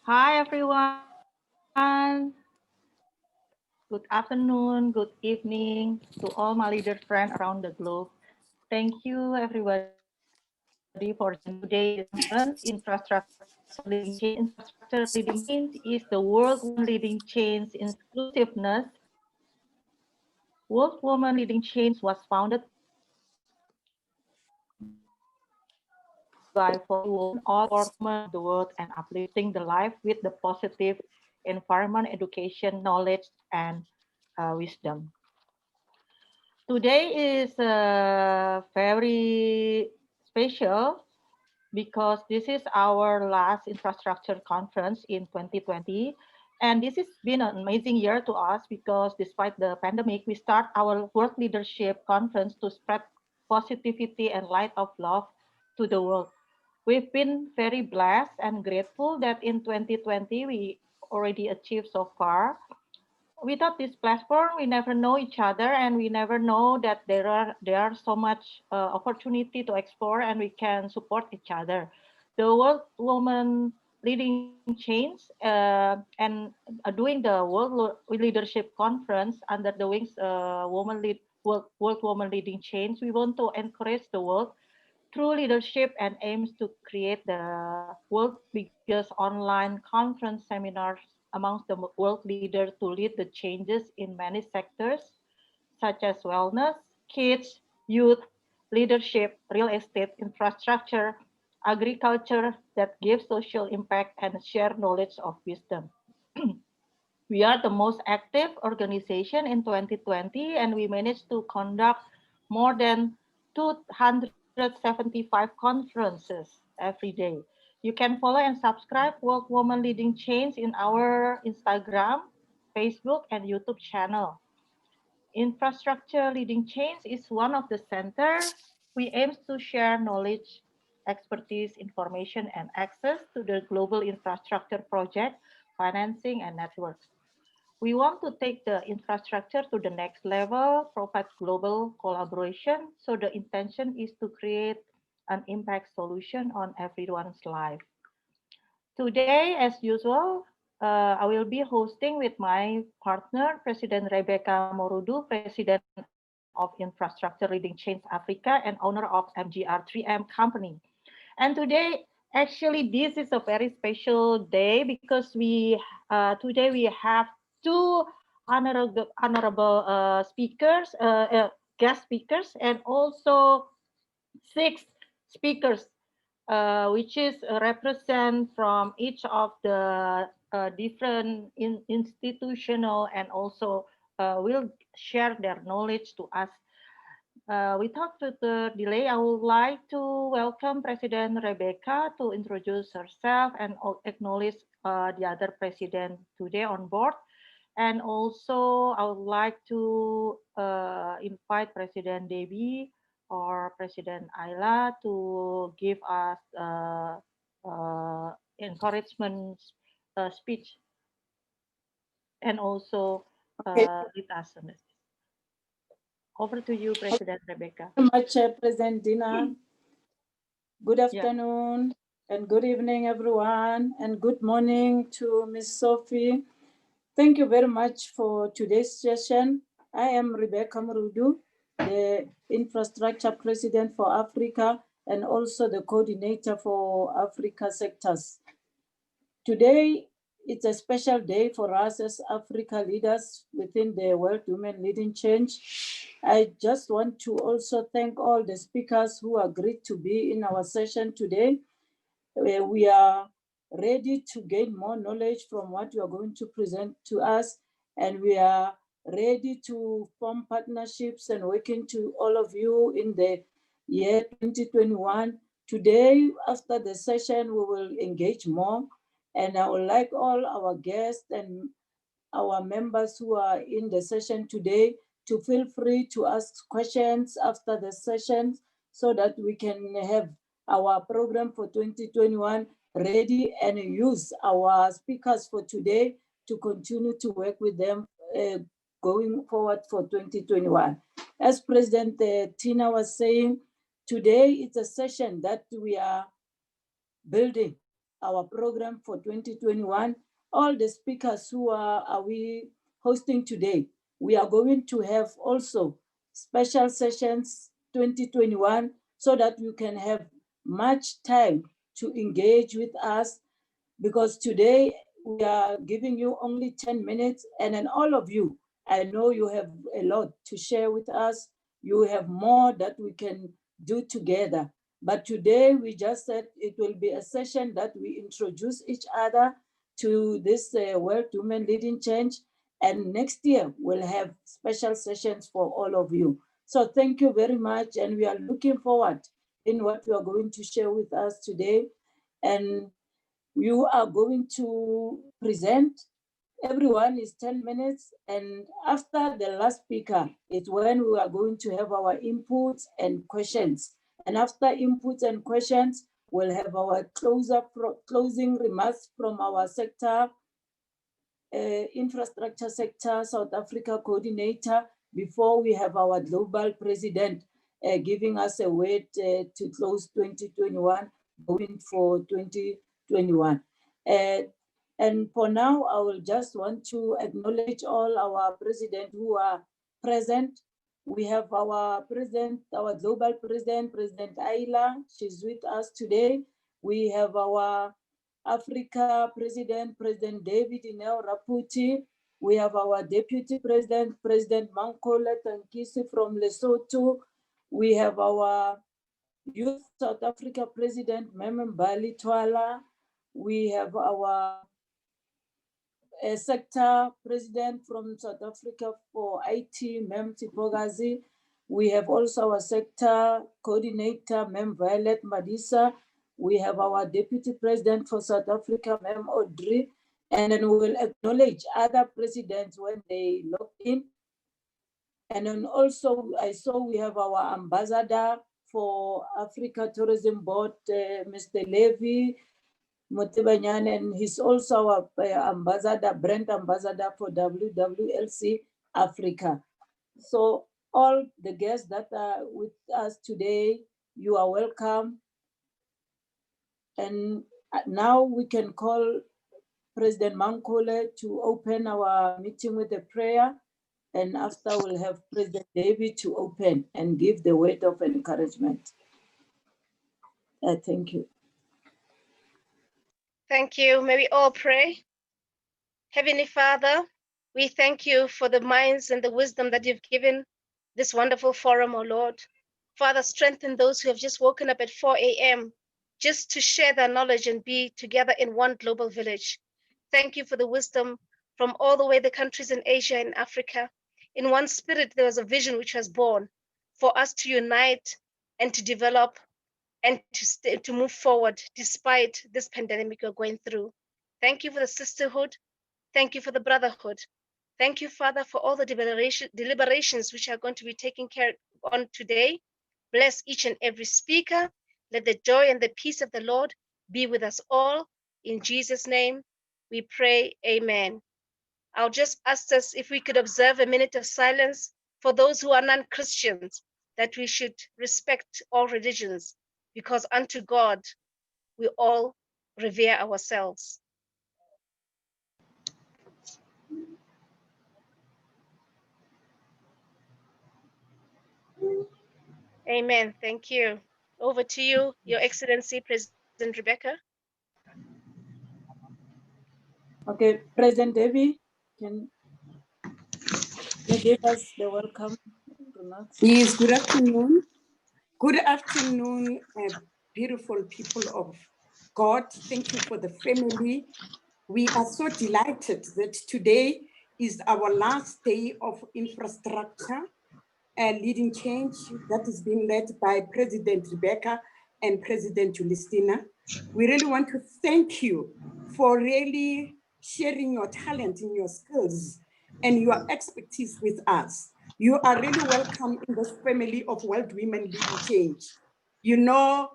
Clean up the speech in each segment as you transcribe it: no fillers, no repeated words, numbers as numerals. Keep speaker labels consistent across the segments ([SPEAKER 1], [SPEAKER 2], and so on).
[SPEAKER 1] Hi, everyone. Good afternoon, good evening to all my leader friends around the globe. Thank you, everybody, for joining today's conference, Infrastructure Leading Change. Infrastructure Leading Change is the World Woman Leading Change Inclusiveness. World Woman Leading Change was founded by 40 women, all women of the world, and uplifting the life with the positive environment, education, knowledge, and wisdom. Today is very special because this is our last infrastructure conference in 2020. And this has been an amazing year to us because despite the pandemic, we start our World Leadership Conference to spread positivity and light of love to the world. We've been very blessed and grateful that in 2020 we already achieved so far. Without this platform, we never know each other, and we never know that there are so much opportunity to explore, and we can support each other. The World Woman Leading Change and doing the Leadership Conference under the wings World Woman Leading Change. We want to encourage the world through leadership and aims to create the world's biggest online conference seminars amongst the world leaders to lead the changes in many sectors, such as wellness, kids, youth, leadership, real estate, infrastructure, agriculture that give social impact and share knowledge of wisdom. We are the most active organization in 2020, and we managed to conduct more than 275 conferences every day. You can follow and subscribe World Woman Leading Change in our Instagram, Facebook, and YouTube channel. Infrastructure Leading Change is one of the center. We aim to share knowledge, expertise, information, and access to the global infrastructure project, financing, and networks. We want to take the infrastructure to the next level, provide global collaboration. So the intention is to create an impact solution on everyone's life. Today, as usual, I will be hosting with my partner, President Rebecca Morudu, President of Infrastructure Leading Change Africa and owner of MGR3M Company. And today, actually, this is a very special day because today we have two honorable speakers, guest speakers, and also six speakers, which is represent from each of the different institutional and also will share their knowledge to us. Without further delay, I would like to welcome President Rebecca to introduce herself and acknowledge the other president today on board. And also, I would like to invite President Debbie or President Ayla to give us encouragement speech and also
[SPEAKER 2] Okay,
[SPEAKER 1] lead us on this. Over to you, President Rebecca.
[SPEAKER 2] very much, President Dina. Good
[SPEAKER 1] Yeah.
[SPEAKER 2] afternoon and good evening, everyone, and good morning to Miss Sophie. Thank you very much for today's session. I am Rebecca Morudu, the Infrastructure President for Africa and also the Coordinator for Africa sectors. Today, it's a special day for us as Africa leaders within the World Women Leading Change. I just want to also thank all the speakers who agreed to be in our session today. We are ready to gain more knowledge from what you are going to present to us, and we are ready to form partnerships and working to all of you in the year 2021. Today, after the session, we will engage more, and I would like all our guests and our members who are in the session today to feel free to ask questions after the session so that we can have our program for 2021 ready and use our speakers for today to continue to work with them going forward for 2021. As President Tina was saying, today it's a session that we are building our program for 2021. All the speakers who are we hosting today, we are going to have also special sessions 2021 so that you can have much time to engage with us, because today we are giving you only 10 minutes, and then all of you, I know you have a lot to share with us. You have more that we can do together. But today we just said it will be a session that we introduce each other to this World Women Leading Change. And next year we'll have special sessions for all of you. So thank you very much. And we are looking forward in what you are going to share with us today. And you are going to present. Everyone is 10 minutes. And after the last speaker is when we are going to have our inputs and questions. And after inputs and questions, we'll have our closing remarks from our sector, infrastructure sector, South Africa coordinator, before we have our global president giving us a word to close 2021, going for 2021. And for now, I will just want to acknowledge all our presidents who are present. We have our president, our global president, President Ayla. She's with us today. We have our Africa President, President David Ineo Raputi. We have our Deputy President, President Mankole Tankisi from Lesotho. We have our Youth South Africa President, Memembali Twala. We have our sector president from South Africa for IT, Mem Tipogazi. We have also our sector coordinator, Mem Violet Madisa. We have our deputy president for South Africa, Mem Audrey. And then we will acknowledge other presidents when they log in. And then also I saw we have our ambassador for Africa Tourism Board, Mr. Levy Motibanyane, and he's also our ambassador, brand ambassador for WWLC Africa. So all the guests that are with us today, you are welcome. And now we can call President Mankole to open our meeting with a prayer. And after we'll have President David to open and give the word of encouragement. Thank you.
[SPEAKER 3] Thank you. May we all pray. Heavenly Father, we thank you for the minds and the wisdom that you've given this wonderful forum, oh Lord. Father, strengthen those who have just woken up at 4 a.m. just to share their knowledge and be together in one global village. Thank you for the wisdom from all the way the countries in Asia and Africa. In one spirit, there was a vision which was born for us to unite and to develop and to move forward despite this pandemic we're going through. Thank you for the sisterhood. Thank you for the brotherhood. Thank you, Father, for all the deliberations which are going to be taken care on today. Bless each and every speaker. Let the joy and the peace of the Lord be with us all. In Jesus' name, we pray, amen. I'll just ask us if we could observe a minute of silence for those who are non-Christians, that we should respect all religions, because unto God we all revere ourselves. Amen. Thank you. Over to you, Your Excellency, President Rebecca.
[SPEAKER 2] Okay, President Debbie, can you give us the welcome remarks?
[SPEAKER 4] Yes, good afternoon. Good afternoon, beautiful people of God. Thank you for the family. We are so delighted that today is our last day of infrastructure and leading change that is being led by President Rebecca and President Julastina. We really want to thank you for really sharing your talent and your skills and your expertise with us. You are really welcome in this family of World Women Leading Change. You know,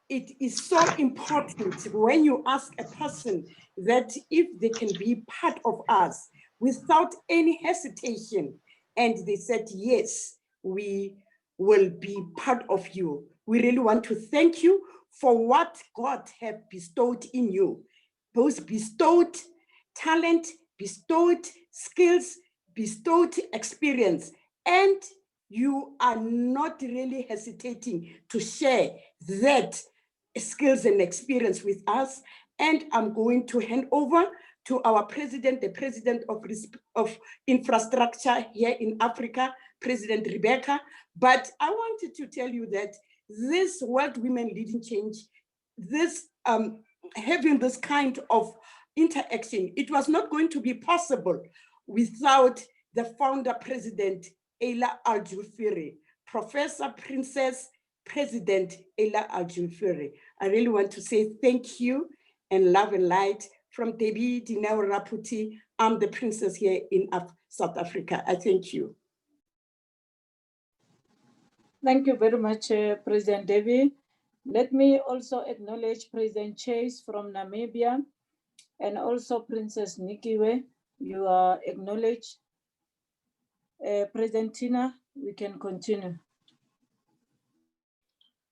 [SPEAKER 4] it is so important when you ask a person that if they can be part of us without any hesitation, and they said, yes, we will be part of you. We really want to thank you for what God have bestowed in you, both bestowed talent, bestowed skills, bestowed experience, and you are not really hesitating to share that skills and experience with us. And I'm going to hand over to our president, the president of infrastructure here in Africa, President Rebecca. But I wanted to tell you that this World Women Leading Change, this having this kind of interaction, it was not going to be possible without the founder president, Ayla Al-Jufiri, Professor Princess President Ayla Al-Jufiri. I really want to say thank you and love and light from Debbie Dineo Raputi. I'm the princess here in South Africa. I thank you.
[SPEAKER 2] Thank you very much, President Debbie. Let me also acknowledge President Chase from Namibia and also Princess Nikiwe. You are acknowledged. President Tina, we can continue.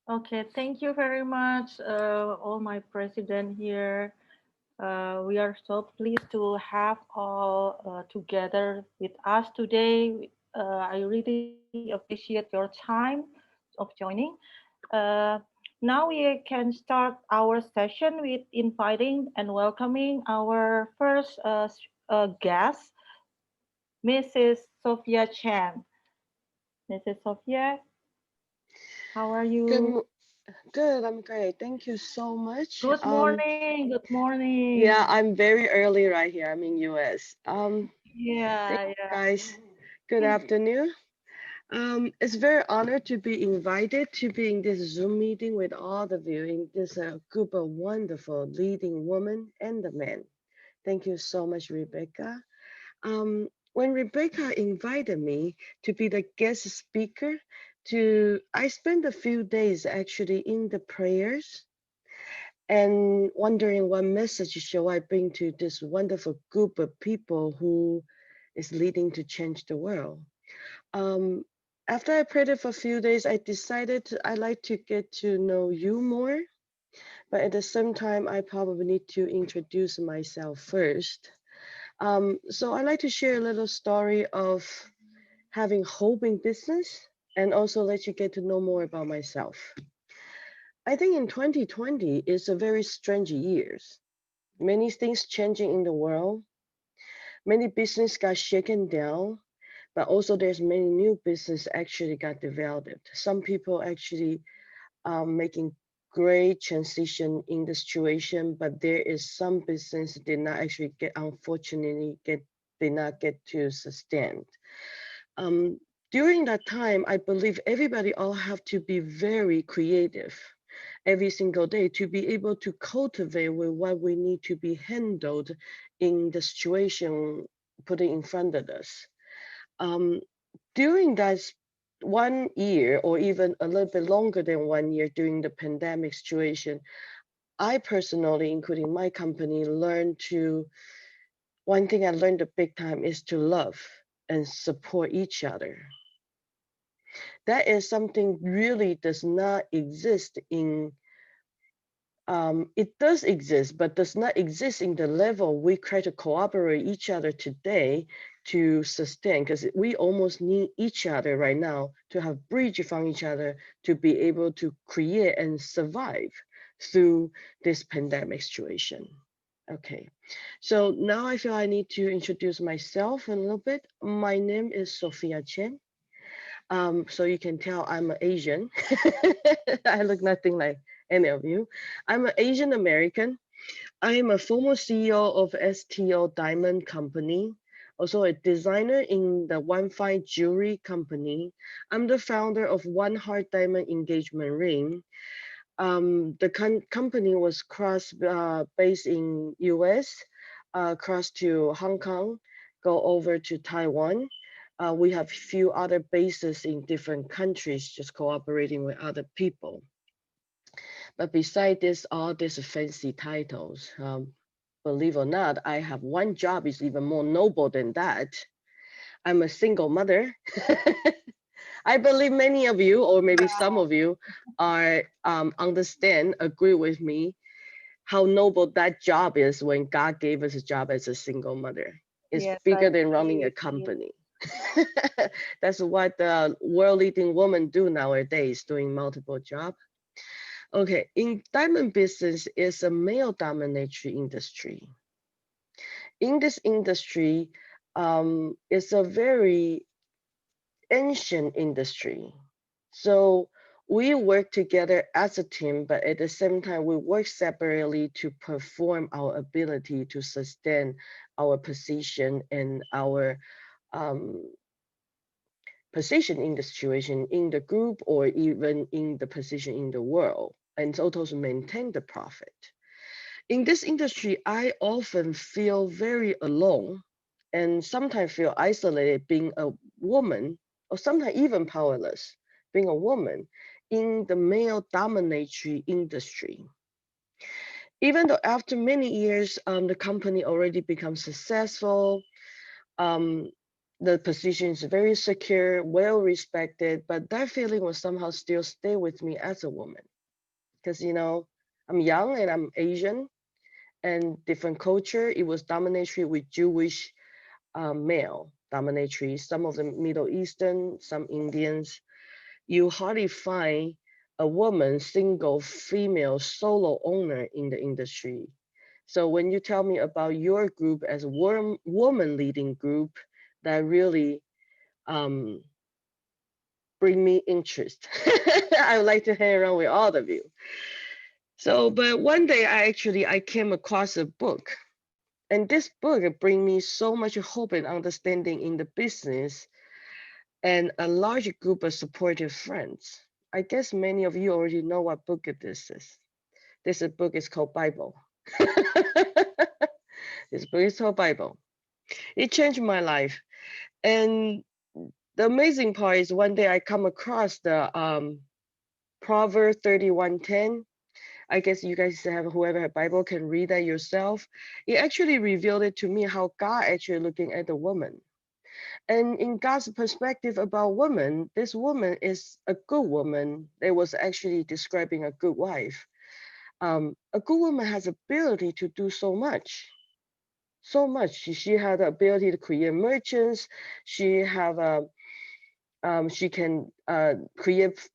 [SPEAKER 1] Okay, thank you very much, all my president here. We are so pleased to have all together with us today. I really appreciate your time of joining. Now we can start our session with inviting and welcoming our first guest, Mrs. Sophia Chan. Mrs. Sophia, how are you?
[SPEAKER 5] Good, I'm great. Thank you so much.
[SPEAKER 1] Good morning. Good morning.
[SPEAKER 5] Yeah, I'm very early right here. I'm in US.
[SPEAKER 1] Yeah,
[SPEAKER 5] Guys, good afternoon. It's very honored to be invited to be in this Zoom meeting with all of you in this group of wonderful leading women and the men. Thank you so much, Rebecca. When Rebecca invited me to be the guest speaker, I spent a few days actually in the prayers and wondering what message shall I bring to this wonderful group of people who is leading to change the world. After I prayed it for a few days, I decided I'd like to get to know you more, but at the same time, I probably need to introduce myself first. So I'd like to share a little story of having hope in business and also let you get to know more about myself. I think in 2020 is a very strange year. Many things changing in the world. Many business got shaken down, but also there's many new business actually got developed. Some people actually making great transition in the situation, but there is some business did not actually get, unfortunately, did not get to sustain. During that time, I believe everybody all have to be very creative every single day to be able to cultivate with what we need to be handled in the situation putting in front of us. During that 1 year or even a little bit longer than 1 year during the pandemic situation, I personally, including my company, one thing I learned a big time is to love and support each other. That is something really does not exist in, it does exist, but does not exist in the level we try to cooperate each other today to sustain, because we almost need each other right now to have bridge from each other to be able to create and survive through this pandemic situation. Okay, so now I feel I need to introduce myself a little bit. My name is Sophia Chen. So you can tell I'm an Asian. I look nothing like any of you. I'm an Asian American. I am a former CEO of STO Diamond Company, also a designer in the One Fine Jewelry Company. I'm the founder of One Heart Diamond Engagement Ring. The company was based in US, cross to Hong Kong, go over to Taiwan. We have a few other bases in different countries, just cooperating with other people. But beside this, all these fancy titles, believe or not, I have one job is even more noble than that. I'm a single mother. I believe many of you, or maybe some of you, are agree with me how noble that job is when God gave us a job as a single mother. It's
[SPEAKER 1] Yes, I
[SPEAKER 5] bigger than
[SPEAKER 1] agree
[SPEAKER 5] running a
[SPEAKER 1] with you.
[SPEAKER 5] company. That's what the world leading women do nowadays, doing multiple jobs. Okay, in diamond business is a male dominatory industry. In this industry, it's a very ancient industry. So we work together as a team, but at the same time, we work separately to perform our ability to sustain our position and our um, position in the situation in the group or even in the position in the world, and also to maintain the profit. In this industry, I often feel very alone and sometimes feel isolated being a woman, or sometimes even powerless being a woman in the male dominatory industry. Even though after many years, the company already becomes successful, um, the position is very secure, well respected, but that feeling will somehow still stay with me as a woman. Because, I'm young and I'm Asian and different culture. It was dominatory with Jewish male dominatory, some of them Middle Eastern, some Indians. You hardly find a woman, single female solo owner in the industry. So when you tell me about your group as a woman leading group, that really um, bring me interest. I would like to hang around with all of you. So, but one day I came across a book, and this book bring me so much hope and understanding in the business and a large group of supportive friends. I guess many of you already know what book this is. This book is called Bible. This book is called Bible. It changed my life. And the amazing part is one day I come across the Proverbs 31:10. I guess you guys have, whoever have Bible can read that yourself. It actually revealed it to me how God actually looking at the woman. And in God's perspective about woman, this woman is a good woman. It was actually describing a good wife. A good woman has ability to do so much. So much. She had the ability to create merchants. She have a she can create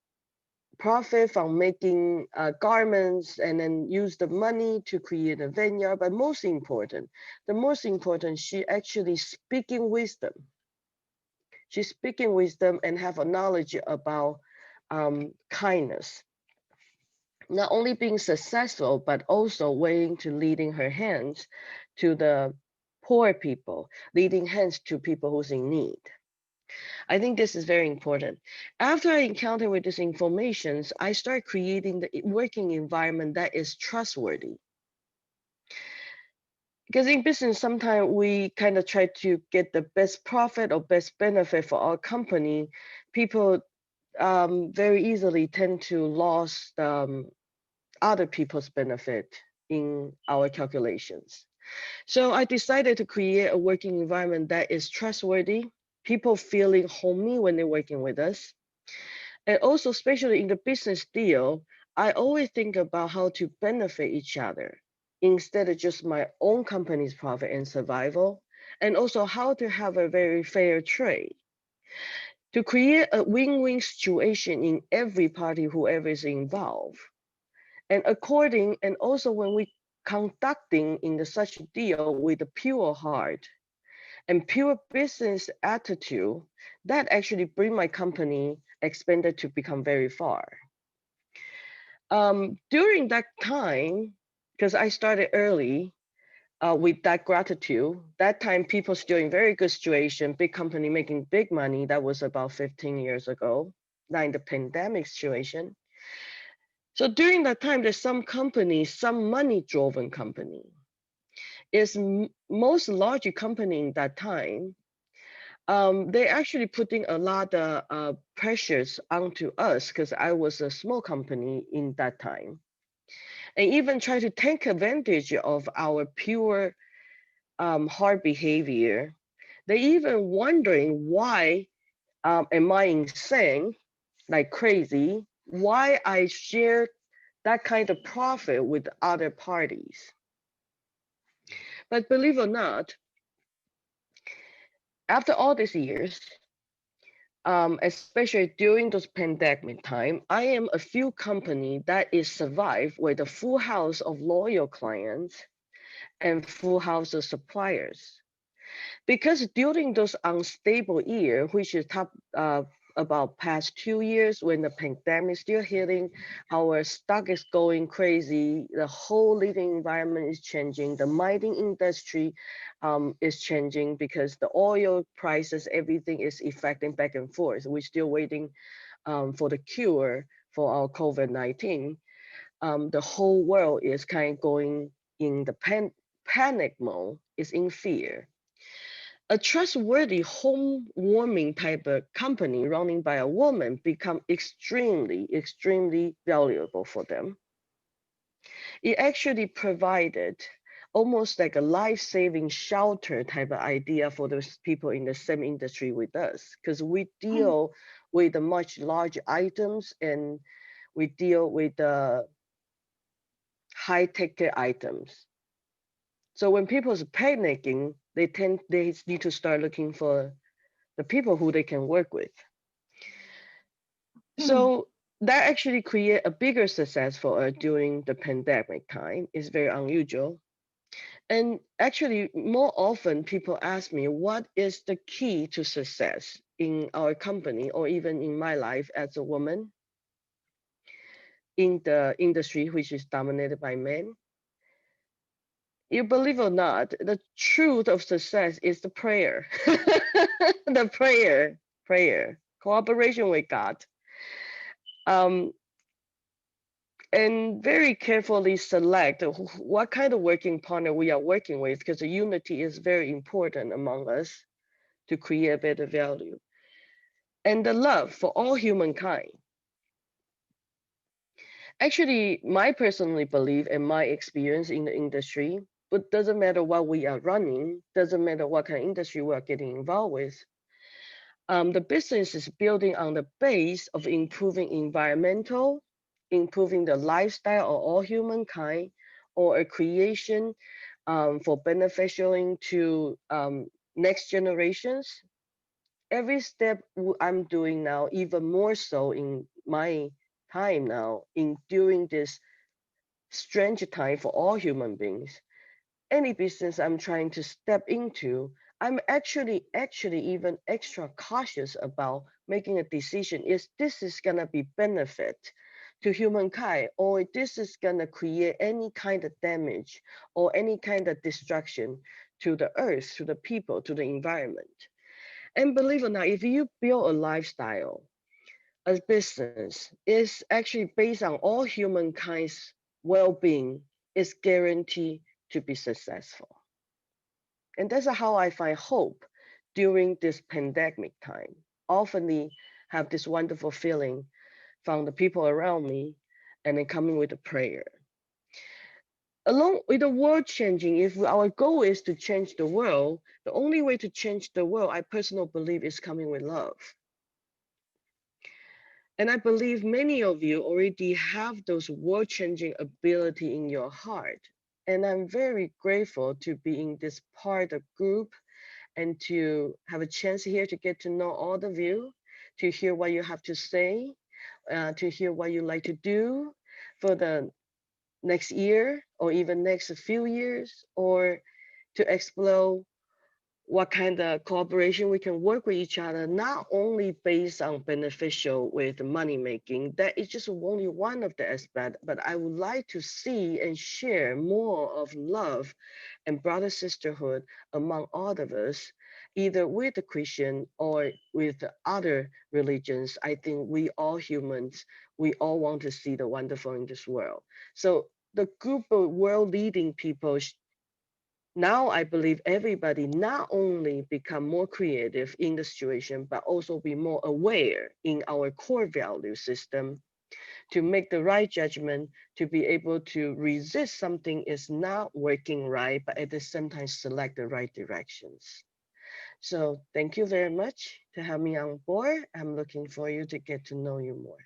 [SPEAKER 5] profit from making garments and then use the money to create a vineyard. But the most important, she actually speaking wisdom. She's speaking wisdom and have a knowledge about kindness. Not only being successful, but also willing to leading her hands to the poor people, leading hands to people who's in need. I think this is very important. After I encounter with these informations, I start creating the working environment that is trustworthy. Because in business, sometimes we kind of try to get the best profit or best benefit for our company. People very easily tend to lose other people's benefit in our calculations. So I decided to create a working environment that is trustworthy, people feeling homey when they're working with us. And also, especially in the business deal, I always think about how to benefit each other instead of just my own company's profit and survival, and also how to have a very fair trade. To create a win-win situation in every party, whoever is involved. And also when we conducting in the such deal with a pure heart and pure business attitude, that actually bring my company expanded to become very far. During that time, because I started early with that gratitude, that time people still in very good situation, big company making big money. That was about 15 years ago, not in the pandemic situation. So during that time, there's some companies, some money-driven company, is most large company in that time. They actually putting a lot of pressures onto us because I was a small company in that time, and even try to take advantage of our pure hard behavior. They even wondering why am I insane, like crazy? Why I share that kind of profit with other parties? But believe it or not, after all these years, especially during those pandemic time, I am a few company that is survived with a full house of loyal clients and full house of suppliers. Because during those unstable year, which is top about past 2 years when the pandemic is still hitting, our stock is going crazy, the whole living environment is changing, the mining industry is changing because the oil prices, everything is affecting back and forth. We're still waiting for the cure for our COVID-19. The whole world is kind of going in the panic mode, is in fear. A trustworthy home warming type of company running by a woman become extremely valuable for them. It actually provided almost like a life-saving shelter type of idea for those people in the same industry with us, because we deal with the much larger items and we deal with the high-ticket items. So when people are panicking, they need to start looking for the people who they can work with. So that actually create a bigger success for us during the pandemic time. It's very unusual. And actually, more often people ask me, what is the key to success in our company or even in my life as a woman in the industry which is dominated by men? You believe or not, the truth of success is the prayer. The prayer, cooperation with God. And very carefully select what kind of working partner we are working with, because the unity is very important among us to create better value. And the love for all humankind. Actually, my personally belief and my experience in the industry, but doesn't matter what we are running, doesn't matter what kind of industry we are getting involved with. The business is building on the base of improving environmental, improving the lifestyle of all humankind, or a creation for beneficial to next generations. Every step I'm doing now, even more so in my time now, in during this strange time for all human beings, any business I'm trying to step into, I'm actually even extra cautious about making a decision. Is this is gonna be benefit to humankind, or this is gonna create any kind of damage or any kind of destruction to the earth, to the people, to the environment. And believe it or not, if you build a lifestyle, a business is actually based on all humankind's well-being, is guaranteed to be successful. And that's how I find hope during this pandemic time. Often have this wonderful feeling from the people around me and then coming with a prayer. Along with the world changing, if our goal is to change the world, the only way to change the world, I personally believe, is coming with love. And I believe many of you already have those world-changing ability in your heart. And I'm very grateful to be in this part of group and to have a chance here to get to know all of you, to hear what you have to say, to hear what you like to do for the next year or even next few years, or to explore what kind of cooperation we can work with each other, not only based on beneficial with money making. That is just only one of the aspects, but I would like to see and share more of love and brother sisterhood among all of us, either with the Christian or with the other religions. I think we all humans, we all want to see the wonderful in this world. So the group of world leading people, now I believe everybody not only become more creative in the situation, but also be more aware in our core value system to make the right judgment, to be able to resist something is not working right, but at the same time select the right directions. So thank you very much to have me on board. I'm looking for you to get to know you more.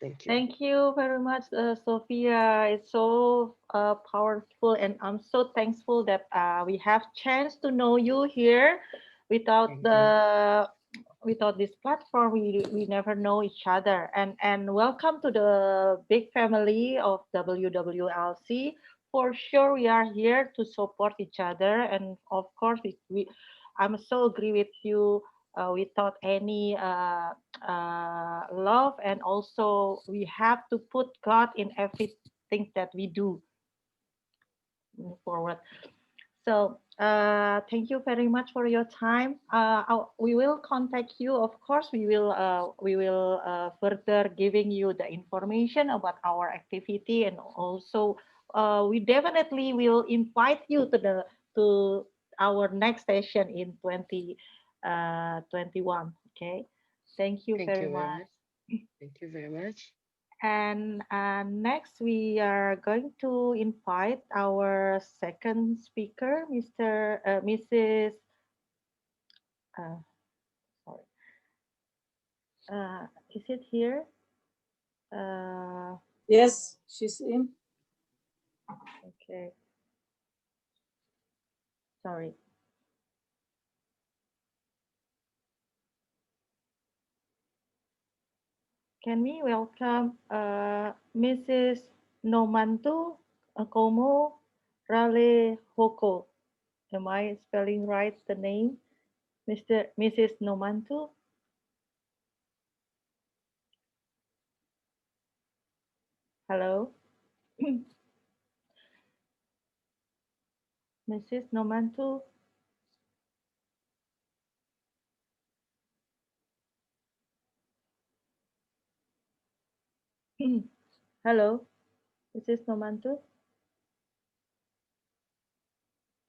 [SPEAKER 5] Thank you.
[SPEAKER 1] Thank you very much, Sophia. It's so powerful, and I'm so thankful that we have chance to know you here. Without
[SPEAKER 5] Thank you.
[SPEAKER 1] without this platform, we never know each other. And welcome to the big family of WWLC. For sure, we are here to support each other, and of course, I'm so agree with you. Without any love, and also we have to put God in everything that we do. Move forward. So thank you very much for your time. We will contact you. Of course, we will further giving you the information about our activity, and also we definitely will invite you to our next session in 2021. Okay. Thank you
[SPEAKER 5] Thank
[SPEAKER 1] very
[SPEAKER 5] you very
[SPEAKER 1] much.
[SPEAKER 5] much. Thank you very much.
[SPEAKER 1] And next, we are going to invite our second speaker, Mrs. Uh, sorry, is it here?
[SPEAKER 2] Yes, she's in.
[SPEAKER 1] Okay. Sorry. Can we welcome Mrs. Nomantu Akomo Rale Hoko? Am I spelling right the name? Mrs. Nomantu? Hello? Mrs. Nomantu? Hello, Mrs. Nomantu?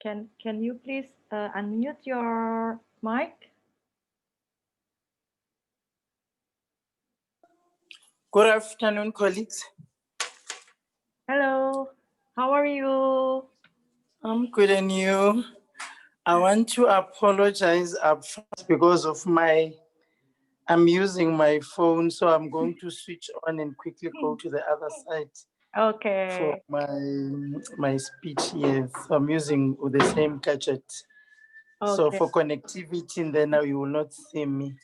[SPEAKER 1] Can you please unmute your mic?
[SPEAKER 6] Good afternoon, colleagues.
[SPEAKER 1] Hello, how are you?
[SPEAKER 6] I'm good, and you? I want to apologize up front because of I'm using my phone, so I'm going to switch on and quickly go to the other side for
[SPEAKER 1] Okay.
[SPEAKER 6] my speech. Yes, I'm using the same gadget. So
[SPEAKER 1] Okay.
[SPEAKER 6] for connectivity, then now you will not see me.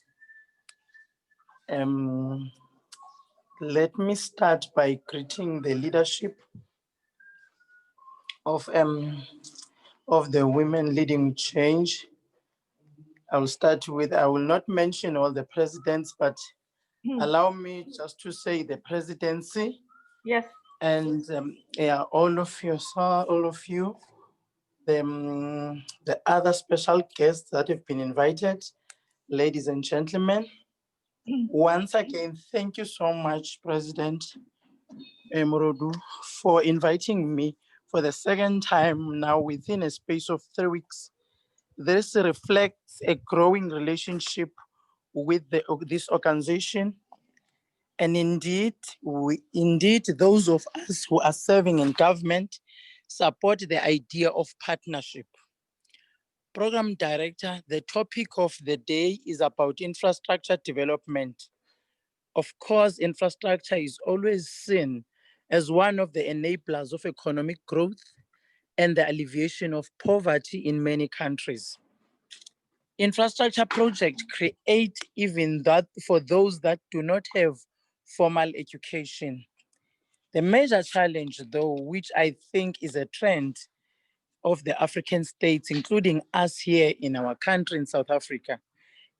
[SPEAKER 6] Let me start by greeting the leadership of the Women Leading Change. I'll start with, I will not mention all the presidents, but allow me just to say the presidency.
[SPEAKER 1] Yes.
[SPEAKER 6] And all of you, the other special guests that have been invited, ladies and gentlemen. Once again, thank you so much, President Morudu, for inviting me for the second time now within a space of 3 weeks. This reflects a growing relationship with this organization. And indeed, those of us who are serving in government support the idea of partnership. Program Director, the topic of the day is about infrastructure development. Of course, infrastructure is always seen as one of the enablers of economic growth and the alleviation of poverty in many countries. Infrastructure projects create even that for those that do not have formal education. The major challenge, though, which I think is a trend of the African states, including us here in our country in South Africa,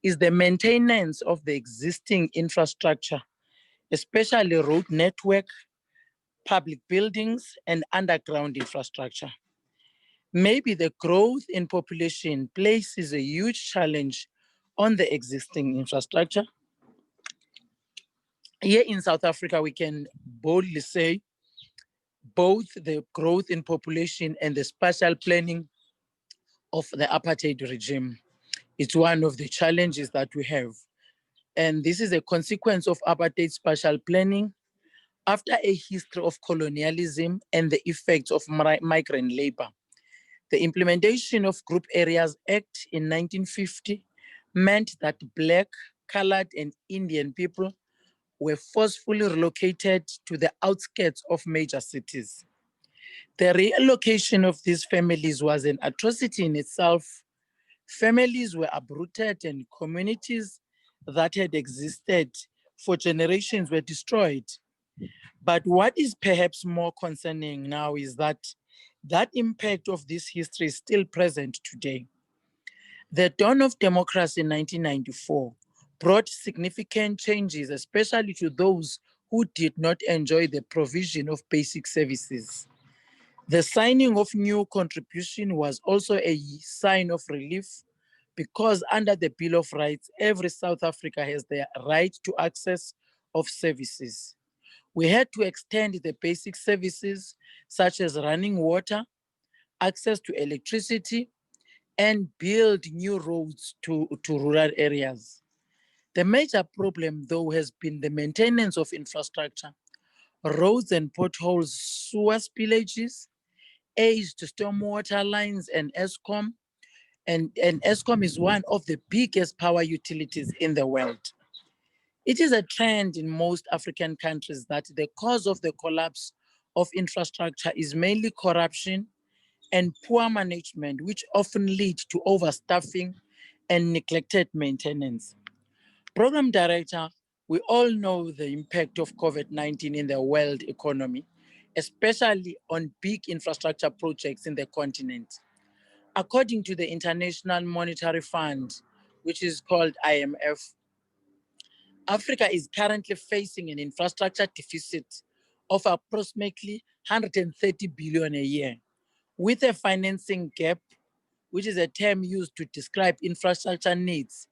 [SPEAKER 6] is the maintenance of the existing infrastructure, especially road network, public buildings, and underground infrastructure. Maybe the growth in population places a huge challenge on the existing infrastructure. Here in South Africa, we can boldly say both the growth in population and the spatial planning of the apartheid regime. It's one of the challenges that we have. And this is a consequence of apartheid spatial planning after a history of colonialism and the effects of migrant labor. The implementation of Group Areas Act in 1950 meant that Black, colored, and Indian people were forcefully relocated to the outskirts of major cities. The reallocation of these families was an atrocity in itself. Families were uprooted and communities that had existed for generations were destroyed. But what is perhaps more concerning now is that that impact of this history is still present today. The dawn of democracy in 1994 brought significant changes, especially to those who did not enjoy the provision of basic services. The signing of new contribution was also a sign of relief because under the Bill of Rights, every South Africa has the right to access of services. We had to extend the basic services such as running water, access to electricity, and build new roads to rural areas. The major problem, though, has been the maintenance of infrastructure, roads and potholes, sewer spillages, aged stormwater lines, and ESCOM. And ESCOM is one of the biggest power utilities in the world. It is a trend in most African countries that the cause of the collapse of infrastructure is mainly corruption and poor management, which often lead to overstaffing and neglected maintenance. Program Director, we all know the impact of COVID-19 in the world economy, especially on big infrastructure projects in the continent. According to the International Monetary Fund, which is called IMF, Africa is currently facing an infrastructure deficit of approximately 130 billion a year, with a financing gap, which is a term used to describe infrastructure needs,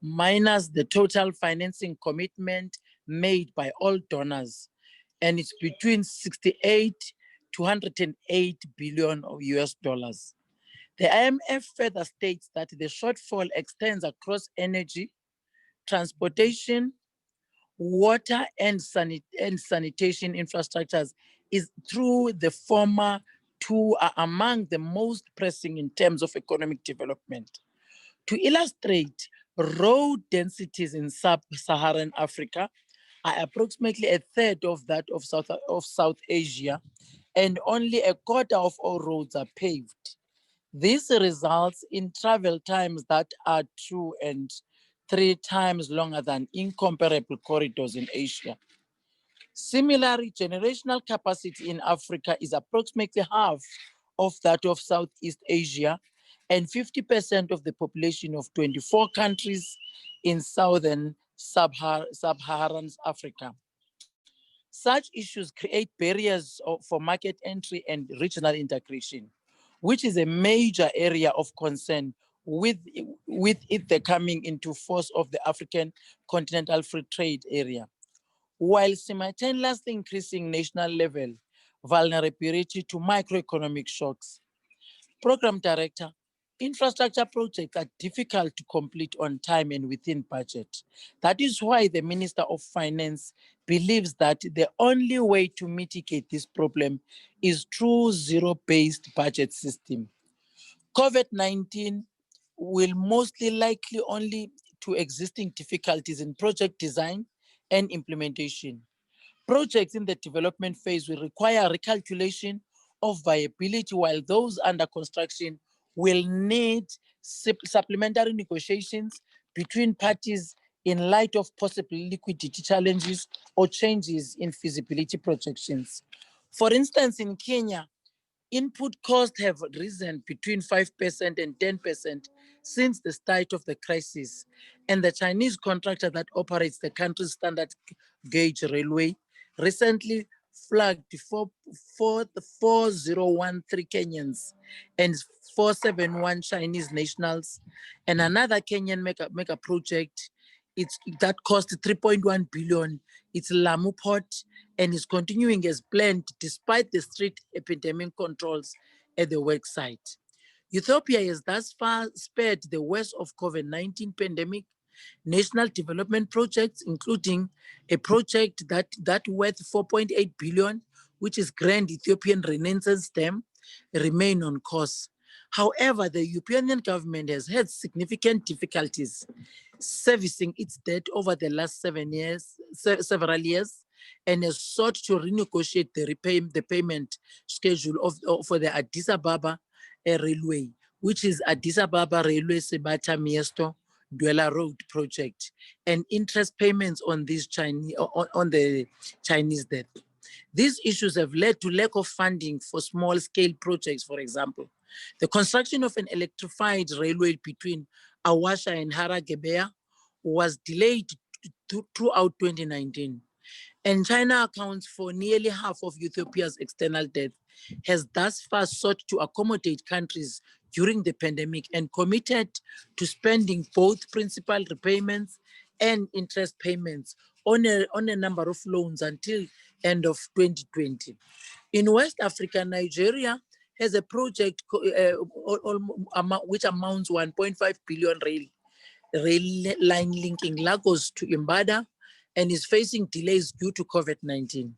[SPEAKER 6] minus the total financing commitment made by all donors. And it's between 68 to 108 billion of US dollars. The IMF further states that the shortfall extends across energy, transportation, water, and sanitation infrastructures is through the former two are among the most pressing in terms of economic development. To illustrate, road densities in sub-Saharan Africa are approximately a third of that of South Asia, and only a quarter of all roads are paved. This results in travel times that are 2 and 3 times longer than incomparable corridors in Asia. Similarly, generational capacity in Africa is approximately half of that of Southeast Asia and 50% of the population of 24 countries in southern sub-Saharan Africa. Such issues create barriers for market entry and regional integration, which is a major area of concern with it the coming into force of the African Continental Free Trade Area, while simultaneously increasing national level vulnerability to microeconomic shocks. Program Director, infrastructure projects are difficult to complete on time and within budget. That is why the Minister of Finance believes that the only way to mitigate this problem is through zero-based budget system. COVID-19 will mostly likely only to existing difficulties in project design and implementation. Projects in the development phase will require recalculation of viability, while those under construction will need supplementary negotiations between parties in light of possible liquidity challenges or changes in feasibility projections. For instance, in Kenya, input costs have risen between 5% and 10% since the start of the crisis, and the Chinese contractor that operates the country's standard gauge railway recently flagged 4013 Kenyans and 471 Chinese nationals, and another Kenyan mega project that cost 3.1 billion. It's Lamu Port and is continuing as planned despite the strict epidemic controls at the work site. Ethiopia has thus far spared the worst of COVID-19 pandemic. National development projects, including a project that worth 4.8 billion, which is Grand Ethiopian Renaissance Dam, remain on course. However, the European government has had significant difficulties servicing its debt over the last several years, and has sought to renegotiate the payment schedule for the Addis Ababa Railway, which is Addis Ababa Railway Sebata Miesto Dlala Road project, and interest payments on the Chinese debt. These issues have led to lack of funding for small-scale projects, for example. The construction of an electrified railway between Awasha and Hara-Gebeya was delayed throughout 2019. And China accounts for nearly half of Ethiopia's external debt, has thus far sought to accommodate countries during the pandemic and committed to spending both principal repayments and interest payments on a number of loans until end of 2020. In West Africa, Nigeria has a project which amounts 1.5 billion rail line linking Lagos to Imbada, and is facing delays due to COVID-19.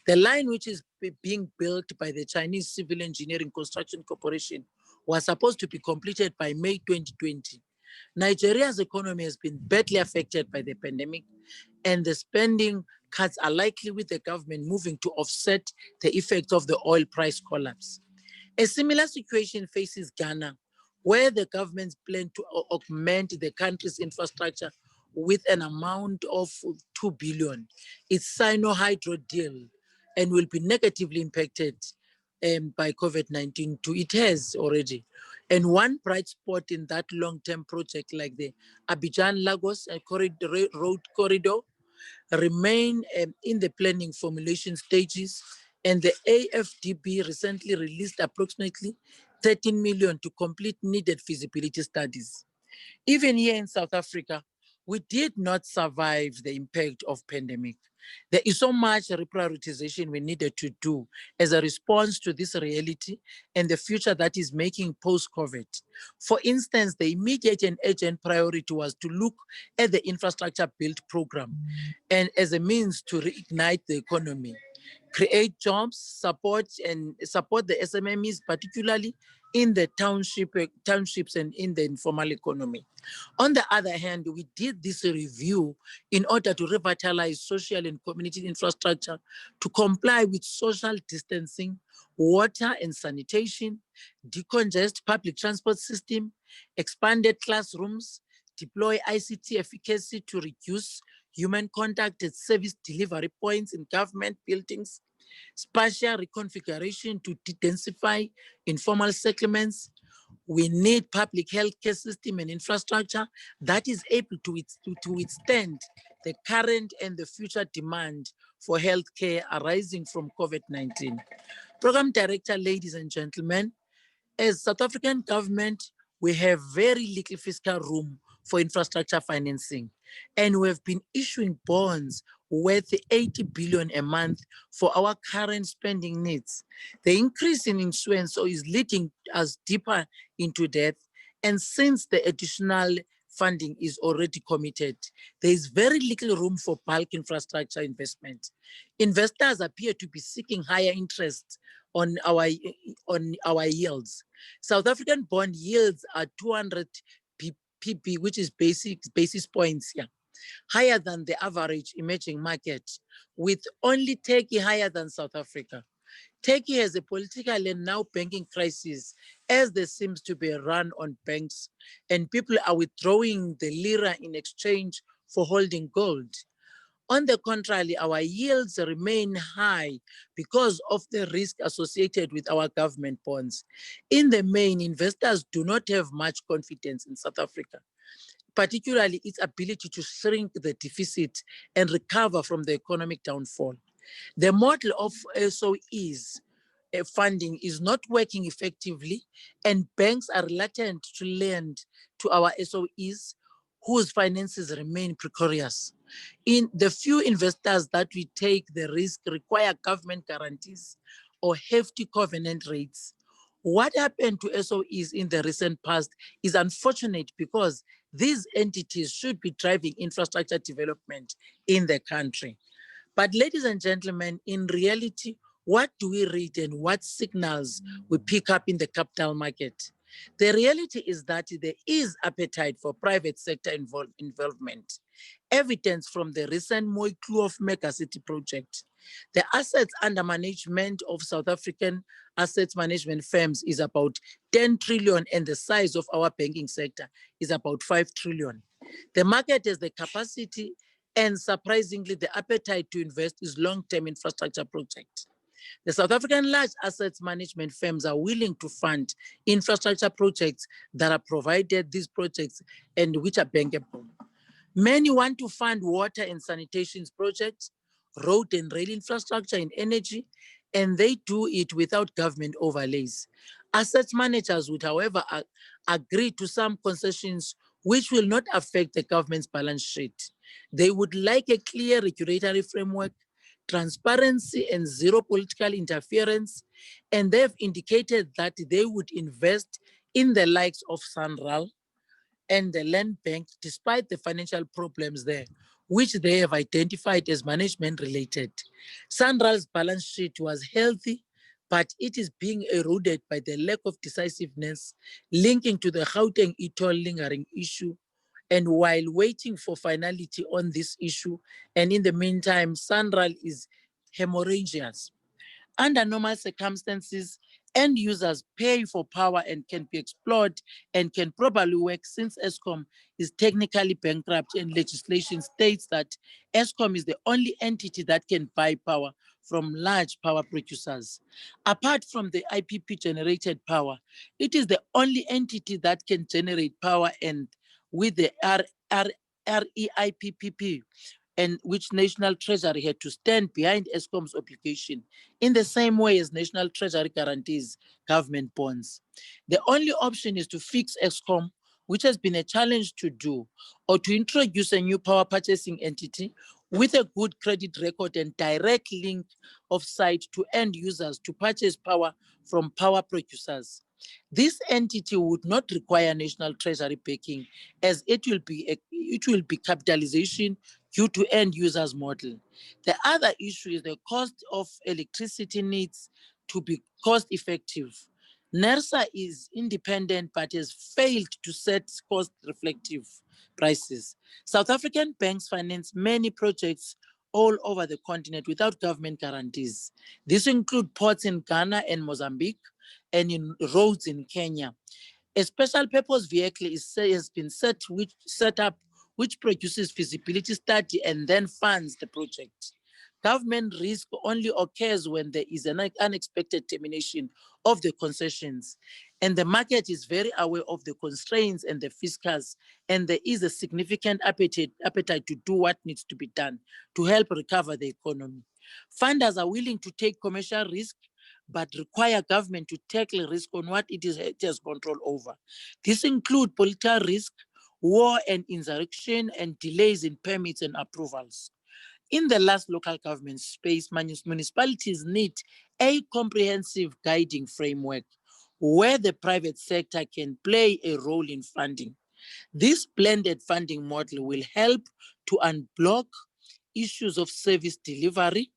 [SPEAKER 6] The line, which is being built by the Chinese Civil Engineering Construction Corporation, was supposed to be completed by May 2020. Nigeria's economy has been badly affected by the pandemic, and the spending cuts are likely, with the government moving to offset the effects of the oil price collapse. A similar situation faces Ghana, where the government's plan to augment the country's infrastructure with an amount of 2 billion. Its Sino-Hydro deal, and will be negatively impacted by COVID-19 too. It has already. And one bright spot in that long-term project, like the Abidjan-Lagos road corridor, remain in the planning formulation stages, and the AFDB recently released approximately 13 million to complete needed feasibility studies. Even here in South Africa, we did not survive the impact of pandemic. There is so much reprioritization we needed to do as a response to this reality and the future that is making post-COVID. For instance, the immediate and urgent priority was to look at the infrastructure build program and as a means to reignite the economy, create jobs, support the SMMEs, particularly in the townships and in the informal economy. On the other hand, we did this review in order to revitalize social and community infrastructure to comply with social distancing, water and sanitation, decongest public transport system, expanded classrooms, deploy ICT efficacy to reduce human contact at service delivery points in government buildings, spatial reconfiguration to densify informal settlements. We need public healthcare system and infrastructure that is able to withstand the current and the future demand for healthcare arising from COVID-19. Program Director, ladies and gentlemen, as South African government, we have very little fiscal room for infrastructure financing, and we have been issuing bonds worth 80 billion a month for our current spending needs. The increase in issuance is leading us deeper into debt, and since the additional funding is already committed, there is very little room for bulk infrastructure investment. Investors appear to be seeking higher interest on our yields. South African bond yields are 200 pp, which is basis points here, higher than the average emerging market, with only Turkey higher than South Africa. Turkey has a political and now banking crisis, as there seems to be a run on banks, and people are withdrawing the lira in exchange for holding gold. On the contrary, our yields remain high because of the risk associated with our government bonds. In the main, investors do not have much confidence in South Africa, particularly its ability to shrink the deficit and recover from the economic downfall. The model of SOEs funding is not working effectively, and banks are reluctant to lend to our SOEs whose finances remain precarious. In the few investors that we take the risk require government guarantees or hefty covenant rates. What happened to SOEs in the recent past is unfortunate because these entities should be driving infrastructure development in the country. But ladies and gentlemen, in reality, what do we read and what signals we pick up in the capital market?
[SPEAKER 7] The reality is that there is appetite for private sector involvement, evidence from the recent Moikloof megacity project. The assets under management of South African asset management firms is about 10 trillion and the size of our banking sector is about 5 trillion. The market has the capacity and surprisingly the appetite to invest is long-term infrastructure projects. The South African large assets management firms are willing to fund infrastructure projects that are provided these projects and which are bankable. Many want to fund water and sanitation projects, road and rail infrastructure and energy, and they do it without government overlays. Asset managers would, however, agree to some concessions which will not affect the government's balance sheet. They would like a clear regulatory framework, transparency and zero political interference, and they've indicated that they would invest in the likes of Sanral and the land bank despite the financial problems there, which they have identified as management related. Sanral's balance sheet was healthy, but it is being eroded by the lack of decisiveness linking to the Gauteng e-toll lingering issue. And while waiting for finality on this issue, and in the meantime, Sanral is hemorrhagic. Under normal circumstances, end users pay for power and can be explored and can probably work since ESCOM is technically bankrupt and legislation states that ESCOM is the only entity that can buy power from large power producers. Apart from the IPP generated power, it is the only entity that can generate power and with the REIPPP and which National Treasury had to stand behind ESCOM's obligation in the same way as National Treasury guarantees government bonds. The only option is to fix ESCOM, which has been a challenge to do, or to introduce a new power purchasing entity with a good credit record and direct link of sight to end users to purchase power from power producers. This entity would not require National Treasury backing as it will be capitalization due to end users model. The other issue is the cost of electricity needs to be cost effective. NERSA is independent but has failed to set cost reflective prices. South African banks finance many projects all over the continent without government guarantees. This includes ports in Ghana and Mozambique and in roads in Kenya. A special purpose vehicle has been set up which produces feasibility study and then funds the project. Government risk only occurs when there is an unexpected termination of the concessions. And the market is very aware of the constraints and the fiscals, and there is a significant appetite to do what needs to be done to help recover the economy. Funders are willing to take commercial risk, but require government to tackle risk on what it has control over. This includes political risk, war and insurrection, and delays in permits and approvals. In the last local government space, municipalities need a comprehensive guiding framework where the private sector can play a role in funding. This blended funding model will help to unblock issues of service delivery,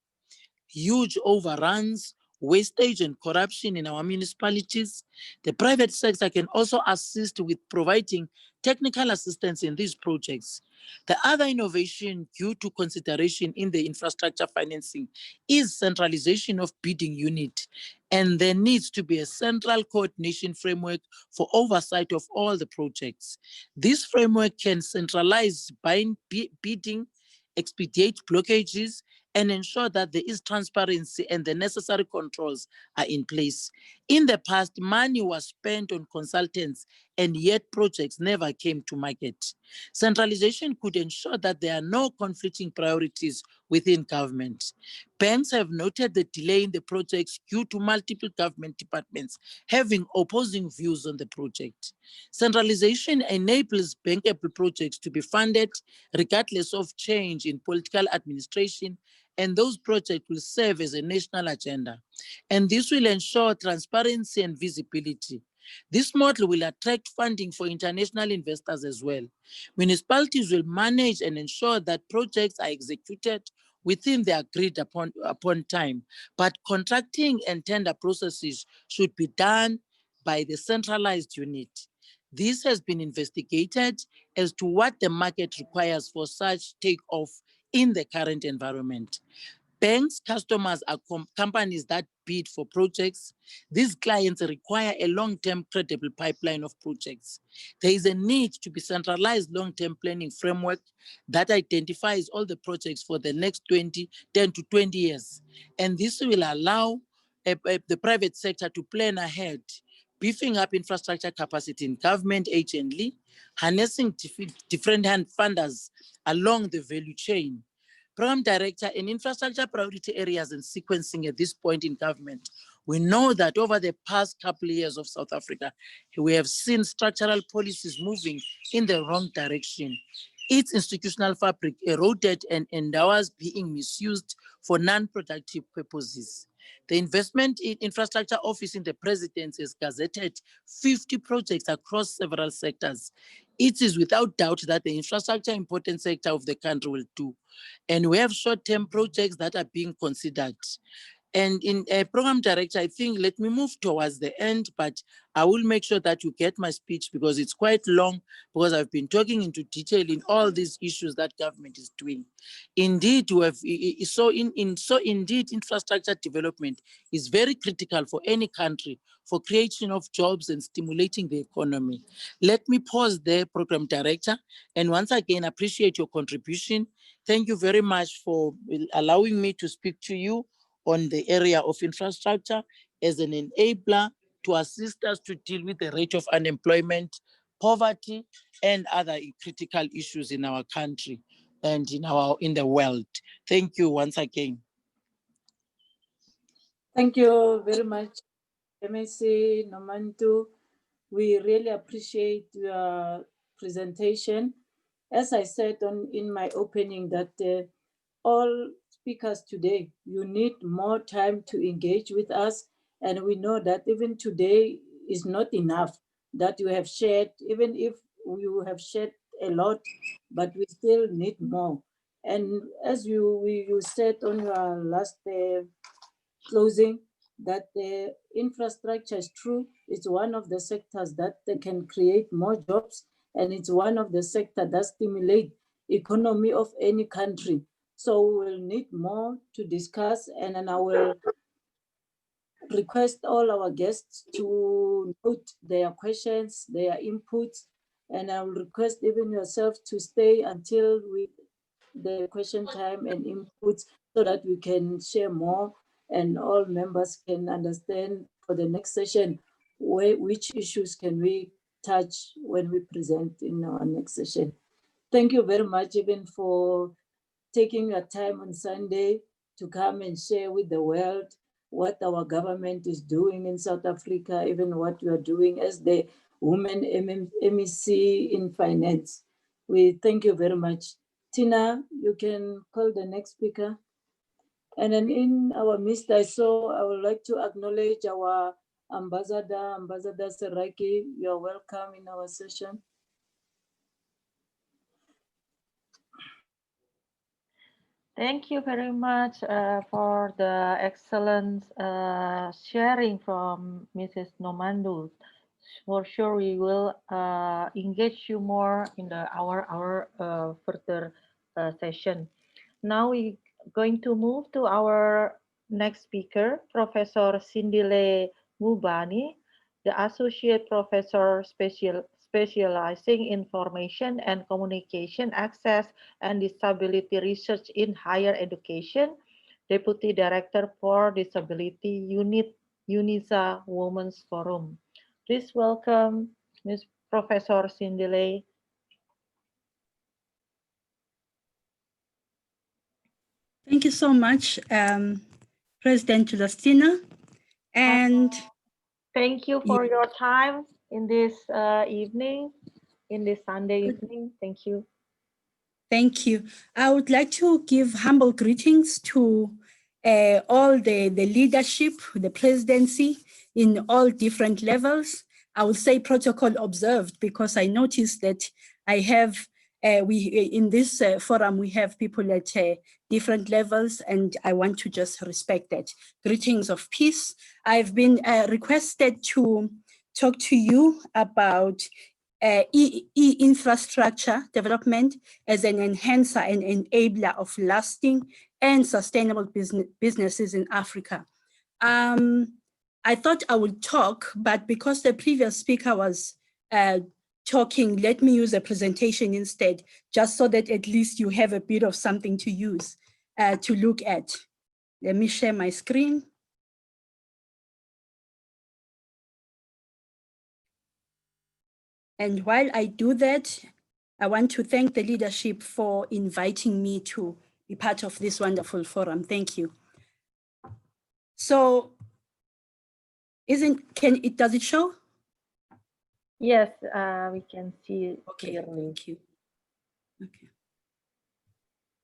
[SPEAKER 7] huge overruns, wastage and corruption in our municipalities. The private sector can also assist with providing technical assistance in these projects. The other innovation due to consideration in the infrastructure financing is centralization of bidding unit. And there needs to be a central coordination framework for oversight of all the projects. This framework can centralize bidding, expedite blockages, and ensure that there is transparency and the necessary controls are in place. In the past, money was spent on consultants and yet projects never came to market. Centralization could ensure that there are no conflicting priorities within government. Banks have noted the delay in the projects due to multiple government departments having opposing views on the project. Centralization enables bankable projects to be funded regardless of change in political administration, and those projects will serve as a national agenda. And this will ensure transparency and visibility. This model will attract funding for international investors as well. Municipalities will manage and ensure that projects are executed within the agreed upon time, but contracting and tender processes should be done by the centralized unit. This has been investigated as to what the market requires for such takeoff in the current environment. Banks, customers are companies that bid for projects. These clients require a long-term credible pipeline of projects. There is a need to be centralized long-term planning framework that identifies all the projects for the next 10 to 20 years. And this will allow the private sector to plan ahead, beefing up infrastructure capacity in government agency, harnessing different hand funders along the value chain. Program Director, in infrastructure priority areas and sequencing at this point in government, we know that over the past couple of years of South Africa, we have seen structural policies moving in the wrong direction. Its institutional fabric eroded and endowers being misused for non-productive purposes. The Investment in Infrastructure Office in the Presidency has gazetted 50 projects across several sectors. It is without doubt that the infrastructure important sector of the country will do. And we have short-term projects that are being considered. And in a program director, I think, let me move towards the end, but I will make sure that you get my speech because it's quite long, because I've been talking into detail in all these issues that government is doing. Indeed, indeed, infrastructure development is very critical for any country for creation of jobs and stimulating the economy. Let me pause there, program director, and once again, appreciate your contribution. Thank you very much for allowing me to speak to you on the area of infrastructure as an enabler to assist us to deal with the rate of unemployment, poverty, and other critical issues in our country and in the world. Thank you once again.
[SPEAKER 2] Thank you very much, MSc Nomantu. We really appreciate your presentation. As I said in my opening, that all speakers today, you need more time to engage with us. And we know that even today is not enough that you have shared, even if you have shared a lot, but we still need more. And as you said on your last closing, that the infrastructure is true. It's one of the sectors that they can create more jobs, and it's one of the sectors that stimulate economy of any country. So we'll need more to discuss, and then I will request all our guests to note their questions, their inputs, and I will request even yourself to stay until the question time and inputs so that we can share more and all members can understand for the next session which issues can we touch when we present in our next session. Thank you very much even for taking your time on Sunday to come and share with the world what our government is doing in South Africa, even what we are doing as the Women MEC in Finance. We thank you very much. Tina, you can call the next speaker. And then in our midst, I would like to acknowledge our Ambassador Seraki. You are welcome in our session.
[SPEAKER 1] Thank you very much for the excellent sharing from Mrs. Nomandu. For sure, we will engage you more in our further session. Now we going to move to our next speaker, Professor Sindile Mubani, the Associate Professor specializing in Information and Communication Access and Disability Research in Higher Education, Deputy Director for Disability Unit, UNISA Women's Forum. Please welcome Ms. Professor Sindile.
[SPEAKER 8] Thank you so much, President Julastina. And
[SPEAKER 1] thank you for your time in this evening, in this Sunday evening. Thank you.
[SPEAKER 8] Thank you. I would like to give humble greetings to all the leadership, the presidency in all different levels. I would say protocol observed because I noticed that I have in this forum, we have people at different levels, and I want to just respect that. Greetings of peace. I've been requested to talk to you about e-infrastructure development as an enhancer and enabler of lasting and sustainable businesses in Africa. I thought I would talk, but because the previous speaker was talking, let me use a presentation instead, just so that at least you have a bit of something to use, to look at. Let me share my screen. And while I do that, I want to thank the leadership for inviting me to be part of this wonderful forum. Thank you. So, does it show?
[SPEAKER 1] Yes, we can see it
[SPEAKER 8] Okay,
[SPEAKER 1] clearly.
[SPEAKER 8] thank you. Okay.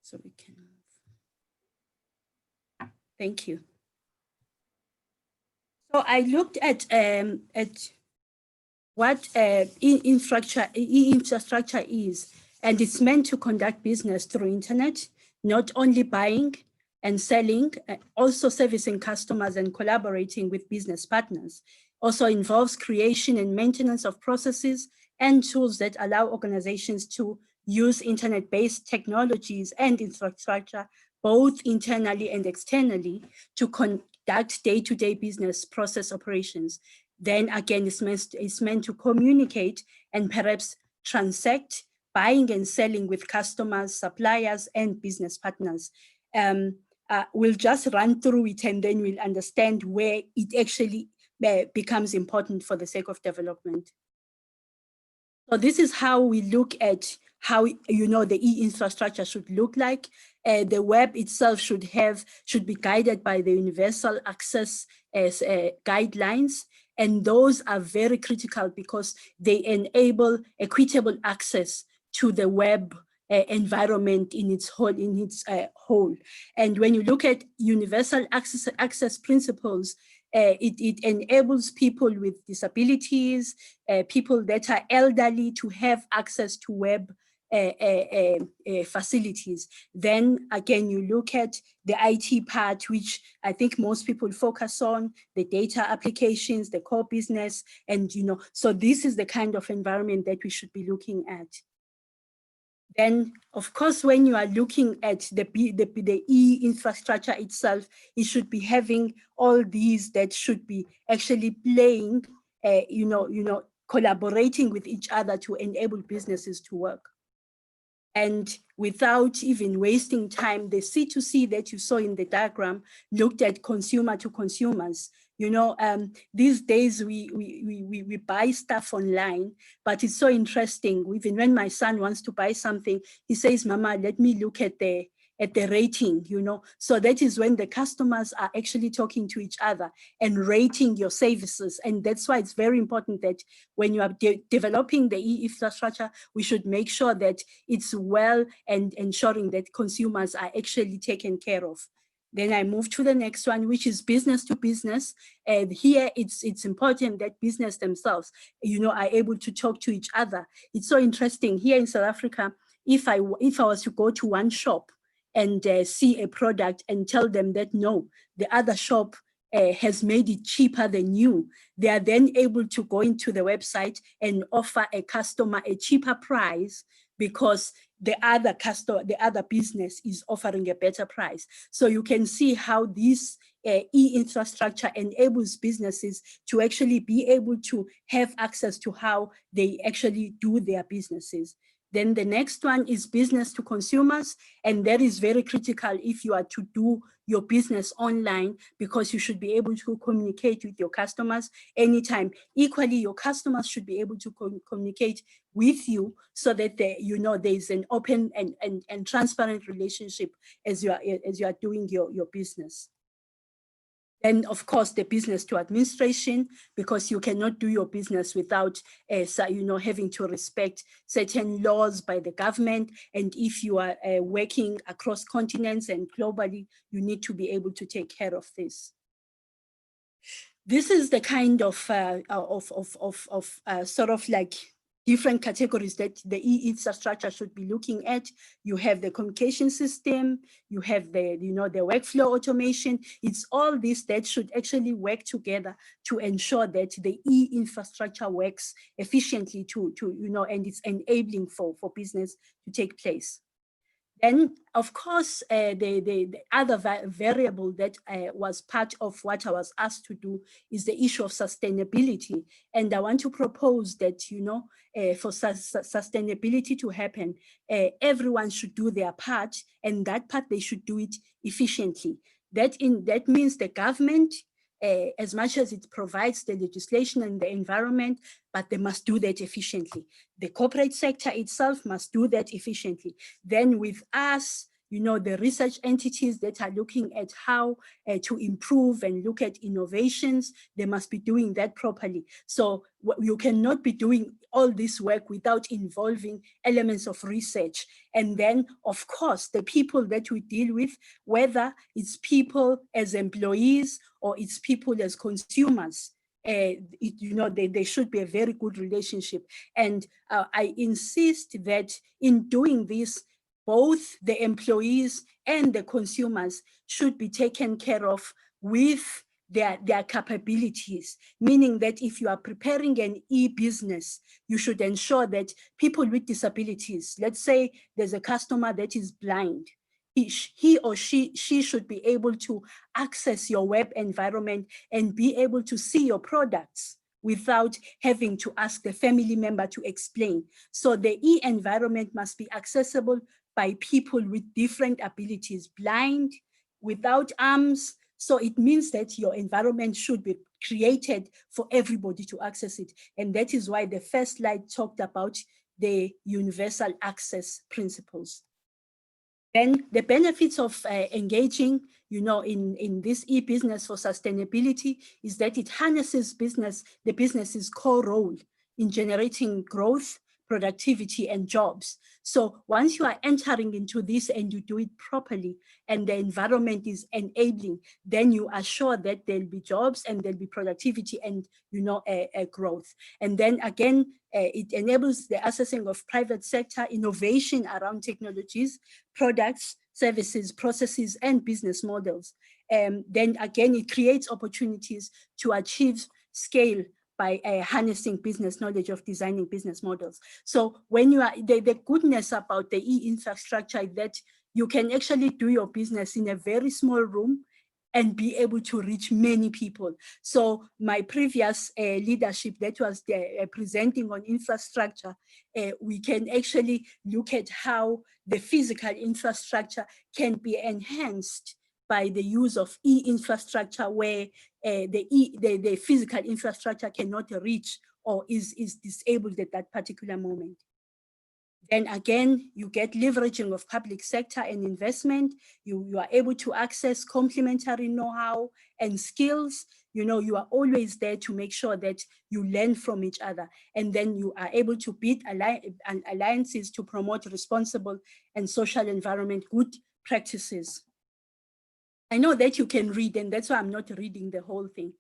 [SPEAKER 8] So we can move. Thank you. So I looked at what e-infrastructure is, and it's meant to conduct business through internet, not only buying and selling, also servicing customers and collaborating with business partners. Also involves creation and maintenance of processes and tools that allow organizations to use internet-based technologies and infrastructure, both internally and externally, to conduct day-to-day business process operations. Then again, it's meant to communicate and perhaps transact, buying and selling with customers, suppliers, and business partners. We'll just run through it and then we'll understand where it actually becomes important for the sake of development. So this is how we look at how, you know, the e-infrastructure should look like. The web itself should be guided by the universal access as guidelines. And those are very critical because they enable equitable access to the web environment in its whole. And when you look at universal access principles, it enables people with disabilities, people that are elderly to have access to web facilities. Then again, you look at the IT part, which I think most people focus on, the data applications, the core business, and you know, so this is the kind of environment that we should be looking at. Then, of course, when you are looking at the e-infrastructure itself, it should be having all these that should be actually playing, collaborating with each other to enable businesses to work. And without even wasting time, the C2C that you saw in the diagram looked at consumer to consumers. You know, these days we buy stuff online, but it's so interesting. Even when my son wants to buy something, he says, "Mama, let me look at the rating," you know. So that is when the customers are actually talking to each other and rating your services. And that's why it's very important that when you are developing the e-infrastructure, we should make sure that it's well and ensuring that consumers are actually taken care of. Then I move to the next one, which is business to business. And here it's important that business themselves, you know, are able to talk to each other. It's so interesting here in South Africa. If I was to go to one shop and see a product and tell them that no, the other shop has made it cheaper than you, they are then able to go into the website and offer a customer a cheaper price because the other business is offering a better price. So you can see how this e-infrastructure enables businesses to actually be able to have access to how they actually do their businesses. Then the next one is business to consumers, and that is very critical if you are to do your business online, because you should be able to communicate with your customers anytime. Equally, your customers should be able to communicate with you so that there is an open and transparent relationship as you are doing your business. Then, of course, the business to administration, because you cannot do your business without, having to respect certain laws by the government. And if you are working across continents and globally, you need to be able to take care of this. This is the kind of sort of like different categories that the e-infrastructure should be looking at. You have the communication system, you have the, the workflow automation. It's all this that should actually work together to ensure that the e-infrastructure works efficiently and it's enabling for business to take place. Then, of course, the other variable that was part of what I was asked to do is the issue of sustainability. And I want to propose that, for sustainability to happen, everyone should do their part, and that part they should do it efficiently. That means the government, as much as it provides the legislation and the environment, but they must do that efficiently. The corporate sector itself must do that efficiently. Then with us, the research entities that are looking at how to improve and look at innovations, they must be doing that properly. So you cannot be doing all this work without involving elements of research. And then, of course, the people that we deal with, whether it's people as employees or it's people as consumers, there should be a very good relationship. And I insist that in doing this, both the employees and the consumers should be taken care of with their capabilities, meaning that if you are preparing an e-business, you should ensure that people with disabilities, let's say there's a customer that is blind, he or she should be able to access your web environment and be able to see your products without having to ask the family member to explain. So the e-environment must be accessible by people with different abilities, blind, without arms. So it means that your environment should be created for everybody to access it. And that is why the first slide talked about the universal access principles. Then the benefits of engaging, in this e-business for sustainability is that it harnesses the business's core role in generating growth, productivity, and jobs. So once you are entering into this and you do it properly and the environment is enabling, then you are sure that there'll be jobs and there'll be productivity and, a growth. And then again, it enables the accessing of private sector innovation around technologies, products, services, processes, and business models. Then again, it creates opportunities to achieve scale by harnessing business knowledge of designing business models. So when you are, the goodness about the e-infrastructure is that you can actually do your business in a very small room and be able to reach many people. So my previous leadership that was presenting on infrastructure, we can actually look at how the physical infrastructure can be enhanced by the use of e-infrastructure where the physical infrastructure cannot reach or is disabled at that particular moment. Then again, you get leveraging of public sector and investment. You are able to access complementary know-how and skills. You are always there to make sure that you learn from each other. And then you are able to build alliances to promote responsible and social environment good practices. I know that you can read, and that's why I'm not reading the whole thing.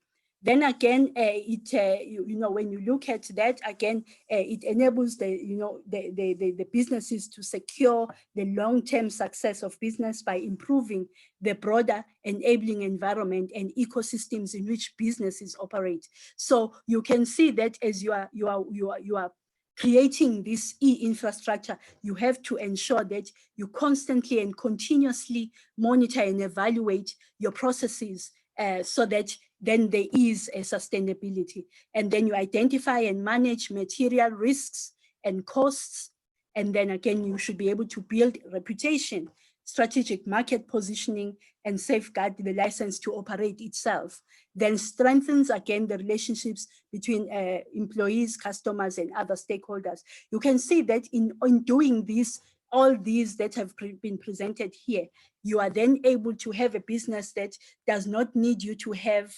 [SPEAKER 8] Then again, when you look at that, again, it enables the businesses to secure the long-term success of business by improving the broader enabling environment and ecosystems in which businesses operate. So you can see that as you are creating this e-infrastructure, you have to ensure that you constantly and continuously monitor and evaluate your processes so that then there is a sustainability. And then you identify and manage material risks and costs. And then again, you should be able to build reputation, strategic market positioning, and safeguard the license to operate itself. Then strengthens again the relationships between employees, customers, and other stakeholders. You can see that in doing this, all these that have been presented here, you are then able to have a business that does not need you to have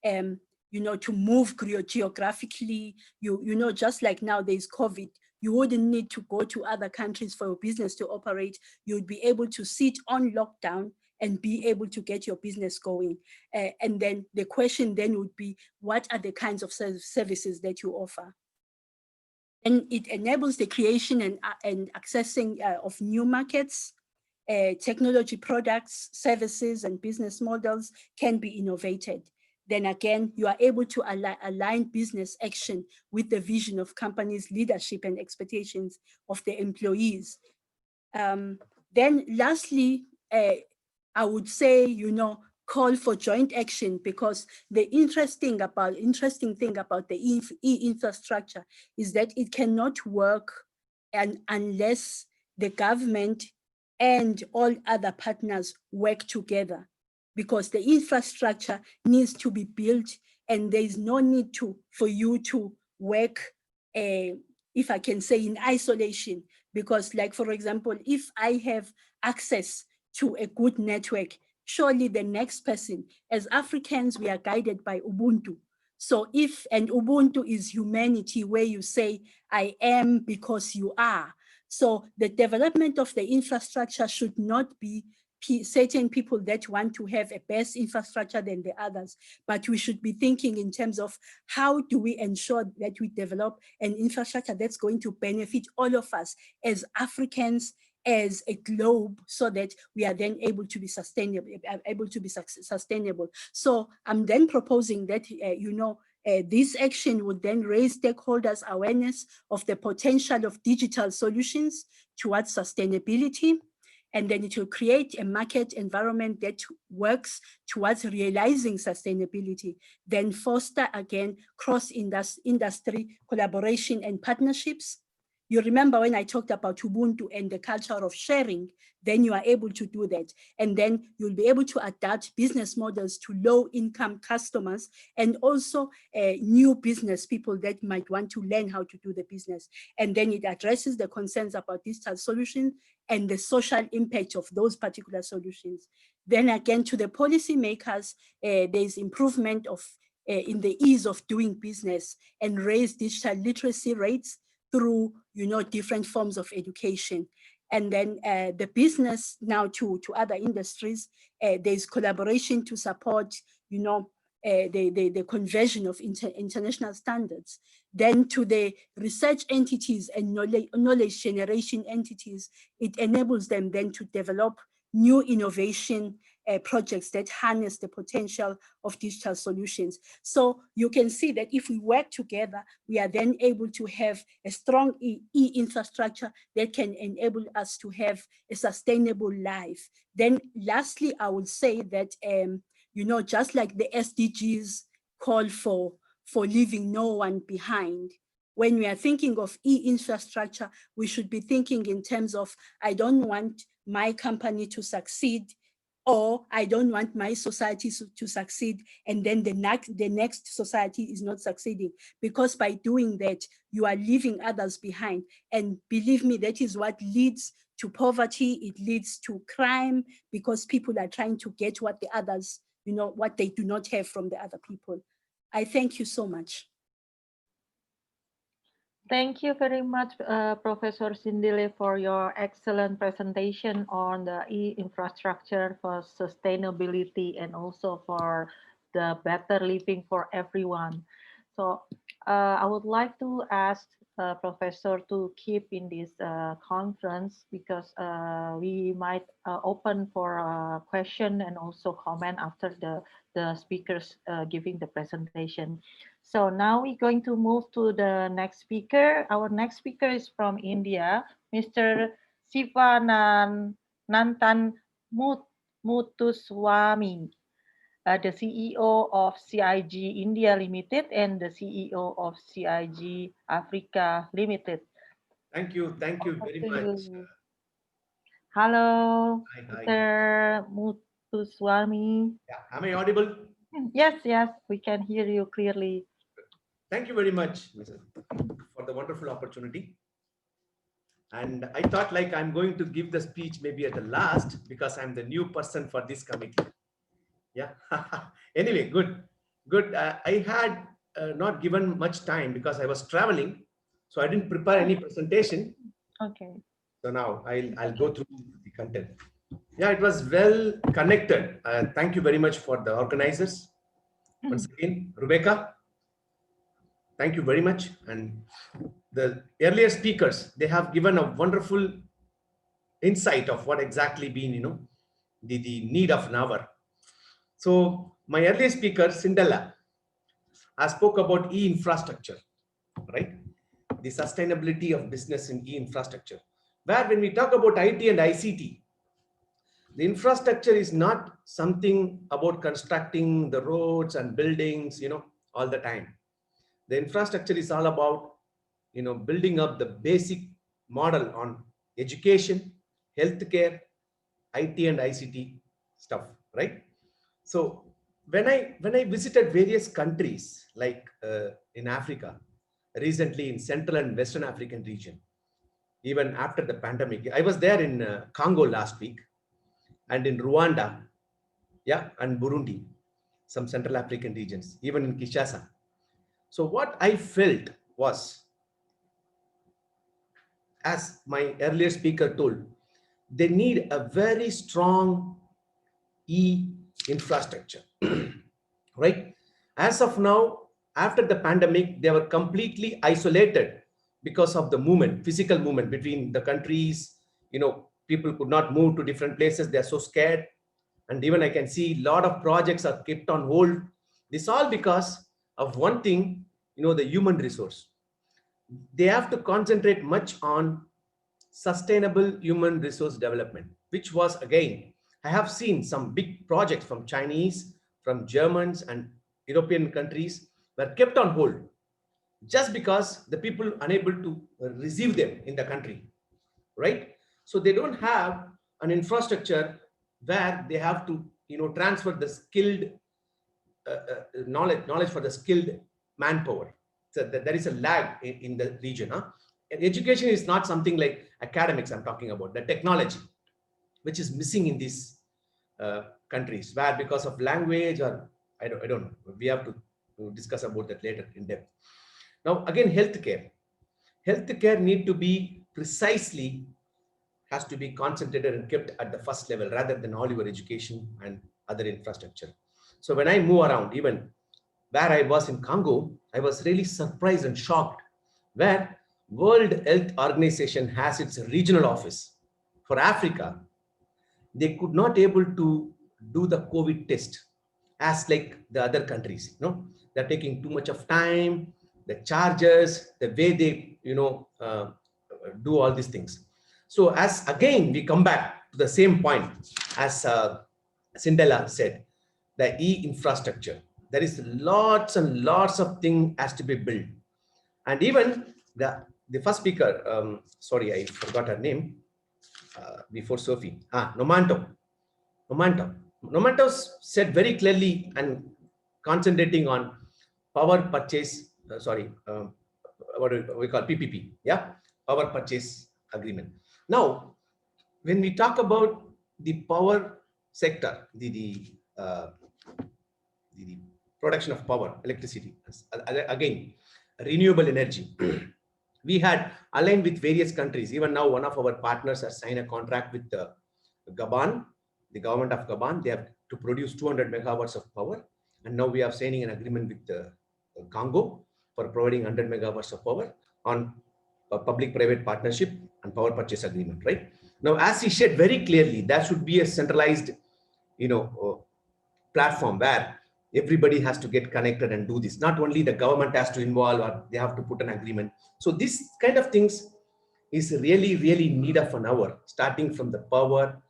[SPEAKER 8] to move geographically, just like now there's COVID, you wouldn't need to go to other countries for your business to operate. You'd be able to sit on lockdown and be able to get your business going. And then the question then would be, what are the kinds of services that you offer? And it enables the creation and accessing of new markets. Technology products, services, and business models can be innovated. Then again, you are able to align business action with the vision of companies' leadership and expectations of the employees. Then lastly, I would say, call for joint action, because the interesting thing about the e-infrastructure is that it cannot work unless the government and all other partners work together, because the infrastructure needs to be built and there is no need for you to work, if I can say, in isolation. Because, like, for example, if I have access to a good network, surely the next person, as Africans, we are guided by Ubuntu. So and Ubuntu is humanity, where you say, I am because you are. So the development of the infrastructure should not be certain people that want to have a best infrastructure than the others, but we should be thinking in terms of how do we ensure that we develop an infrastructure that's going to benefit all of us as Africans, as a globe, so that we are then able to be sustainable. So I'm then proposing that, this action would then raise stakeholders' awareness of the potential of digital solutions towards sustainability. And then it will create a market environment that works towards realizing sustainability, then foster, again, cross-industry collaboration and partnerships. You remember when I talked about Ubuntu and the culture of sharing, then you are able to do that. And then you'll be able to adapt business models to low-income customers and also new business people that might want to learn how to do the business. And then it addresses the concerns about digital solutions and the social impact of those particular solutions. Then again, to the policymakers, there's improvement in the ease of doing business and raise digital literacy rates through, different forms of education. And then the business now to other industries, there's collaboration to support, the conversion of international standards. Then to the research entities and knowledge generation entities, it enables them then to develop new innovation projects that harness the potential of digital solutions. So you can see that if we work together, we are then able to have a strong e-infrastructure that can enable us to have a sustainable life. Then lastly, I would say that, just like the SDGs call for leaving no one behind, when we are thinking of e-infrastructure, we should be thinking in terms of, I don't want my company to succeed, or I don't want my society to succeed, and then the next society is not succeeding. Because by doing that, you are leaving others behind. And believe me, that is what leads to poverty. It leads to crime, because people are trying to get what the others, what they do not have from the other people. I thank you so much.
[SPEAKER 1] Thank you very much, Professor Sindile, for your excellent presentation on the e-infrastructure for sustainability and also for the better living for everyone. So I would like to ask Professor to keep in this conference, because we might open for a question and also comment after the speakers giving the presentation. So now we're going to move to the next speaker. Our next speaker is from India, Mr. Sivanantan Muthuswamy, the CEO of CIG India Limited and the CEO of CIG Africa Limited.
[SPEAKER 9] Thank you very much.
[SPEAKER 1] Hello,
[SPEAKER 9] hi.
[SPEAKER 1] Mr. Muthuswamy.
[SPEAKER 9] Yeah. Am I audible?
[SPEAKER 1] Yes, we can hear you clearly.
[SPEAKER 9] Thank you very much, for the wonderful opportunity. And I thought I'm going to give the speech maybe at the last, because I'm the new person for this committee. Yeah. Anyway, good. I had not given much time because I was traveling, so I didn't prepare any presentation.
[SPEAKER 1] Okay.
[SPEAKER 9] So now I'll go through the content. Yeah, it was well connected. Thank you very much for the organizers. Once again, Rebecca, thank you very much. And the earlier speakers, they have given a wonderful insight of what exactly been, the need of an hour. So my earlier speaker, Dlala, I spoke about e-infrastructure, right? The sustainability of business in e-infrastructure, where when we talk about IT and ICT, the infrastructure is not something about constructing the roads and buildings, all the time. The infrastructure is all about, building up the basic model on education, healthcare, IT and ICT stuff, right? So when I visited various countries, like in Africa, recently in Central and Western African region, even after the pandemic, I was there in Congo last week, and in Rwanda, yeah, and Burundi, some Central African regions, even in Kinshasa. So what I felt was, as my earlier speaker told, they need a very strong infrastructure, right? As of now, after the pandemic, they were completely isolated because of the movement, physical movement between the countries. People could not move to different places. They're so scared. And even I can see a lot of projects are kept on hold. This all because of one thing, the human resource. They have to concentrate much on sustainable human resource development, which was, again, I have seen some big projects from Chinese, from Germans and European countries were kept on hold just because the people unable to receive them in the country, right? So they don't have an infrastructure where they have to, transfer the skilled knowledge for the skilled manpower. So there is a lag in the region. And education is not something like academics I'm talking about, the technology, which is missing in these countries, where because of language or I don't know. We have to discuss about that later in depth. Now, again, healthcare. Healthcare need to be precisely, has to be concentrated and kept at the first level rather than all your education and other infrastructure. So when I move around, even where I was in Congo, I was really surprised and shocked where World Health Organization has its regional office for Africa. They could not able to do the COVID test as like the other countries. They're taking too much of time, the charges, the way they do all these things. So as again we come back to the same point as Dlala said, the infrastructure. There is lots and lots of things has to be built, and even the first speaker, sorry, I forgot her name before Sophie. Nomanto said very clearly and concentrating on power purchase. What do we call PPP? Yeah, power purchase agreement. Now, when we talk about the power sector, the production of power, electricity, again, renewable energy. We had aligned with various countries. Even now, one of our partners has signed a contract with Gabon, the government of Gabon. They have to produce 200 megawatts of power. And now we are signing an agreement with Congo for providing 100 megawatts of power on a public-private partnership and power purchase agreement, right? Now, as he said very clearly, there should be a centralized, platform where everybody has to get connected and do this. Not only the government has to involve or they have to put an agreement. So this kind of things is really, really need of an hour, starting from the power,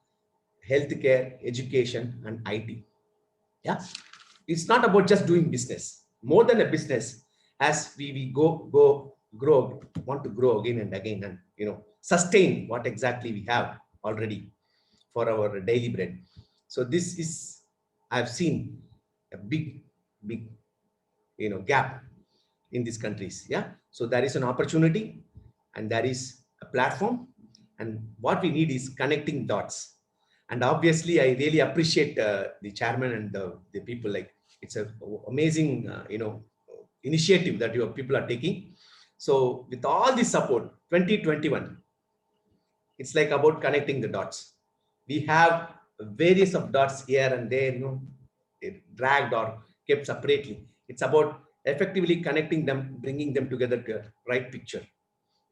[SPEAKER 9] healthcare, education, and IT. Yeah, it's not about just doing business. More than a business, as we grow, want to grow again and again, and sustain what exactly we have already for our daily bread. So this is, I've seen a big gap in these countries. Yeah, so there is an opportunity and there is a platform, and what we need is connecting dots. And obviously I really appreciate the chairman and the people. Like, it's an amazing initiative that your people are taking. So with all this support, 2021, it's like about connecting the dots. We have various of dots here and there, dragged or kept separately. It's about effectively connecting them, bringing them together to a right picture.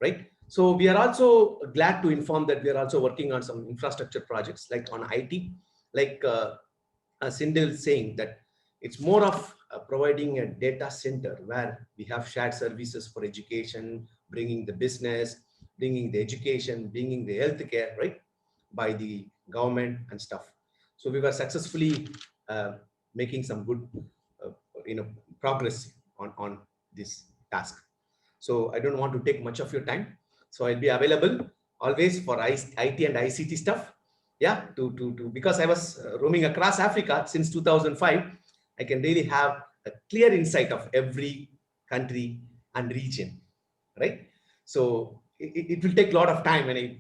[SPEAKER 9] right? So we are also glad to inform that we are also working on some infrastructure projects like on IT, like Sindel saying that it's more of providing a data center where we have shared services for education, bringing the business, bringing the education, bringing the healthcare, right, by the government and stuff. So we were successfully making some good, progress on this task. So I don't want to take much of your time. So I'll be available always for IT and ICT stuff. Yeah, because I was roaming across Africa since 2005, I can really have a clear insight of every country and region, right? So it will take a lot of time when I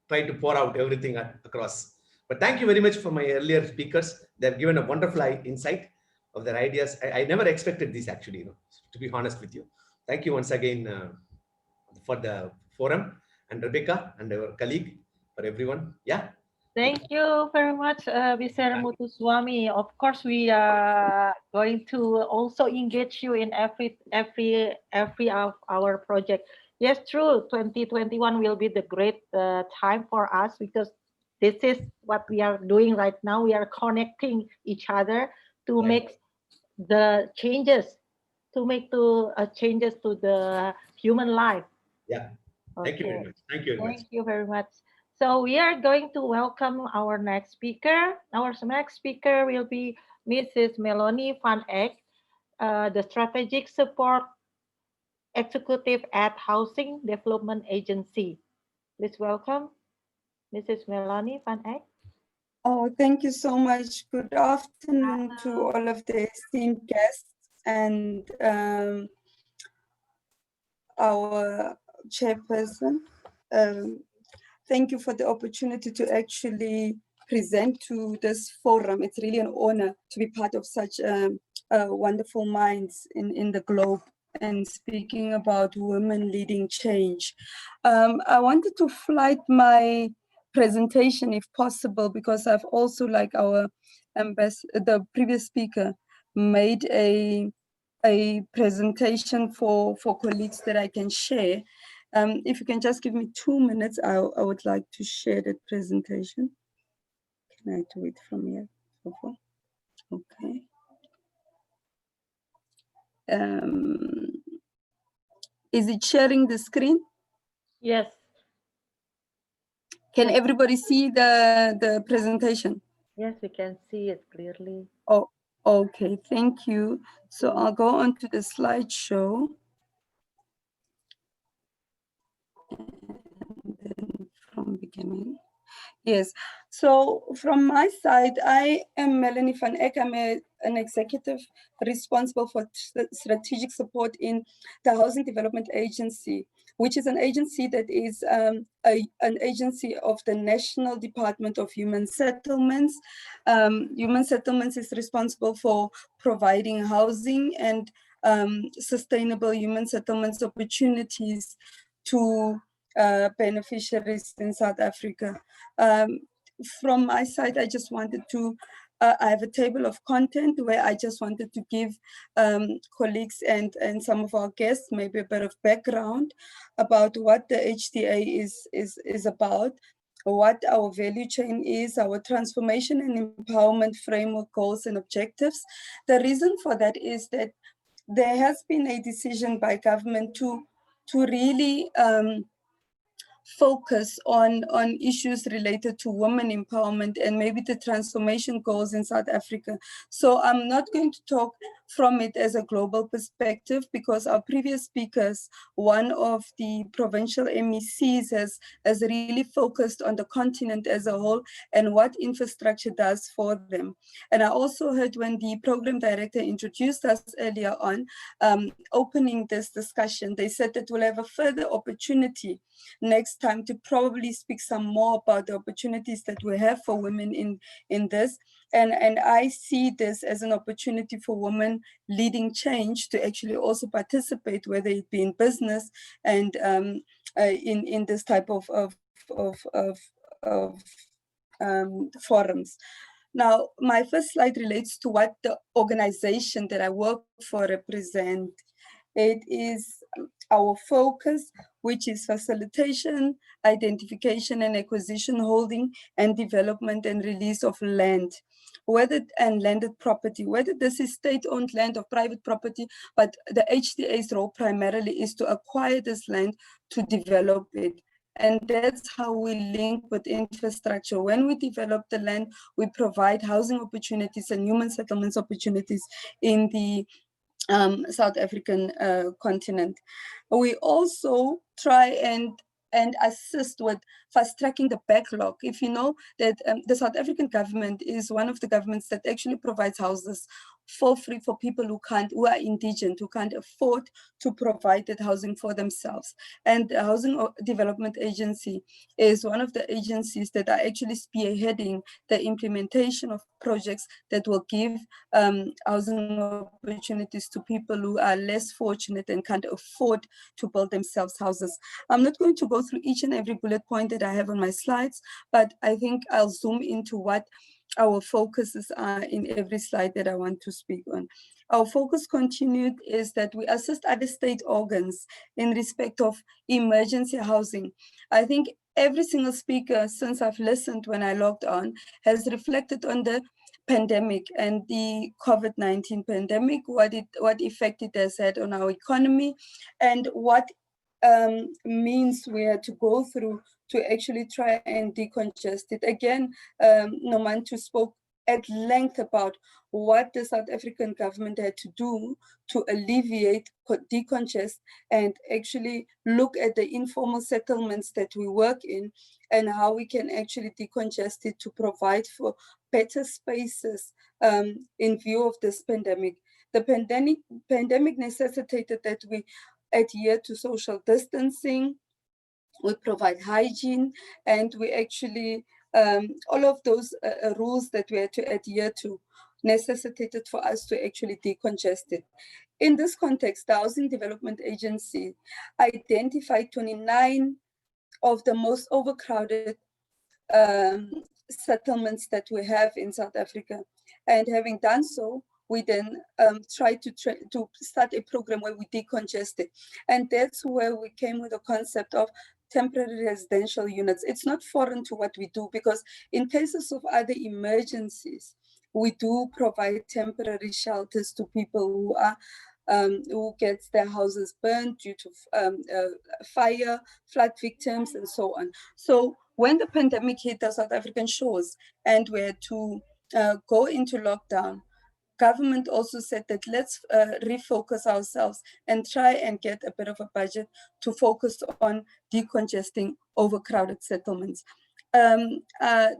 [SPEAKER 9] try to pour out everything across. But thank you very much for my earlier speakers. They've given a wonderful insight of their ideas. I never expected this actually, to be honest with you. Thank you once again for the forum, and Rebecca and our colleague, for everyone. Yeah.
[SPEAKER 1] Thank you very much, Mr. Mutuswamy. Of course, we are going to also engage you in every of our project. Yes, true. 2021 will be the great time for us, because this is what we are doing right now. We are connecting each other to make the changes, changes to the human life.
[SPEAKER 9] Yeah. Thank you very much. Thank you very much.
[SPEAKER 1] Thank you very much. So we are going to welcome our next speaker. Our next speaker will be Mrs. Melanie van Eck, the Strategic Support Executive at Housing Development Agency. Please welcome Mrs. Melanie van Eck.
[SPEAKER 10] Oh, thank you so much. Good afternoon to all of the esteemed guests and our chairperson. Thank you for the opportunity to actually present to this forum. It's really an honor to be part of such wonderful minds in the globe and speaking about women leading change. I wanted to flight my presentation if possible, because I've also, like our the previous speaker, made a presentation for colleagues that I can share. If you can just give me 2 minutes, I would like to share that presentation. Can I do it from here? Okay. Is it sharing the screen?
[SPEAKER 1] Yes.
[SPEAKER 10] Can everybody see the presentation?
[SPEAKER 1] Yes, we can see it clearly.
[SPEAKER 10] Oh, okay, thank you. So I'll go on to the slideshow. And then from beginning. Yes, so from my side, I am Melanie van Eck. I'm an executive responsible for strategic support in the Housing Development Agency, which is an agency that is an agency of the National Department of Human Settlements. Human Settlements is responsible for providing housing and sustainable human settlements opportunities to beneficiaries in South Africa. From my side, I just wanted to, I have a table of content where I just wanted to give colleagues and some of our guests maybe a bit of background about what the HDA is about, what our value chain is, our transformation and empowerment framework goals and objectives. The reason for that is that there has been a decision by government to really focus on issues related to women empowerment and maybe the transformation goals in South Africa. So I'm not going to talk from it as a global perspective, because our previous speakers, one of the provincial MECs has really focused on the continent as a whole and what infrastructure does for them. And I also heard when the program director introduced us earlier on, opening this discussion, they said that we'll have a further opportunity next time to probably speak some more about the opportunities that we have for women in this. And I see this as an opportunity for women leading change to actually also participate, whether it be in business and in this type of forums. Now, my first slide relates to what the organization that I work for represent. It is our focus, which is facilitation, identification and acquisition, holding and development and release of land, and landed property, whether this is state-owned land or private property, but the HDA's role primarily is to acquire this land to develop it. And that's how we link with infrastructure. When we develop the land, we provide housing opportunities and human settlements opportunities in the South African continent. We also try and assist with fast-tracking the backlog. If you know that the South African government is one of the governments that actually provides houses for free for people who are indigent, who can't afford to provide that housing for themselves. And the Housing Development Agency is one of the agencies that are actually spearheading the implementation of projects that will give housing opportunities to people who are less fortunate and can't afford to build themselves houses. I'm not going to go through each and every bullet point that I have on my slides, but I think I'll zoom into what our focuses are in every slide that I want to speak on. Our focus continued is that we assist other state organs in respect of emergency housing. I think every single speaker since I've listened when I logged on has reflected on the pandemic and the COVID-19 pandemic, what effect it has had on our economy, and what means we had to go through to actually try and decongest it. Again, Nomantu spoke at length about what the South African government had to do to alleviate, decongest, and actually look at the informal settlements that we work in and how we can actually decongest it to provide for better spaces in view of this pandemic. The pandemic necessitated that we adhere to social distancing, we provide hygiene, and we actually, all of those rules that we had to adhere to necessitated for us to actually decongest it. In this context, the Housing Development Agency identified 29 of the most overcrowded settlements that we have in South Africa. And having done so, we then tried to start a program where we decongest it. And that's where we came with the concept of temporary residential units. It's not foreign to what we do, because in cases of other emergencies, we do provide temporary shelters to people who are who gets their houses burned due to fire, flood victims, and so on. So when the pandemic hit the South African shores and we had to go into lockdown, government also said that let's refocus ourselves and try and get a bit of a budget to focus on decongesting overcrowded settlements.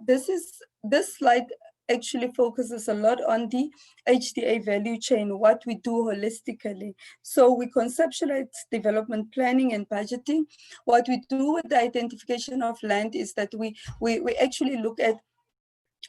[SPEAKER 10] This slide actually focuses a lot on the Hda value chain, what we do holistically. So we conceptualize development planning and budgeting. What we do with the identification of land is that we actually look at,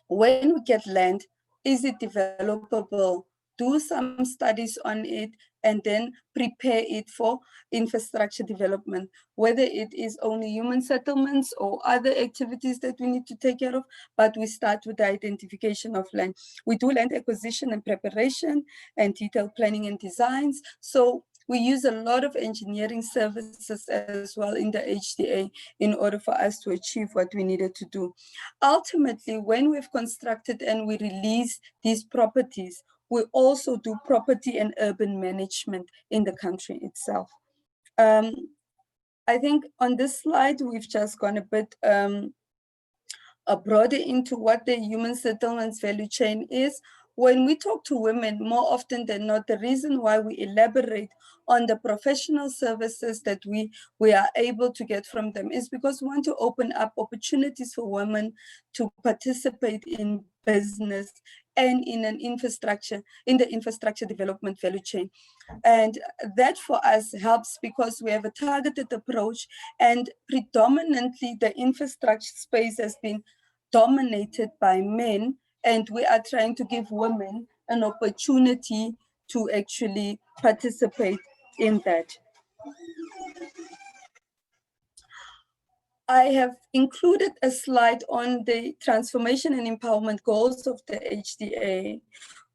[SPEAKER 10] when we get land, is it developable? Do some studies on it and then prepare it for infrastructure development, whether it is only human settlements or other activities that we need to take care of, but we start with the identification of land. We do land acquisition and preparation and detailed planning and designs. So we use a lot of engineering services as well in the HDA in order for us to achieve what we needed to do. Ultimately, when we've constructed and we release these properties, we also do property and urban management in the country itself. I think on this slide, we've just gone a bit broader into what the human settlements value chain is. When we talk to women, more often than not, the reason why we elaborate on the professional services that we are able to get from them is because we want to open up opportunities for women to participate in business and in the infrastructure development value chain. And that for us helps because we have a targeted approach, and predominantly the infrastructure space has been dominated by men, and we are trying to give women an opportunity to actually participate in that. I have included a slide on the transformation and empowerment goals of the HDA,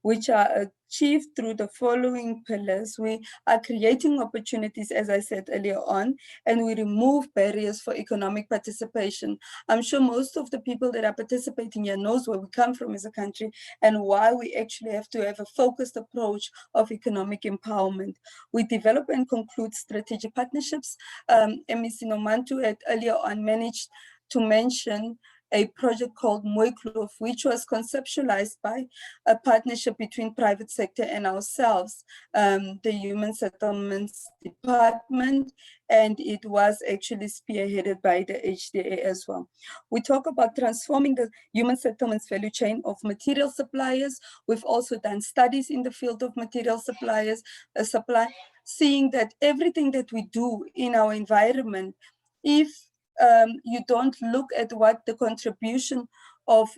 [SPEAKER 10] which are achieved through the following pillars. We are creating opportunities, as I said earlier on, and we remove barriers for economic participation. I'm sure most of the people that are participating here knows where we come from as a country and why we actually have to have a focused approach of economic empowerment. We develop and conclude strategic partnerships. MEC Nomantu had earlier on managed to mention a project called Moikloof, which was conceptualized by a partnership between private sector and ourselves, the Human Settlements Department, and it was actually spearheaded by the HDA as well. We talk about transforming the human settlements value chain of material suppliers. We've also done studies in the field of material suppliers, seeing that everything that we do in our environment, if you don't look at what the contribution of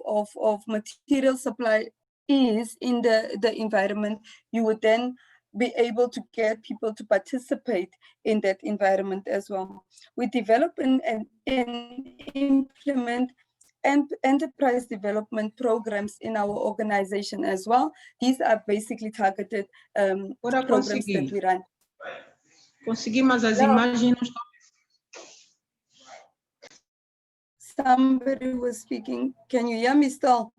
[SPEAKER 10] material supply is in the environment, you would then be able to get people to participate in that environment as well. We develop and implement enterprise development programs in our organization as well. These are basically targeted programs that we run.
[SPEAKER 11] Consegui, mas as imagens não estão.
[SPEAKER 10] Somebody was speaking. Can you hear me still?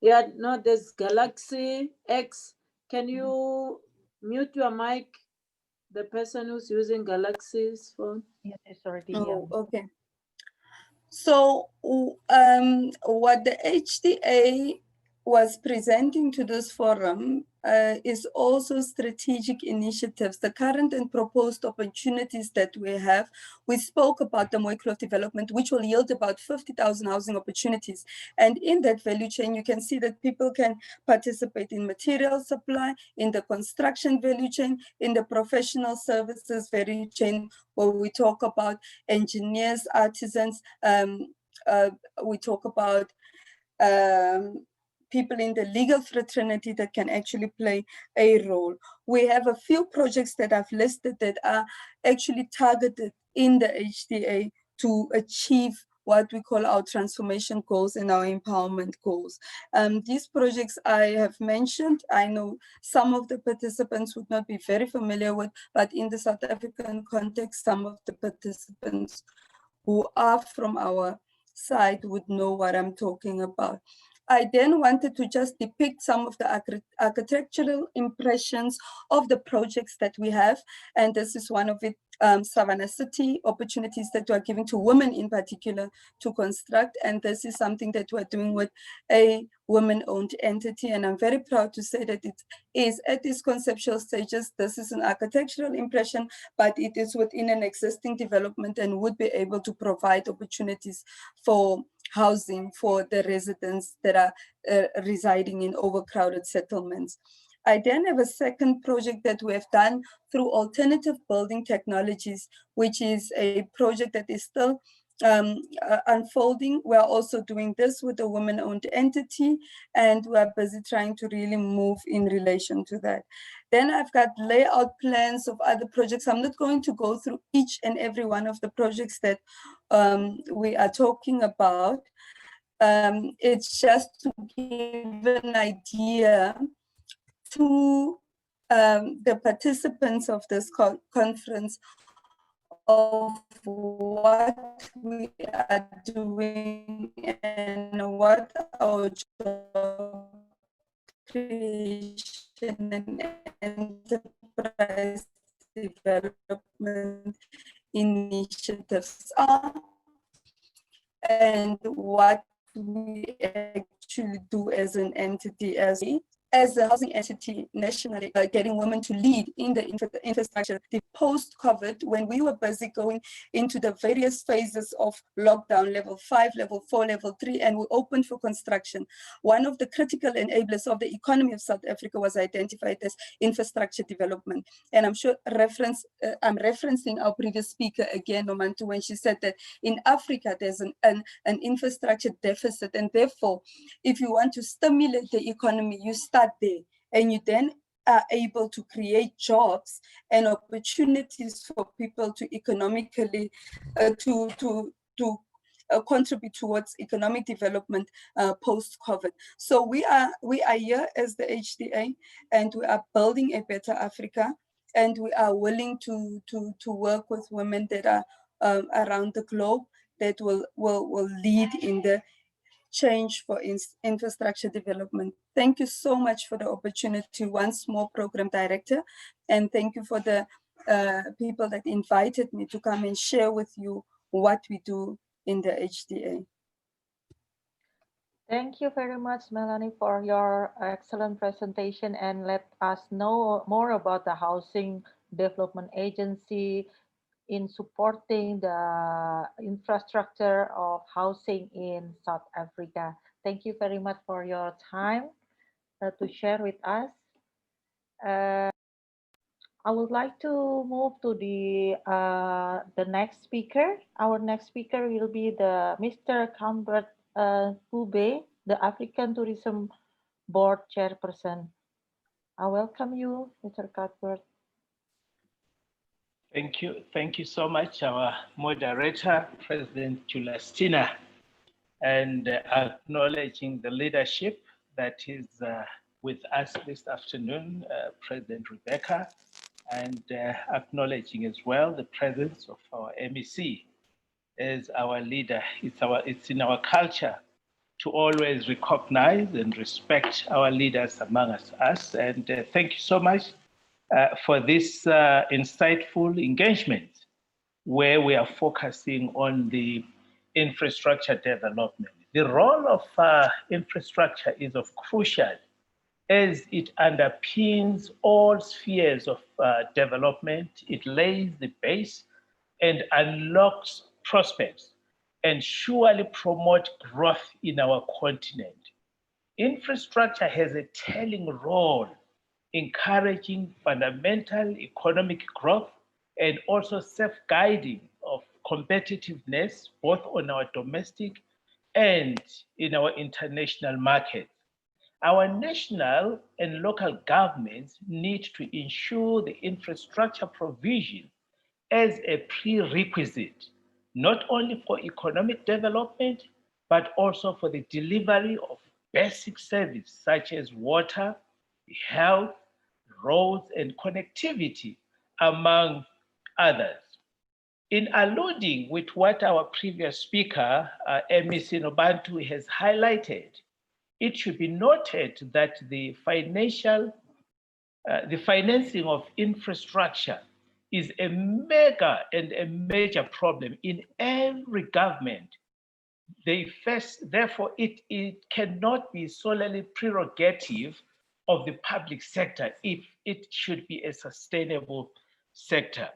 [SPEAKER 2] Yeah, no, there's Galaxy X. Can you mute your mic? The person who's using Galaxy's phone.
[SPEAKER 1] Yes, it's already.
[SPEAKER 10] Oh, okay. So, what the HDA was presenting to this forum is also strategic initiatives, the current and proposed opportunities that we have. We spoke about the Moikloof development, which will yield about 50,000 housing opportunities. And in that value chain, you can see that people can participate in material supply, in the construction value chain, in the professional services value chain, where we talk about engineers, artisans, we talk about people in the legal fraternity that can actually play a role. We have a few projects that I've listed that are actually targeted in the HDA to achieve what we call our transformation goals and our empowerment goals. These projects I have mentioned, I know some of the participants would not be very familiar with, but in the South African context, some of the participants who are from our side would know what I'm talking about. I then wanted to just depict some of the architectural impressions of the projects that we have. And this is one of it, Savannah City, opportunities that we are giving to women in particular to construct. And this is something that we're doing with a women-owned entity. And I'm very proud to say that it is at these conceptual stages. This is an architectural impression, but it is within an existing development and would be able to provide opportunities for housing for the residents that are residing in overcrowded settlements. I then have a second project that we have done through alternative building technologies, which is a project that is still unfolding. We're also doing this with a women-owned entity, and we're busy trying to really move in relation to that. Then I've got layout plans of other projects. I'm not going to go through each and every one of the projects that we are talking about. It's just to give an idea to the participants of this conference of what we are doing and what our job creation and enterprise development initiatives are, and what we actually do as an entity, as a housing entity nationally, getting women to lead in the infrastructure. The post-COVID, when we were busy going into the various phases of lockdown, level 5, level 4, level 3, and we opened for construction, one of the critical enablers of the economy of South Africa was identified as infrastructure development. And I'm sure I'm referencing our previous speaker again, Nomantu, when she said that in Africa, there's an infrastructure deficit. And therefore, if you want to stimulate the economy, you start there, and you then are able to create jobs and opportunities for people to economically contribute towards economic development post-COVID. So we are here as the HDA, and we are building a better Africa, and we are willing to work with women that are around the globe that will lead in the change for infrastructure development. Thank you so much for the opportunity once more, Program Director, and thank you for the people that invited me to come and share with you what we do in the HDA.
[SPEAKER 1] Thank you very much, Melanie, for your excellent presentation, and let us know more about the Housing Development Agency in supporting the infrastructure of housing in South Africa. Thank you very much for your time to share with us. I would like to move to the next speaker. Our next speaker will be the Mr. Cuthbert Kube, the African Tourism Board Chairperson. I welcome you, Mr. Cuthbert.
[SPEAKER 12] Thank you. Thank you so much, our moderator, President Julastina, and acknowledging the leadership that is with us this afternoon, President Rebecca, and acknowledging as well the presence of our MEC as our leader. It's in our culture to always recognize and respect our leaders among us. And thank you so much for this insightful engagement where we are focusing on the infrastructure development. The role of infrastructure is of crucial as it underpins all spheres of development. It lays the base and unlocks prospects and surely promote growth in our continent. Infrastructure has a telling role encouraging fundamental economic growth and also safeguarding of competitiveness, both on our domestic and in our international markets. Our national and local governments need to ensure the infrastructure provision as a prerequisite, not only for economic development, but also for the delivery of basic services such as water, health, roads, and connectivity, among others. In alluding with what our previous speaker, MEC Nobantu, has highlighted, it should be noted that the financing of infrastructure is a major problem in every government. Therefore, it cannot be solely prerogative of the public sector if it should be a sustainable sector.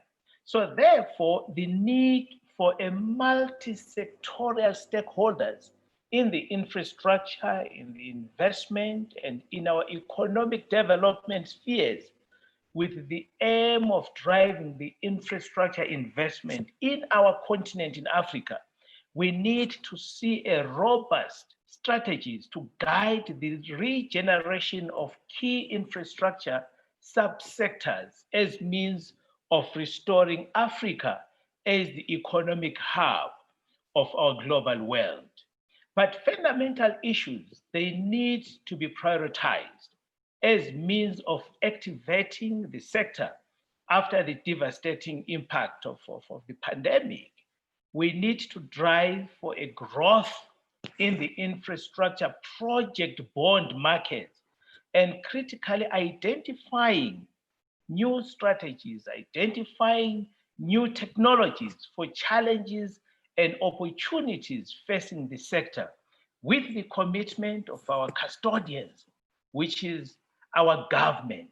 [SPEAKER 12] So therefore, the need for a multi-sectorial stakeholders in the infrastructure, in the investment, and in our economic development spheres, with the aim of driving the infrastructure investment in our continent in Africa, we need to see a robust strategies to guide the regeneration of key infrastructure subsectors as means of restoring Africa as the economic hub of our global world. But fundamental issues, they need to be prioritized as means of activating the sector after the devastating impact of the pandemic. We need to drive for a growth in the infrastructure project bond market and critically identifying new strategies, identifying new technologies for challenges and opportunities facing the sector with the commitment of our custodians, which is our government.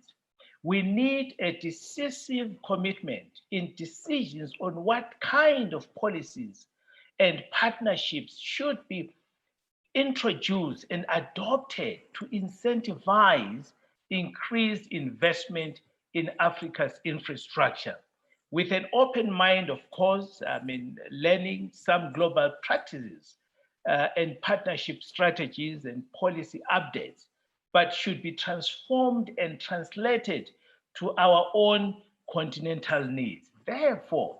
[SPEAKER 12] We need a decisive commitment in decisions on what kind of policies and partnerships should be introduced and adopted to incentivize increased investment in Africa's infrastructure. With an open mind, of course, learning some global practices and partnership strategies and policy updates, but should be transformed and translated to our own continental needs. Therefore,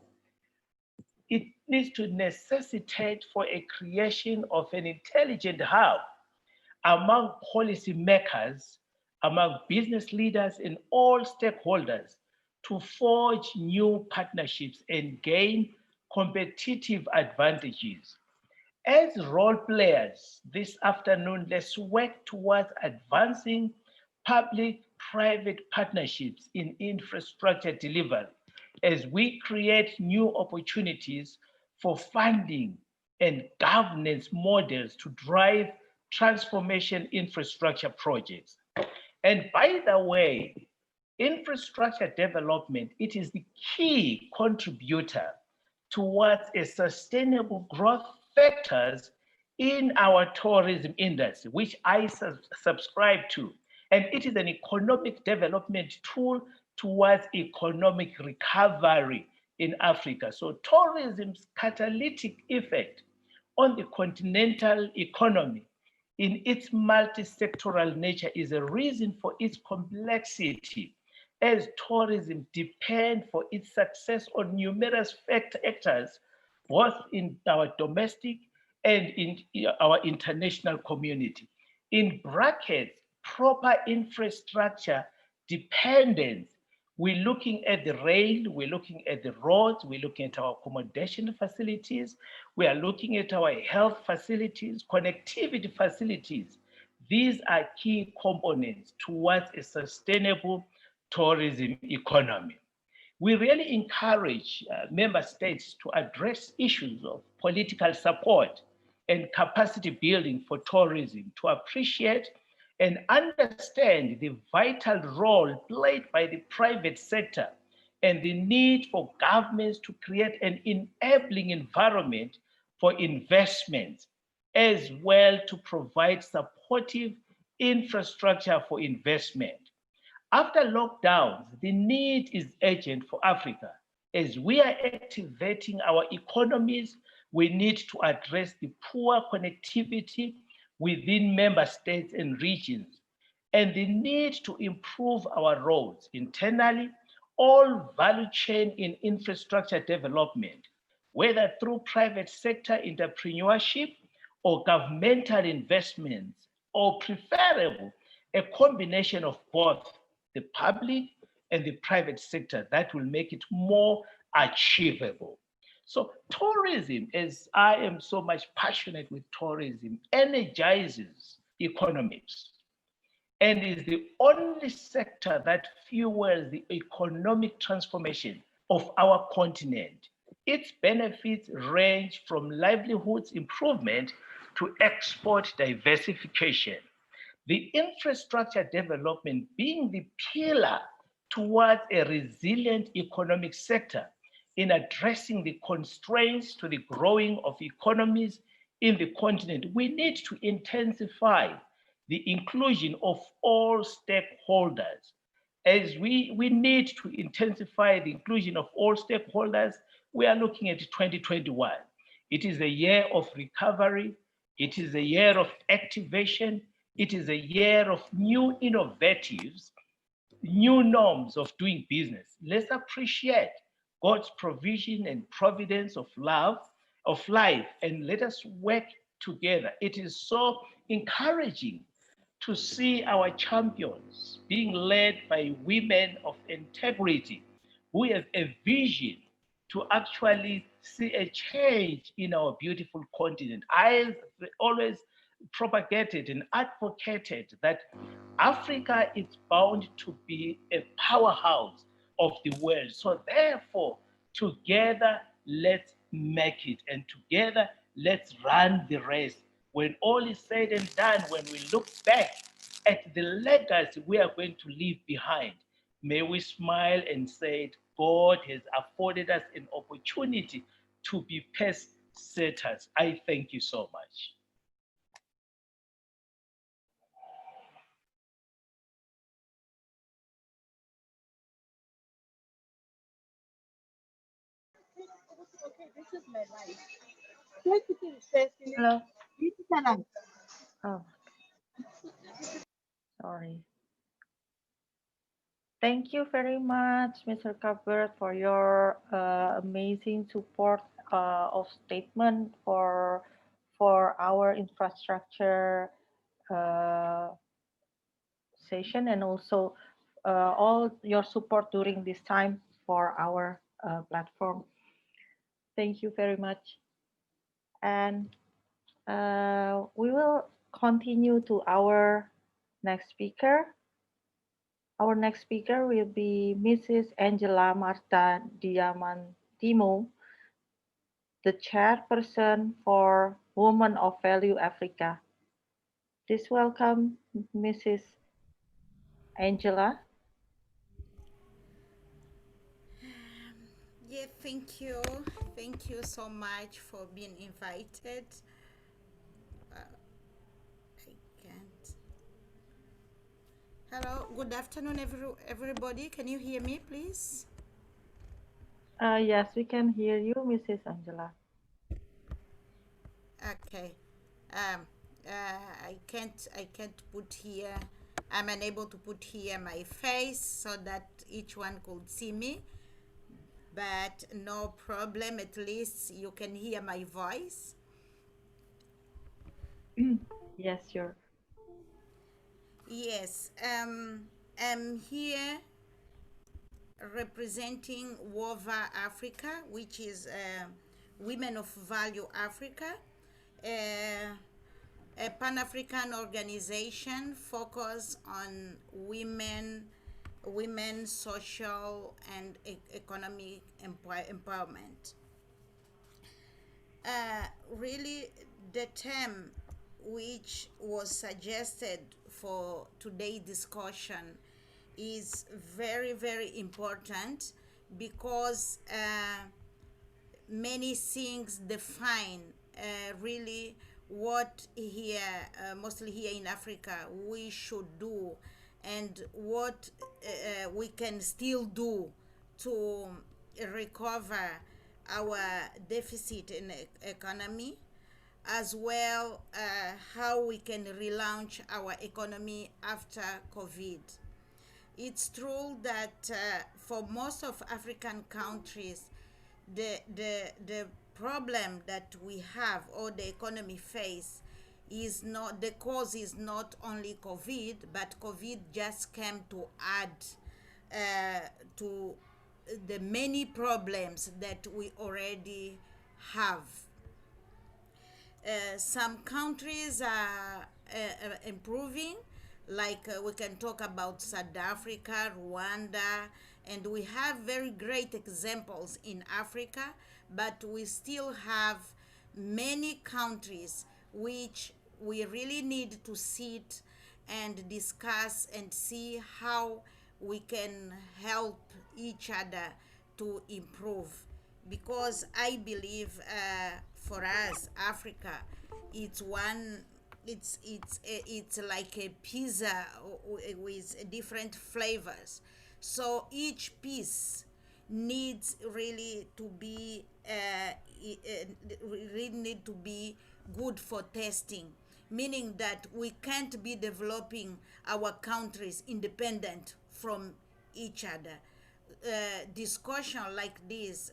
[SPEAKER 12] it needs to necessitate for a creation of an intelligent hub among policymakers, among business leaders and all stakeholders to forge new partnerships and gain competitive advantages. As role players this afternoon, let's work towards advancing public-private partnerships in infrastructure delivery as we create new opportunities for funding and governance models to drive transformation infrastructure projects. And by the way, infrastructure development, it is the key contributor towards a sustainable growth factors in our tourism industry, which I subscribe to. And it is an economic development tool towards economic recovery in Africa. So tourism's catalytic effect on the continental economy in its multi-sectoral nature is a reason for its complexity, as tourism depends for its success on numerous actors, both in our domestic and in our international community. In brackets, proper infrastructure dependence. We're looking at the rail, we're looking at the roads, we're looking at our accommodation facilities, we are looking at our health facilities, connectivity facilities. These are key components towards a sustainable tourism economy. We really encourage member states to address issues of political support and capacity building for tourism, to appreciate and understand the vital role played by the private sector and the need for governments to create an enabling environment for investment, as well to provide supportive infrastructure for investment. After lockdowns, the need is urgent for Africa. As we are activating our economies, we need to address the poor connectivity within member states and regions, and the need to improve our roads internally, all value chain in infrastructure development, whether through private sector entrepreneurship or governmental investments, or preferable, a combination of both the public and the private sector that will make it more achievable. So tourism, as I am so much passionate with tourism, energizes economies and is the only sector that fuels the economic transformation of our continent. Its benefits range from livelihoods improvement to export diversification. The infrastructure development being the pillar towards a resilient economic sector in addressing the constraints to the growing of economies in the continent. We need to intensify the inclusion of all stakeholders. As we need to intensify the inclusion of all stakeholders, we are looking at 2021. It is a year of recovery. It is a year of activation. It is a year of new innovatives, new norms of doing business. Let's appreciate God's provision and providence of love, of life, and let us work together. It is so encouraging to see our champions being led by women of integrity who have a vision to actually see a change in our beautiful continent. I always propagated and advocated that Africa is bound to be a powerhouse of the world. So therefore, together, let's make it. And together, let's run the race. When all is said and done, when we look back at the legacy we are going to leave behind, may we smile and say, God has afforded us an opportunity to be pace setters. I thank you so much.
[SPEAKER 3] Okay, this is my life.
[SPEAKER 1] Hello. Oh, sorry. Thank you very much, Mr. Cuthbert, for your amazing support of statement for our infrastructure session, and also all your support during this time for our platform. Thank you very much. And we will continue to our next speaker. Our next speaker will be Mrs. Angela Marta Diamantimo, the chairperson for Women of Value Africa. Please welcome Mrs. Angela.
[SPEAKER 13] Yeah, thank you. Thank you so much for being invited. I can't. Hello, good afternoon, everybody. Can you hear me, please?
[SPEAKER 1] Yes, we can hear you, Mrs. Angela.
[SPEAKER 13] Okay. Um, I can't put here. I'm unable to put here my face so that each one could see me. But no problem. At least you can hear my voice.
[SPEAKER 1] Yes, sure.
[SPEAKER 13] Yes. I'm here representing WOVA Africa, which is Women of Value Africa, a Pan-African organization focused on women, social and economic empowerment. Really, the term which was suggested for today's discussion is very, very important because many things define really what here, mostly here in Africa, we should do and what we can still do to recover our deficit in economy, as well how we can relaunch our economy after COVID. It's true that for most of African countries, the problem that we have or the economy face is not, the cause is not only COVID, but COVID just came to add to the many problems that we already have. Some countries are improving, like we can talk about South Africa, Rwanda, and we have very great examples in Africa, but we still have many countries which we really need to sit and discuss and see how we can help each other to improve, because I believe for us Africa, it's one, it's like a pizza with different flavors. So each piece needs really to be really need to be good for testing, meaning that we can't be developing our countries independent from each other. Discussion like this,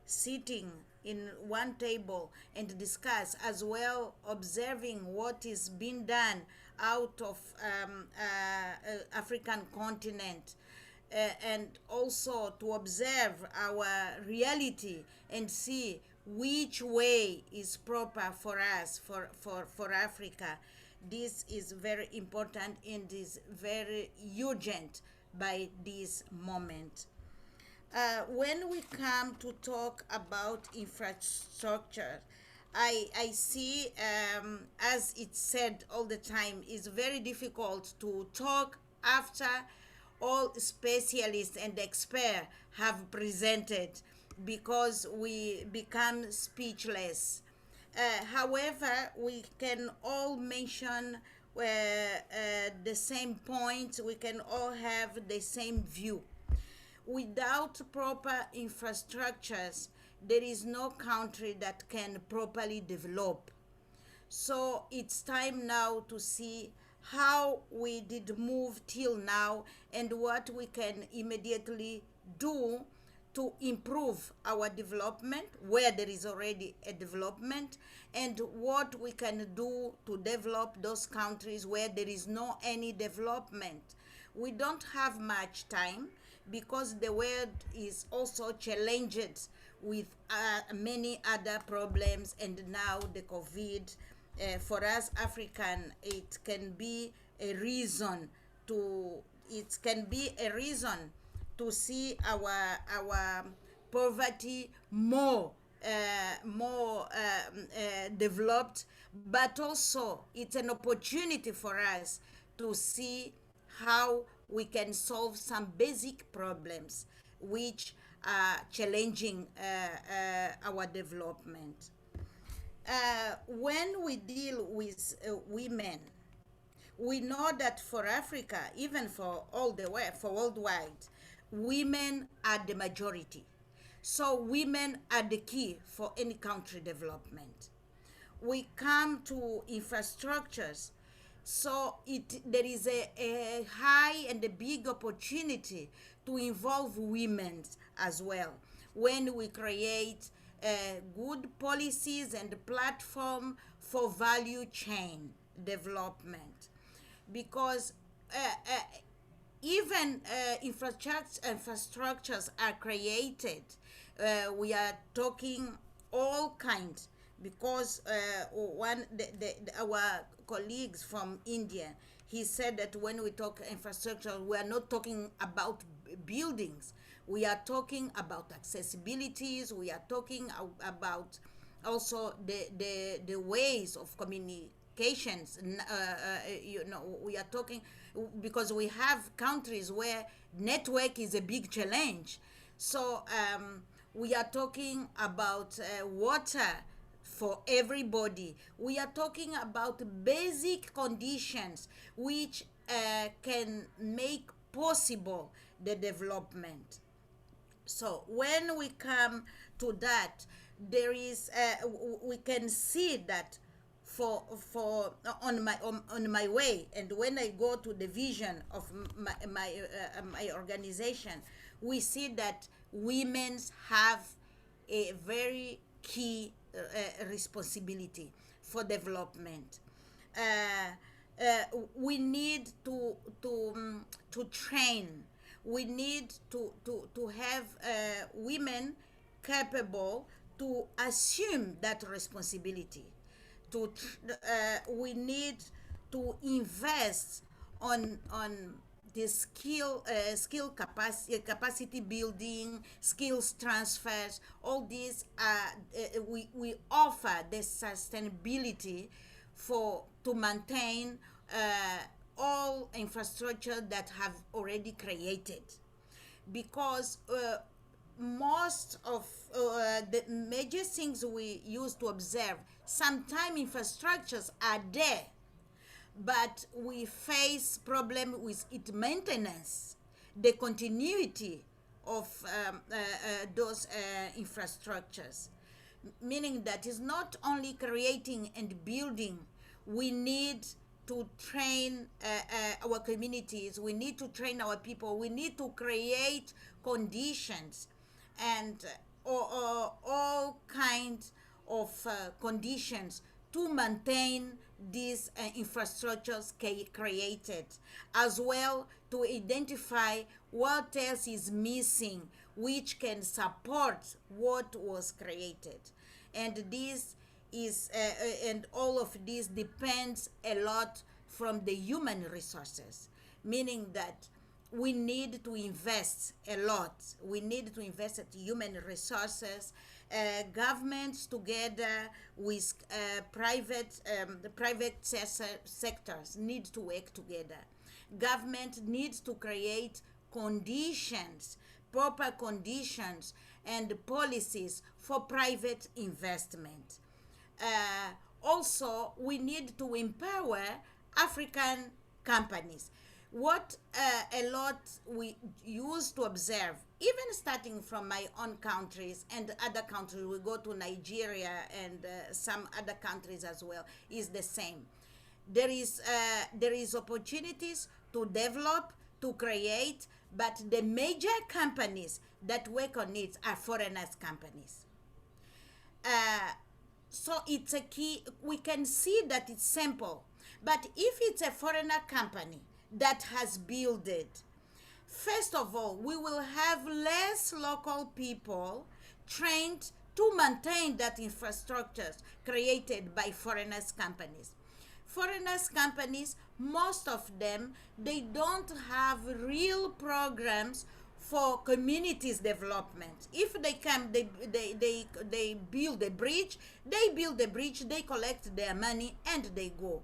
[SPEAKER 13] sitting in one table and discuss, as well observing what is being done out of African continent, and also to observe our reality and see which way is proper for us, for Africa. This is very important and is very urgent by this moment. When we come to talk about infrastructure, I see, as it's said all the time, it's very difficult to talk after all specialists and experts have presented, because we become speechless. However, we can all mention the same point, we can all have the same view. Without proper infrastructures, there is no country that can properly develop. So it's time now to see how we did move till now and what we can immediately do to improve our development where there is already a development, and what we can do to develop those countries where there is no any development. We don't have much time because the world is also challenged with many other problems, and now the COVID. For us African, it can be a reason to see our poverty more developed, but also it's an opportunity for us to see how we can solve some basic problems which are challenging our development. When we deal with women, we know that for Africa, even for all the way, for worldwide, women are the majority. So women are the key for any country development. We come to infrastructures, so there is a high and a big opportunity to involve women as well when we create good policies and platform for value chain development, because even infrastructures are created. We are talking all kinds, because our colleagues from India, he said that when we talk infrastructure, we are not talking about buildings. We are talking about accessibilities. We are talking about also the ways of communications. We are talking, because we have countries where network is a big challenge. So we are talking about water for everybody. We are talking about basic conditions which can make possible the development. So when we come to that, there is we can see that for on my way, and when I go to the vision of my organization, we see that women have a very key responsibility for development. We need to train. We need to have women capable to assume that responsibility. We need to invest on the skill capacity building, skills transfers. All these we offer the sustainability to maintain all infrastructure that have already created, because most of the major things we use to observe, sometimes infrastructures are there, but we face problem with its maintenance, the continuity of those infrastructures, meaning that it's not only creating and building. We need to train our communities, we need to train our people, we need to create conditions and all kinds of conditions to maintain these infrastructures created, as well to identify what else is missing which can support what was created. And this is and all of this depends a lot from the human resources, meaning that we need to invest a lot. We need to invest in human resources. Governments together with the private sectors need to work together. Government needs to create conditions, proper conditions and policies for private investment. Also, we need to empower African companies. What a lot we used to observe, even starting from my own countries and other countries, we go to Nigeria and some other countries as well, is the same. There is opportunities to develop, to create, but the major companies that work on it are foreigners companies. So it's a key. We can see that it's simple, but if it's a foreigner company that has built it, first of all, we will have less local people trained to maintain that infrastructures created by foreigners companies. Foreigners companies, most of them, they don't have real programs for communities development. If they come, they build a bridge, they collect their money and they go.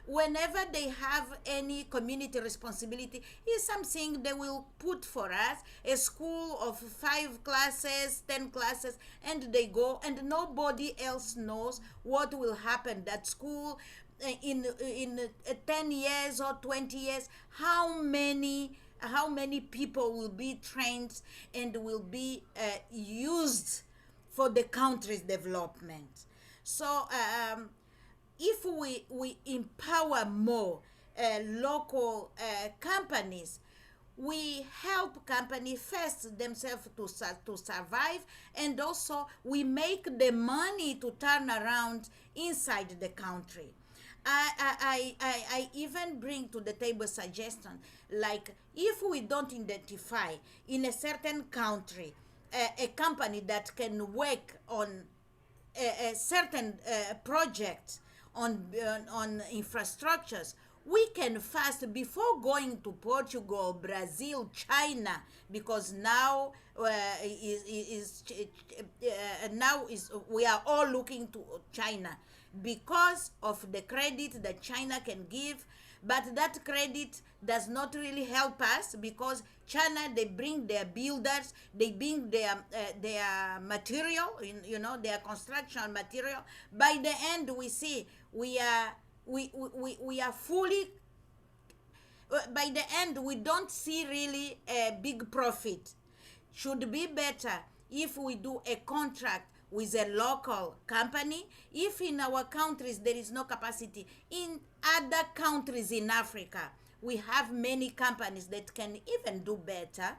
[SPEAKER 13] Whenever they have any community responsibility, is something they will put for us, a school of 5 classes, 10 classes, and they go, and nobody else knows what will happen that school in 10 years or 20 years, how many people will be trained and will be used for the country's development. So if we empower more local companies, we help companies first themselves to survive, and also we make the money to turn around inside the country. I even bring to the table suggestion, like if we don't identify in a certain country a company that can work on a certain project on infrastructures, we can fast before going to Portugal, Brazil, China, because now we are all looking to China because of the credit that China can give. But that credit does not really help us, because China, they bring their builders, they bring their material, their construction material. By the end, we see we are fully. By the end, we don't see really a big profit. Should be better if we do a contract with a local company. If in our countries there is no capacity, in other countries in Africa, we have many companies that can even do better,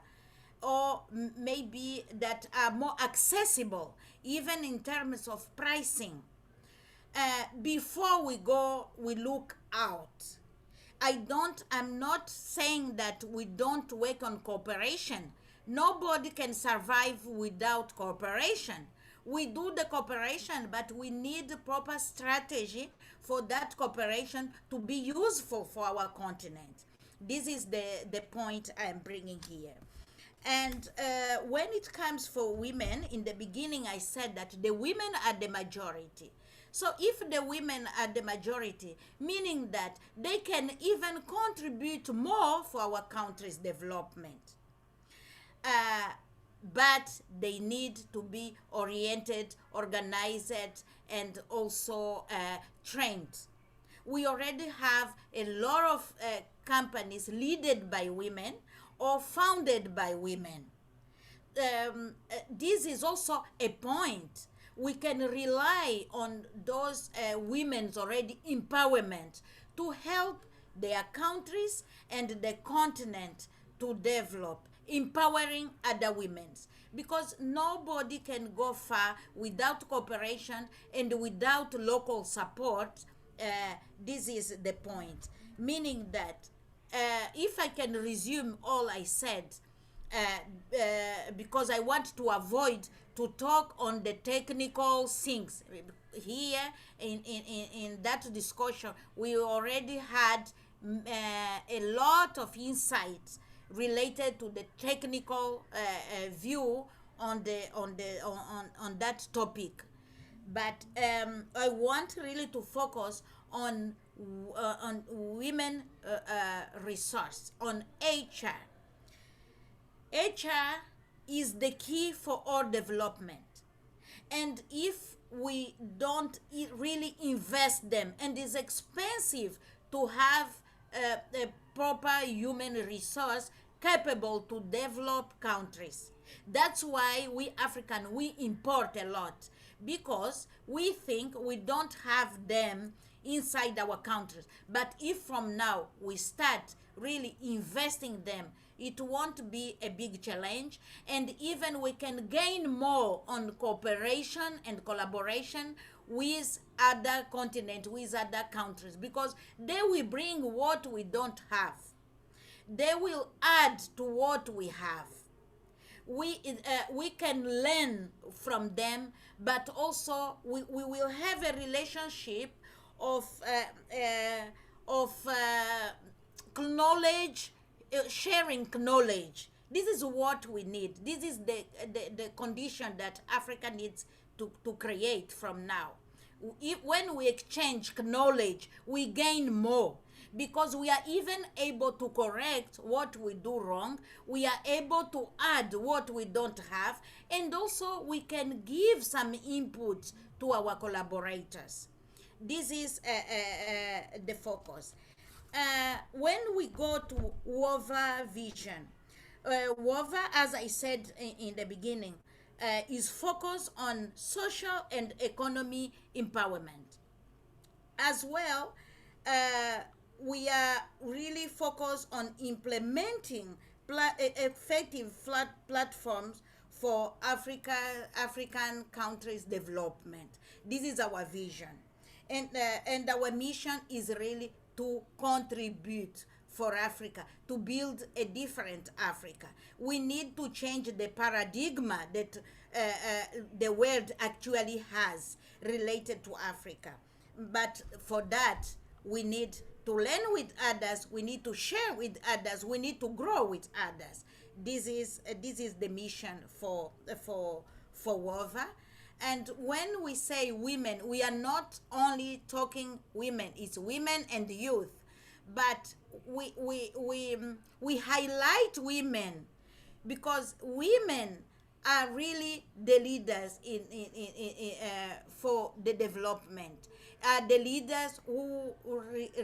[SPEAKER 13] or maybe that are more accessible, even in terms of pricing. Before we go, we look out. I'm not saying that we don't work on cooperation. Nobody can survive without cooperation. We do the cooperation, but we need proper strategy for that cooperation to be useful for our continent. This is the point I'm bringing here. And when it comes for women, in the beginning I said that the women are the majority. So if the women are the majority, meaning that they can even contribute more for our country's development. But they need to be oriented, organized, and also trained. We already have a lot of companies led by women or founded by women. This is also a point. We can rely on those women's already empowerment to help their countries and the continent to develop, empowering other women, because nobody can go far without cooperation and without local support. This is the point, meaning that if I can resume all I said, because I want to avoid to talk on the technical things here in that discussion. We already had a lot of insights related to the technical view on that topic, but I want really to focus on women resource, on HR. HR is the key for all development, and if we don't really invest them, and it's expensive to have a proper human resource capable to develop countries. That's why we African, we import a lot, because we think we don't have them inside our countries. But if from now we start really investing them, it won't be a big challenge, and even we can gain more on cooperation and collaboration with other continents, with other countries, because they will bring what we don't have. They will add to what we have. We can learn from them, but also we will have a relationship of knowledge, sharing knowledge. This is what we need. This is the condition that Africa needs to create from now. When we exchange knowledge, we gain more, because we are even able to correct what we do wrong. We are able to add what we don't have, and also we can give some input to our collaborators. This is the focus. When we go to WOVA vision, WOVA, as I said in the beginning, is focused on social and economy empowerment. As well, we are really focused on implementing effective platforms for African countries' development. This is our vision. And our mission is really to contribute for Africa, to build a different Africa. We need to change the paradigm that the world actually has related to Africa. But for that, we need to learn with others, we need to share with others, we need to grow with others. This is the mission for WOVA. And when we say women, we are not only talking women, it's women and youth, but we highlight women because women are really the leaders for the development, the leaders who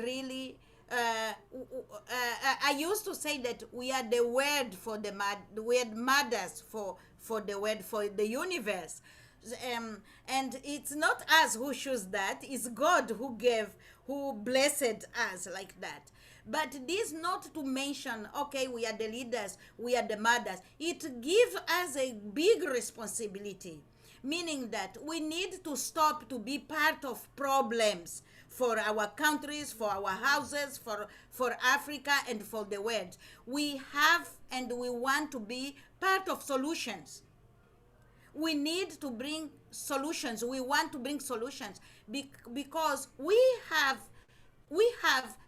[SPEAKER 13] really I used to say that we are the word for the word mothers for the word for the universe. And it's not us who choose that, it's God who blessed us like that. But this not to mention, okay, we are the leaders, we are the mothers. It gives us a big responsibility, meaning that we need to stop to be part of problems for our countries, for our houses, for Africa, and for the world. We have and we want to be part of solutions. We need to bring solutions. We want to bring solutions because we have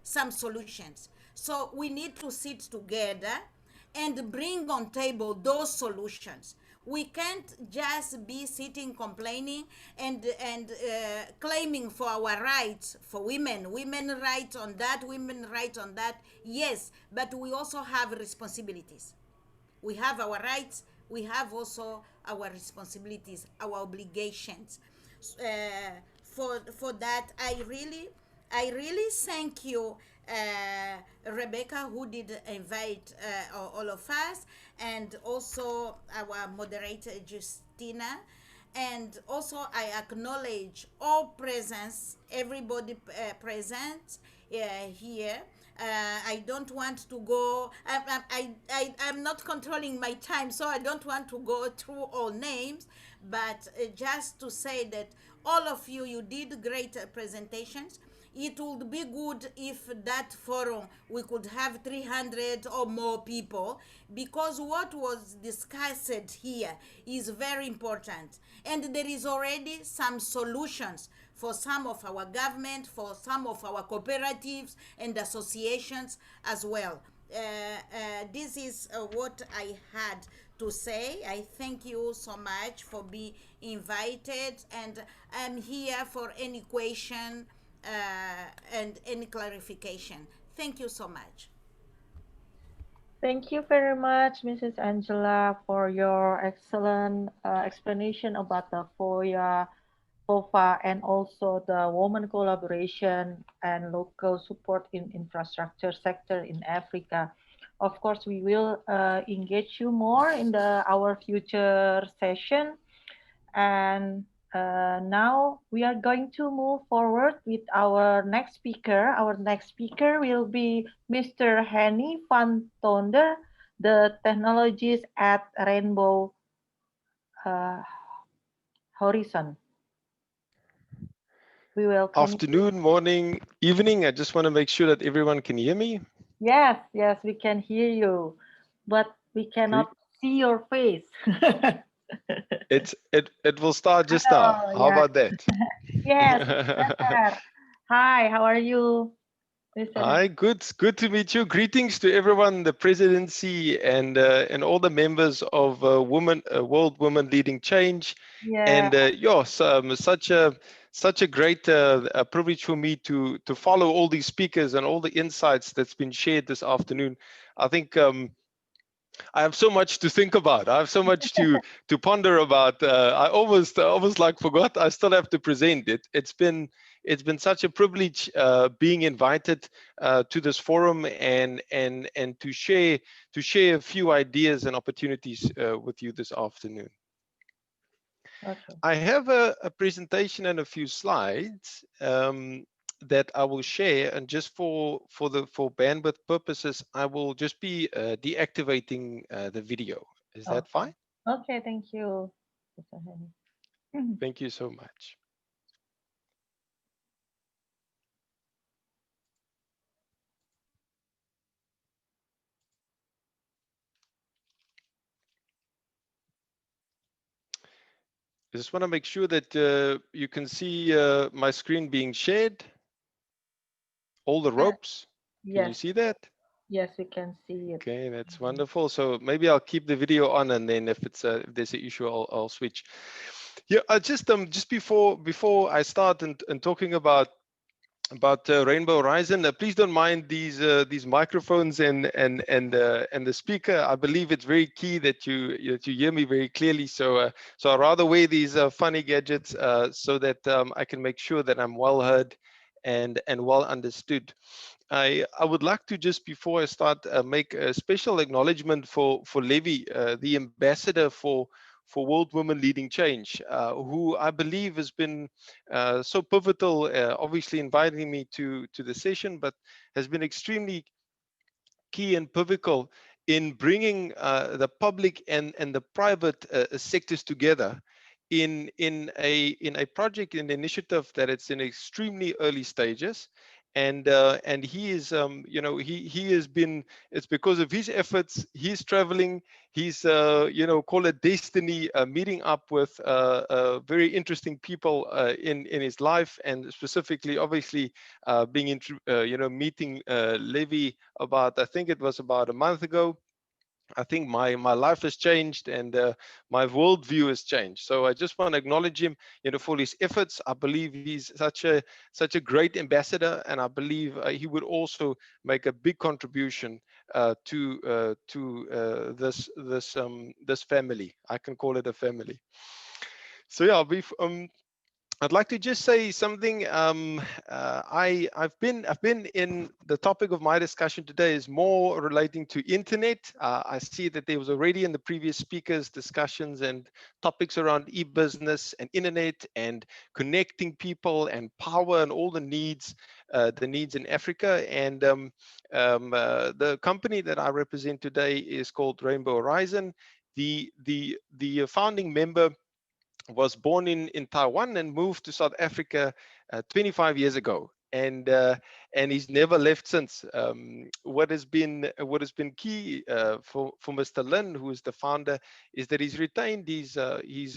[SPEAKER 13] some solutions. So we need to sit together and bring on table those solutions. We can't just be sitting complaining and claiming for our rights for women rights on that, women rights on that. Yes, but we also have responsibilities. We have our rights, we have also our responsibilities, our obligations. For that, I really thank you, Rebecca, who did invite all of us, and also our moderator, Julastina. And also I acknowledge all presence, everybody present here. I don't want to go, I'm not controlling my time, so I don't want to go through all names, but just to say that all of you, you did great presentations. It would be good if that forum we could have 300 or more people, because what was discussed here is very important, and there is already some solutions for some of our government, for some of our cooperatives and associations as well. This is what I had to say. I thank you so much for being invited, and I'm here for any question and any clarification. Thank you so much.
[SPEAKER 1] Thank you very much, Mrs. Angela, for your excellent explanation about the FOFA and also the women collaboration and local support in infrastructure sector in Africa. Of course, we will engage you more in our future session. And Now we are going to move forward with our next speaker. Our next speaker will be Mr. Henny van Tonder, the technologist at Rainbow uh, Horizon. We welcome you.
[SPEAKER 14] Afternoon, morning, evening. I just want to make sure that everyone can hear me.
[SPEAKER 1] Yes, yes, we can hear you, but we cannot see your face.
[SPEAKER 14] It will start just now.
[SPEAKER 1] Oh,
[SPEAKER 14] How
[SPEAKER 1] yeah.
[SPEAKER 14] about that?
[SPEAKER 1] Yes, it's better. Hi, how are you, Mr.
[SPEAKER 14] Hi, good to meet you. Greetings to everyone, the presidency and all the members of World Women Leading Change.
[SPEAKER 1] Yeah.
[SPEAKER 14] And yes, such a great privilege for me to follow all these speakers and all the insights that's been shared this afternoon. I think I have so much to think about. I have so much to ponder about. I almost like forgot. I still have to present it. It's been such a privilege being invited to this forum and to share a few ideas and opportunities with you this afternoon.
[SPEAKER 1] Okay.
[SPEAKER 14] I have a presentation and a few slides that I will share, and just for bandwidth purposes, I will just be deactivating the video. Is that
[SPEAKER 1] Okay.
[SPEAKER 14] fine?
[SPEAKER 1] Okay, thank you, Mr. Henny.
[SPEAKER 14] Thank you so much. I just want to make sure that you can see my screen being shared. All the ropes. Can you
[SPEAKER 1] Yes.
[SPEAKER 14] see that?
[SPEAKER 1] Yes, we can see it.
[SPEAKER 14] Okay, that's wonderful. So maybe I'll keep the video on, and then if if there's an issue, I'll switch. Yeah, I just before I start and talking about Rainbow Horizon, please don't mind these microphones and the speaker. I believe it's very key that you hear me very clearly. So so I rather wear these funny gadgets so that I can make sure that I'm well heard and well understood. I would like to, just before I start, make a special acknowledgement for Levi, the ambassador for World Women Leading Change, who I believe has been so pivotal, obviously inviting me to the session, but has been extremely key and pivotal in bringing the public and the private sectors together in a project, in an initiative that it's in extremely early stages. And he is you know, he has been, it's because of his efforts, he's traveling, he's you know, call it destiny, meeting up with very interesting people in his life, and specifically obviously being you know, meeting Levi about, I think it was about a month ago. I think my life has changed, and my worldview has changed. So I just want to acknowledge him, you know, for his efforts. I believe he's such a great ambassador, and I believe he would also make a big contribution to this family. I can call it a family. So yeah, I'd like to just say something. I've been in the topic of my discussion today is more relating to internet. I see that there was already in the previous speakers discussions and topics around e-business and internet and connecting people and power and all the needs in Africa. And the company that I represent today is called Rainbow Horizon. The founding member was born in Taiwan and moved to South Africa 25 years ago, and he's never left since. What has been key for Mr. Lin, who is the founder, is that he's retained his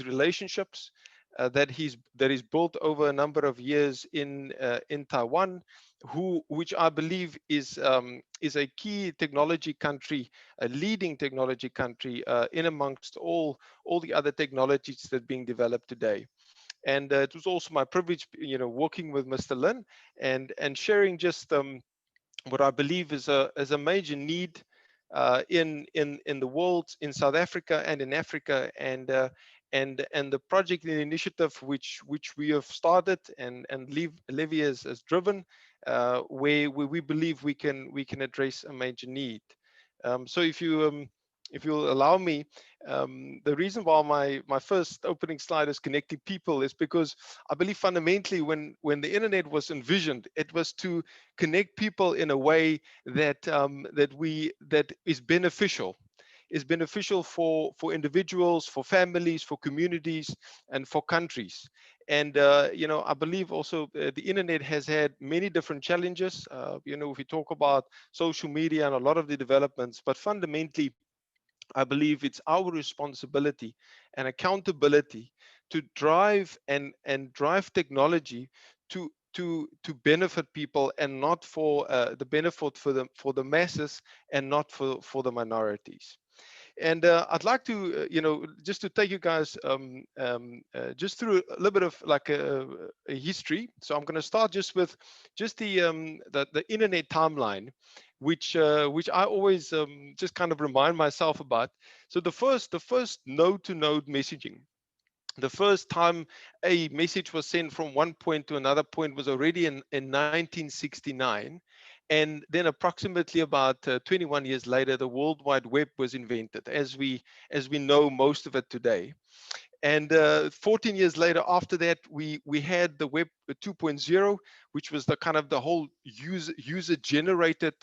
[SPEAKER 14] relationships that he's built over a number of years in Taiwan, which I believe is a key technology country, a leading technology country in amongst all the other technologies that are being developed today. And it was also my privilege, you know, working with Mr. Lin and sharing just what I believe is a major need in the world, in South Africa and in Africa, and the project and initiative which we have started and Levi has driven, where we believe we can address a major need. So if you if you'll allow me, the reason why my first opening slide is connecting people is because I believe fundamentally when the internet was envisioned, it was to connect people in a way that that is beneficial for individuals, for families, for communities, and for countries. And you know, I believe also the internet has had many different challenges. You know, if we talk about social media and a lot of the developments, but fundamentally, I believe it's our responsibility and accountability to drive and drive technology to benefit people, and not for the benefit for the masses, and not for the minorities. And I'd like to, you know, just to take you guys just through a little bit of like a history. So I'm going to start just with just the internet timeline, which I always just kind of remind myself about. So the first node-to-node messaging, the first time a message was sent from one point to another point was already in 1969. And then approximately about 21 years later, the World Wide Web was invented, as we know most of it today. And 14 years later, after that, we had the Web 2.0, which was the kind of the whole user generated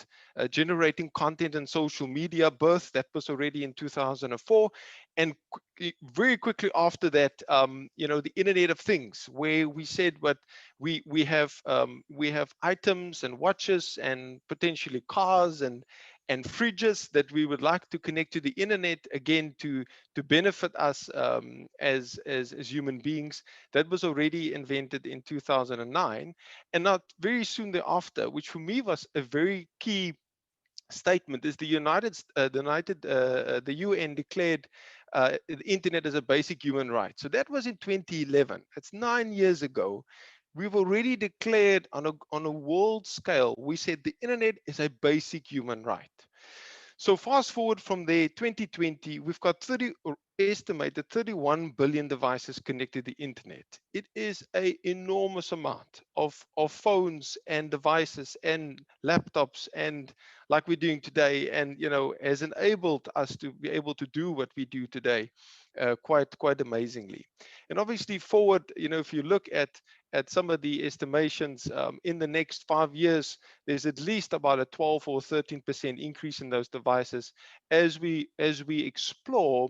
[SPEAKER 14] generating content and social media birth. That was already in 2004. And very quickly after that, you know, the Internet of Things, where we said what we have items and watches and potentially cars and fridges that we would like to connect to the internet, again to benefit us as human beings. That was already invented in 2009. And not very soon thereafter, which for me was a very key statement, is the UN declared the internet as a basic human right. So that was in 2011. That's 9 years ago. We've already declared on a world scale, we said the internet is a basic human right. So fast forward from there, 2020, we've got estimated 31 billion devices connected to the internet. It is an enormous amount of phones and devices and laptops, and like we're doing today, and you know, has enabled us to be able to do what we do today quite amazingly. And obviously forward, you know, if you look at some of the estimations, in the next 5 years, there's at least about a 12 or 13% increase in those devices as we explore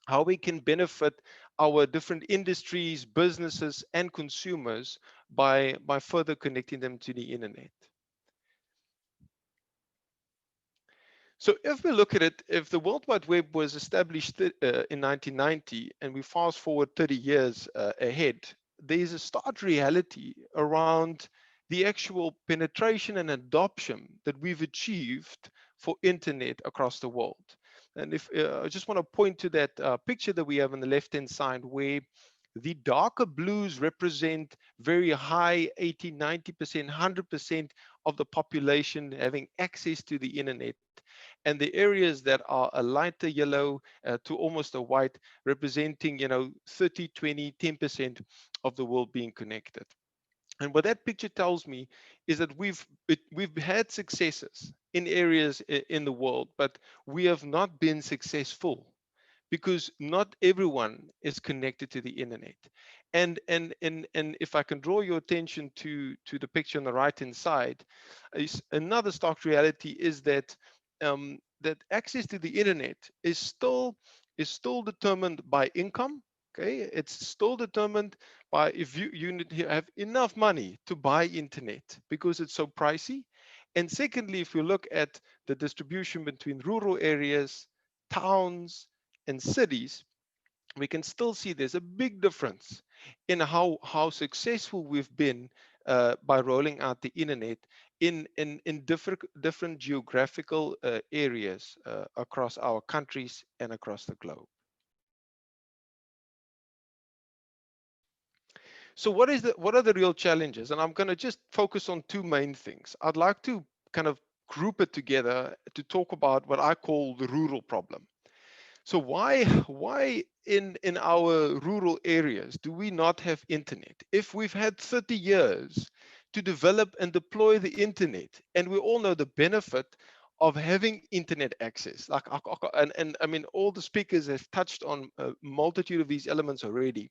[SPEAKER 14] how we can benefit our different industries, businesses, and consumers by further connecting them to the internet. So if we look at it, if the World Wide Web was established in 1990, and we fast forward 30 years ahead, there's a stark reality around the actual penetration and adoption that we've achieved for internet across the world. And if I just want to point to that picture that we have on the left-hand side, where the darker blues represent very high 80, 90%, 100% of the population having access to the internet. And the areas that are a lighter yellow to almost a white, representing, you know, 30, 20, 10% of the world being connected. And what that picture tells me is that we've had successes in areas in the world, but we have not been successful because not everyone is connected to the internet. And if I can draw your attention to the picture on the right hand side, another stark reality is that that access to the internet is still determined by income. Okay, it's still determined by if you have enough money to buy internet, because it's so pricey. And secondly, if you look at the distribution between rural areas, towns, and cities, we can still see there's a big difference in how successful we've been by rolling out the internet in different geographical areas across our countries and across the globe. So what are the real challenges? And I'm going to just focus on two main things. I'd like to kind of group it together to talk about what I call the rural problem. So why in our rural areas do we not have internet? If we've had 30 years to develop and deploy the internet, and we all know the benefit of having internet access. And I mean, all the speakers have touched on a multitude of these elements already.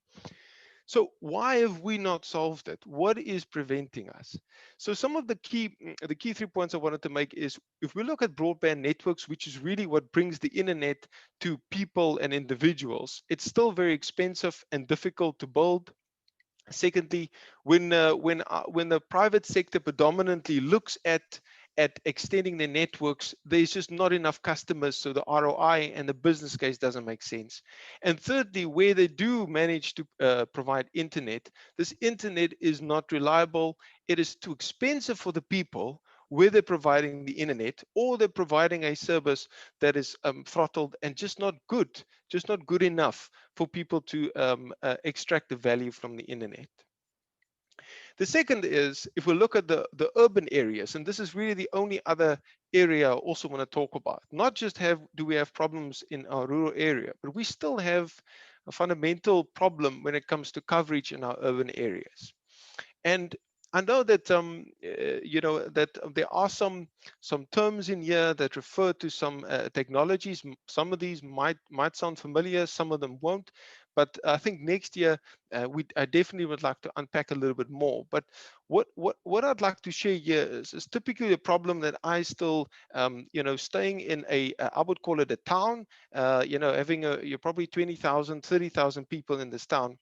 [SPEAKER 14] So why have we not solved it? What is preventing us? So some of the key 3 points I wanted to make is, if we look at broadband networks, which is really what brings the internet to people and individuals, it's still very expensive and difficult to build. Secondly, when the private sector predominantly looks at extending their networks, there's just not enough customers, so the ROI and the business case doesn't make sense. And thirdly, where they do manage to provide internet, this internet is not reliable. It is too expensive for the people, where they're providing the internet, or they're providing a service that is throttled and just not good enough for people to extract the value from the internet. The second is, if we look at the urban areas, and this is really the only other area I also want to talk about. Not just do we have problems in our rural area, but we still have a fundamental problem when it comes to coverage in our urban areas. And I know that that there are some terms in here that refer to some technologies. Some of these might sound familiar, some of them won't. But I think next year I definitely would like to unpack a little bit more. But what I'd like to share here is typically a problem that I still staying in I would call it a town. Having you're probably 20,000, 30,000 people in this town.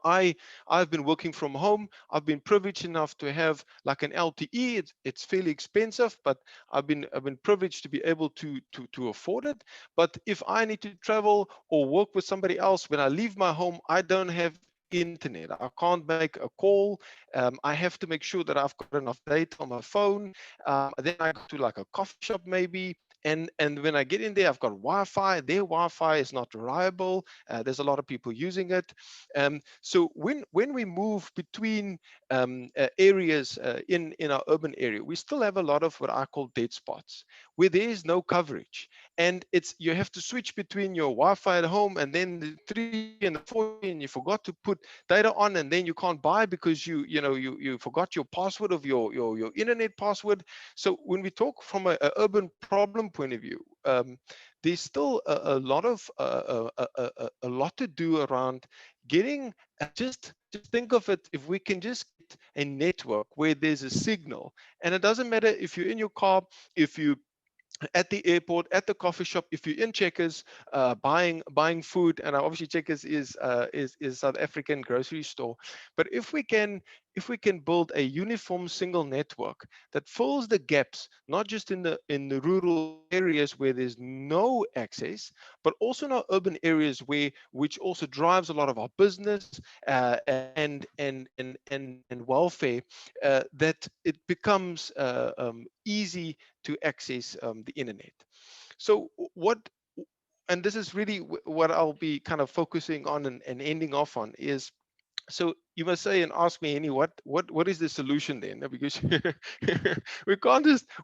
[SPEAKER 14] I've been working from home. I've been privileged enough to have like an LTE. It's fairly expensive, but I've been privileged to be able to afford it. But if I need to travel or work with somebody else, when I leave my home, I don't have internet. I can't make a call. I have to make sure that I've got enough data on my phone. Then I go to like a coffee shop maybe. And when I get in there, I've got Wi-Fi. Their Wi-Fi is not reliable. There's a lot of people using it. So when we move between areas in our urban area, we still have a lot of what I call dead spots, where there is no coverage. And you have to switch between your Wi-Fi at home and then the 3G and the 4G, and you forgot to put data on, and then you can't buy because you forgot your password of your internet password. So when we talk from a urban problem point of view, there's still a lot to do around getting just think of it, if we can just get a network where there's a signal, and it doesn't matter if you're in your car, if you at the airport, at the coffee shop, if you're in Checkers buying food, and obviously Checkers is South African grocery store. But if we can build a uniform single network that fills the gaps, not just in the rural areas where there's no access, but also in our urban areas which also drives a lot of our business and welfare, that it becomes easy to access the internet. So and this is really what I'll be kind of focusing on and ending off on is, so you must say and ask me, Annie, what is the solution then? Because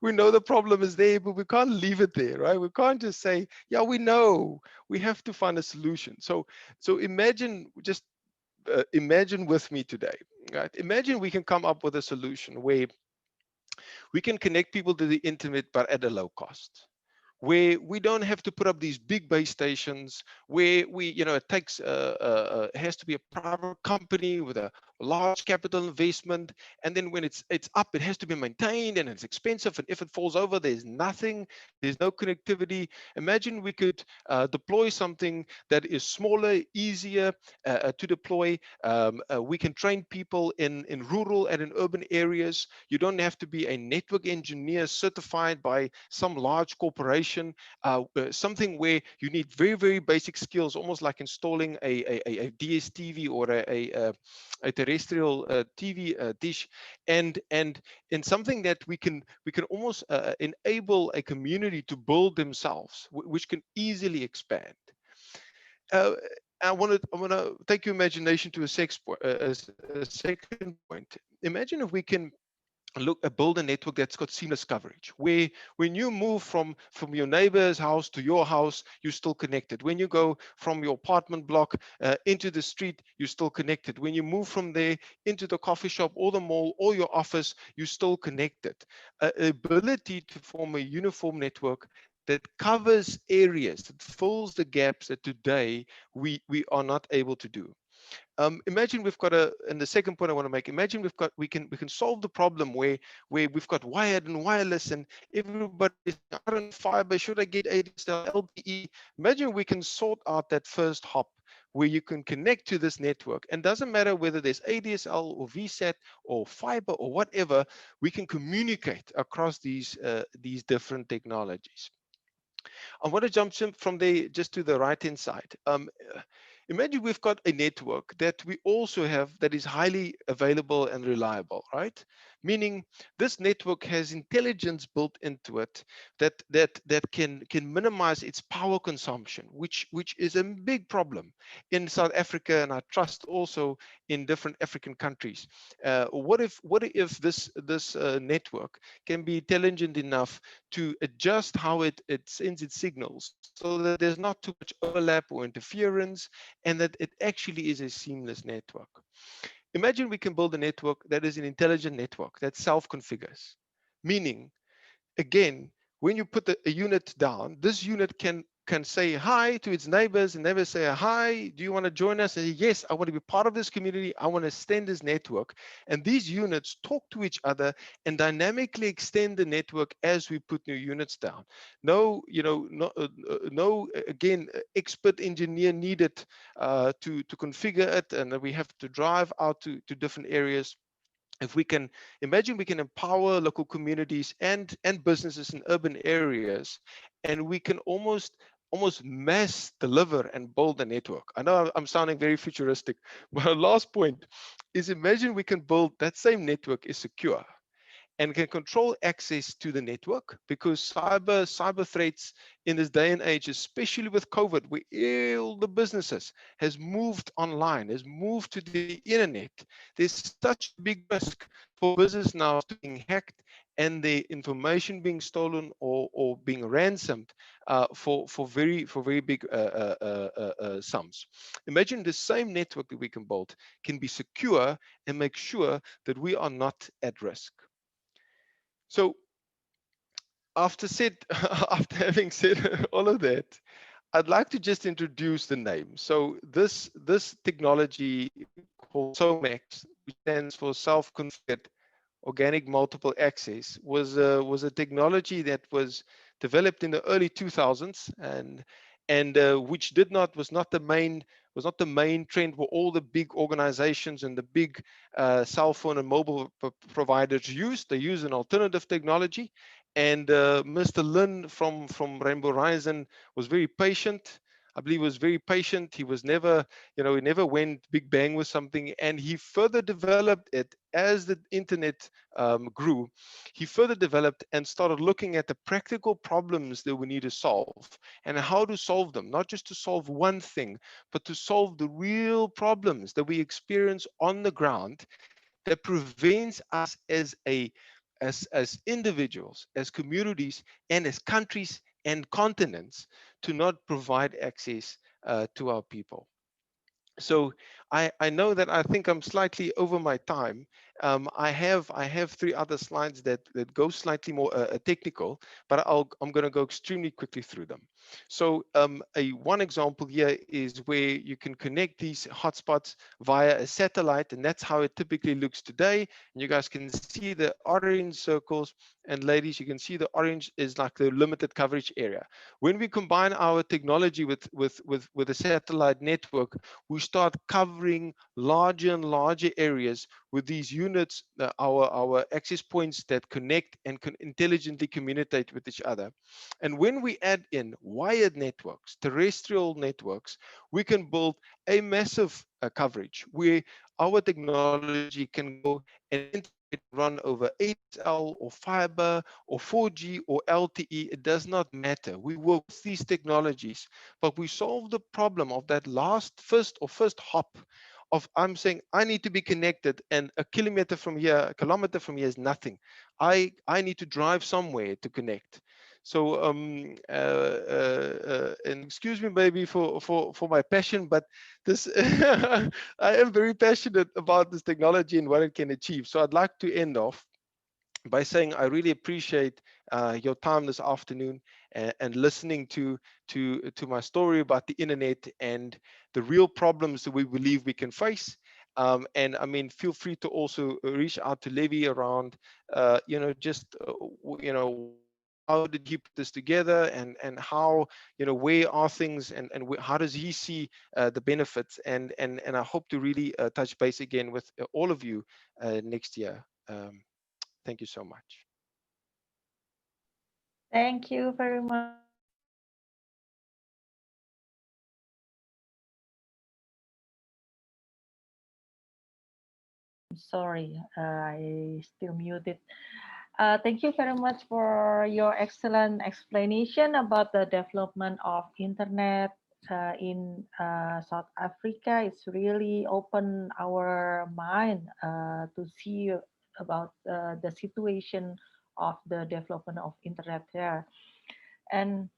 [SPEAKER 14] we know the problem is there, but we can't leave it there, right? We can't just say, yeah, we know. We have to find a solution. So imagine imagine with me today, right? Imagine we can come up with a solution where we can connect people to the internet, but at a low cost, where we don't have to put up these big base stations, where it takes it has to be a private company with a large capital investment, and then when it's up, it has to be maintained, and it's expensive, and if it falls over, there's no connectivity. Imagine we could deploy something that is smaller, easier to deploy. We can train people in rural and in urban areas. You don't have to be a network engineer certified by some large corporation. Something where you need very, very basic skills, almost like installing a DSTV or a terrestrial TV dish, and in something that we can almost enable a community to build themselves, which can easily expand. I want to take your imagination to a second point. Imagine if we can build a network that's got seamless coverage, where when you move from your neighbor's house to your house, you're still connected. When you go from your apartment block into the street, you're still connected. When you move from there into the coffee shop or the mall or your office, you're still connected. Ability to form a uniform network that covers areas, that fills the gaps that today we are not able to do. Imagine we've got and the second point I want to make, imagine we can solve the problem where we've got wired and wireless and everybody's, I don't know, fiber, should I get ADSL, LTE? Imagine we can sort out that first hop where you can connect to this network, and doesn't matter whether there's ADSL or VSAT or fiber or whatever, we can communicate across these different technologies. I want to jump from there just to the right-hand side. Imagine we've got a network that we also have that is highly available and reliable, right? Meaning this network has intelligence built into it that can minimize its power consumption, which is a big problem in South Africa, and I trust also in different African countries. What if this network can be intelligent enough to adjust how it sends its signals so that there's not too much overlap or interference, and that it actually is a seamless network. Imagine we can build a network that is an intelligent network that self-configures, meaning, again, when you put a unit down, this unit can say hi to its neighbors, and neighbors say, hi, do you want to join us? And yes, I want to be part of this community. I want to extend this network. And these units talk to each other and dynamically extend the network as we put new units down. No, again, expert engineer needed to configure it, and we have to drive out to different areas. If we can imagine, we can empower local communities and businesses in urban areas, and we can almost mass deliver and build a network. I know I'm sounding very futuristic, but our last point is, imagine we can build that same network is secure and can control access to the network, because cyber threats in this day and age, especially with COVID, where all the businesses has moved online, has moved to the internet. There's such a big risk for business now to being hacked and the information being stolen or being ransomed for very big sums. Imagine the same network that we can build can be secure and make sure that we are not at risk. So after having said all of that, I'd like to just introduce the name. So this technology called SOMAX, which stands for Self-Configured Organic Multiple Access, was a technology that was developed in the early 2000s, and which was not the main trend where all the big organizations and the big cell phone and mobile providers use. They use an alternative technology. And Mr. Lin from Rainbow Horizon was very patient. I believe he was very patient. He was never, he never went big bang with something, and he further developed it as the internet grew. He further developed and started looking at the practical problems that we need to solve and how to solve them, not just to solve one thing, but to solve the real problems that we experience on the ground that prevents us as individuals, as communities, and as countries and continents to not provide access to our people. So I know that I think I'm slightly over my time. I have 3 other slides that go slightly more technical, but I'm going to go extremely quickly through them. So one example here is where you can connect these hotspots via a satellite, and that's how it typically looks today. And you guys can see the orange circles, and ladies, you can see the orange is like the limited coverage area. When we combine our technology with a satellite network, we start covering larger and larger areas with these units, our access points that connect and can intelligently communicate with each other. And when we add in wired networks, terrestrial networks, we can build a massive coverage where our technology can go and run over ADSL or fiber or 4G or LTE. It does not matter. We work with these technologies, but we solve the problem of that first hop I'm saying I need to be connected, and a kilometer from here, a kilometer from here is nothing. I need to drive somewhere to connect. So and excuse me maybe for my passion, but this I am very passionate about this technology and what it can achieve. So I'd like to end off by saying I really appreciate your time this afternoon, and listening to my story about the internet and the real problems that we believe we can face. And I mean, feel free to also reach out to Levi around, just how did he put this together, and how, where are things, and how does he see the benefits, and I hope to really touch base again with all of you next year. Thank you so much.
[SPEAKER 1] Thank you very much. Sorry, I still muted. Thank you very much for your excellent explanation about the development of internet in South Africa. It's really opened our mind to see about the situation of the development of internet there. And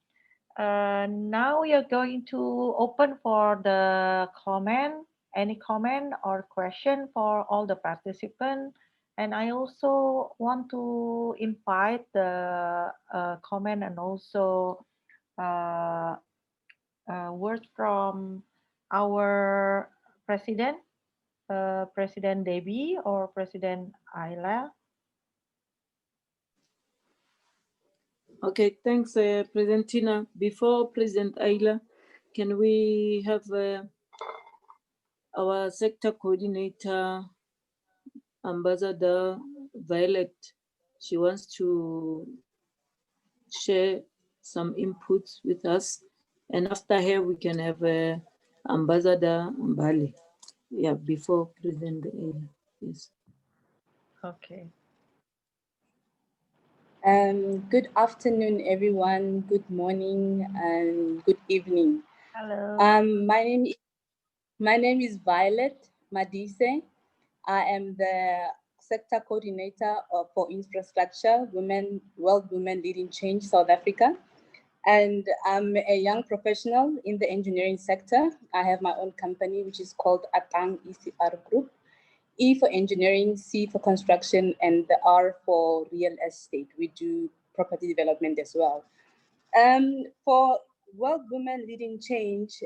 [SPEAKER 1] now we are going to open for the comment, any comment or question for all the participants. And I also want to invite the comment and also uh, word from our president, President Debbie or President Ayla.
[SPEAKER 2] Okay, thanks, President Tina. Before President Ayla, can we have our sector coordinator, Ambassador Violet? She wants to share some inputs with us. And after her, we can have Ambassador Mbali. Yeah, before President Ayla. Yes.
[SPEAKER 1] Okay.
[SPEAKER 15] Good afternoon, everyone. Good morning and good evening.
[SPEAKER 1] Hello.
[SPEAKER 15] My name is Violet Madise. I am the sector coordinator for infrastructure, World Women Leading Change, South Africa. And I'm a young professional in the engineering sector. I have my own company, which is called Atang ECR Group. E for engineering, C for construction, and the R for real estate. We do property development as well. For World Women Leading Change,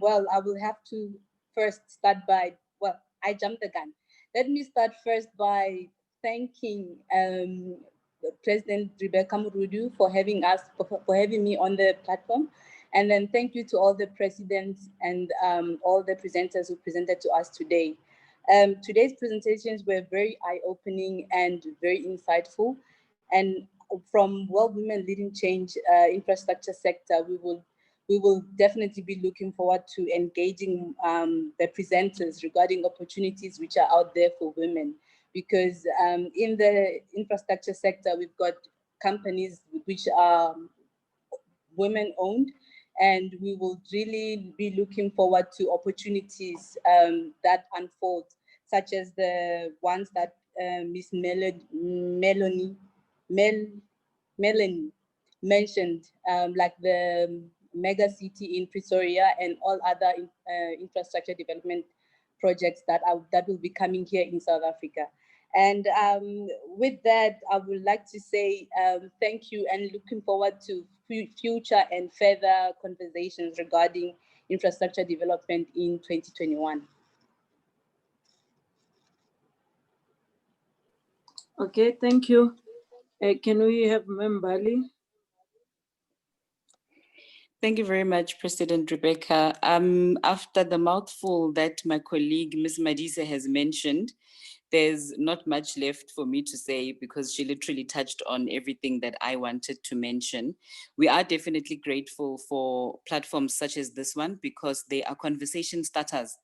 [SPEAKER 15] well, I will have to first start by, well, I jumped the gun. Let me start first by thanking President Rebecca Morudu for having me on the platform. And then thank you to all the presidents and all the presenters who presented to us today. Today's presentations were very eye-opening and very insightful. And from World Women Leading Change infrastructure sector, we will definitely be looking forward to engaging the presenters regarding opportunities which are out there for women. Because in the infrastructure sector, we've got companies which are women-owned, and we will really be looking forward to opportunities that unfold, such as the ones that Miss Melanie mentioned, like the mega city in Pretoria and all other infrastructure development projects that will be coming here in South Africa. And with that, I would like to say thank you and looking forward to future and further conversations regarding infrastructure development in 2021.
[SPEAKER 2] Okay, thank you. Can we have Mbali?
[SPEAKER 16] Thank you very much, President Rebecca. After the mouthful that my colleague, Ms. Madise, has mentioned, there's not much left for me to say because she literally touched on everything that I wanted to mention. We are definitely grateful for platforms such as this one because they are conversation starters.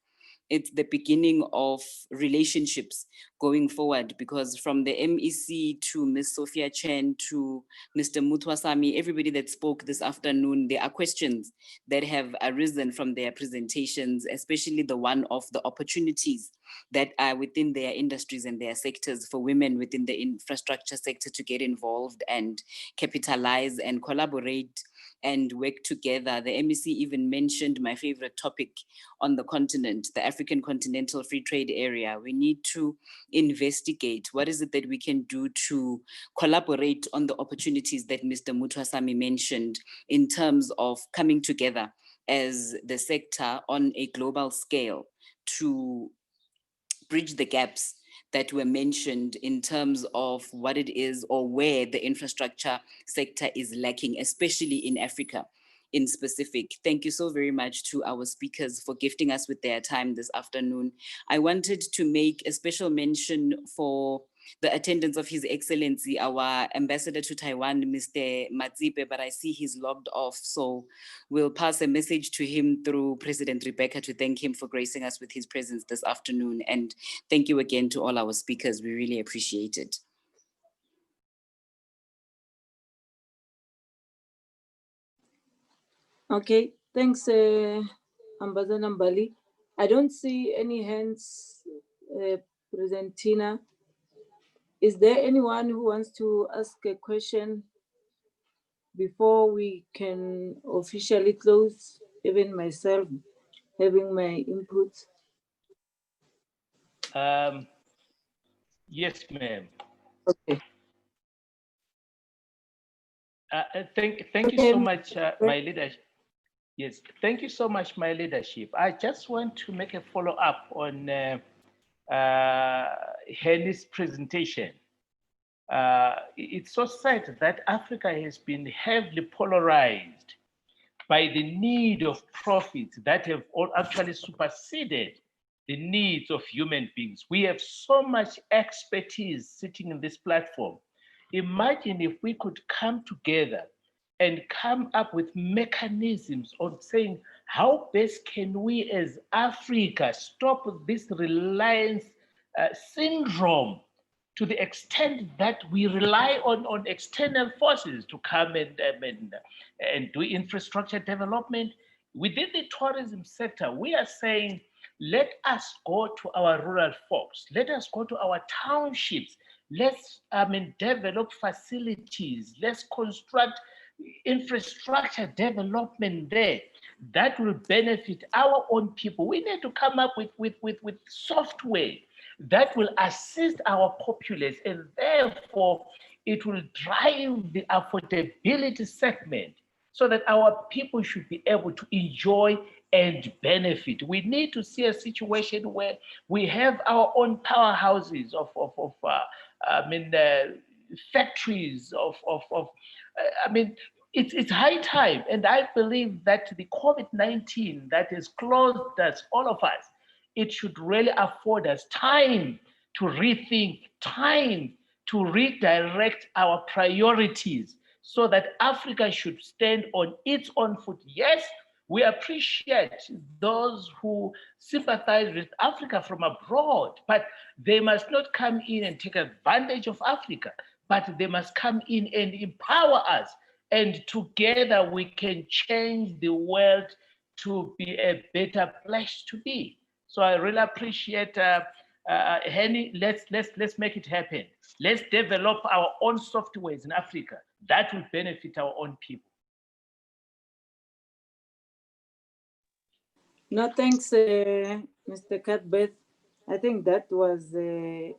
[SPEAKER 16] it's the beginning of relationships going forward, because from the MEC to Ms. Sofia Chen to Mr. Mutwasami, everybody that spoke this afternoon, there are questions that have arisen from their presentations, especially the one of the opportunities that are within their industries and their sectors for women within the infrastructure sector to get involved and capitalize and collaborate and work together. The MEC even mentioned my favorite topic on the continent, the African Continental Free Trade Area. We need to investigate what is it that we can do to collaborate on the opportunities that Mr. Mutwasami mentioned in terms of coming together as the sector on a global scale to bridge the gaps that were mentioned in terms of what it is or where the infrastructure sector is lacking, especially in Africa in specific. Thank you so very much to our speakers for gifting us with their time this afternoon. I wanted to make a special mention for the attendance of His Excellency, our ambassador to Taiwan, Mr. Matsipe, but I see he's logged off. So we'll pass a message to him through President Rebecca to thank him for gracing us with his presence this afternoon. And thank you again to all our speakers. We really appreciate it.
[SPEAKER 2] Okay, thanks, Ambassador Mbali. I don't see any hands, President Tina. Is there anyone who wants to ask a question before we can officially close, even myself having my input?
[SPEAKER 12] Yes, ma'am.
[SPEAKER 2] Okay.
[SPEAKER 12] Thank you so much, my leadership. Yes, thank you so much, my leadership. I just want to make a follow-up on Henny's presentation. It's so sad that Africa has been heavily polarized by the need of profits that have all actually superseded the needs of human beings. We have so much expertise sitting in this platform. Imagine if we could come together and come up with mechanisms on saying, how best can we as Africa stop this reliance syndrome to the extent that we rely on external forces to come and do infrastructure development. Within the tourism sector, we are saying, let us go to our rural folks, let us go to our townships, let's develop facilities, let's construct infrastructure development there that will benefit our own people. We need to come up with software that will assist our populace, and therefore it will drive the affordability segment so that our people should be able to enjoy and benefit. We need to see a situation where we have our own powerhouses of factories it's high time, and I believe that the COVID-19 that has closed us, all of us, it should really afford us time to rethink, time to redirect our priorities so that Africa should stand on its own foot. Yes, we appreciate those who sympathize with Africa from abroad, but they must not come in and take advantage of Africa, but they must come in and empower us. And together we can change the world to be a better place to be. So I really appreciate Henny. Let's make it happen. Let's develop our own softwares in Africa that will benefit our own people.
[SPEAKER 2] No, thanks, Mr. Cuthbert. I think that was a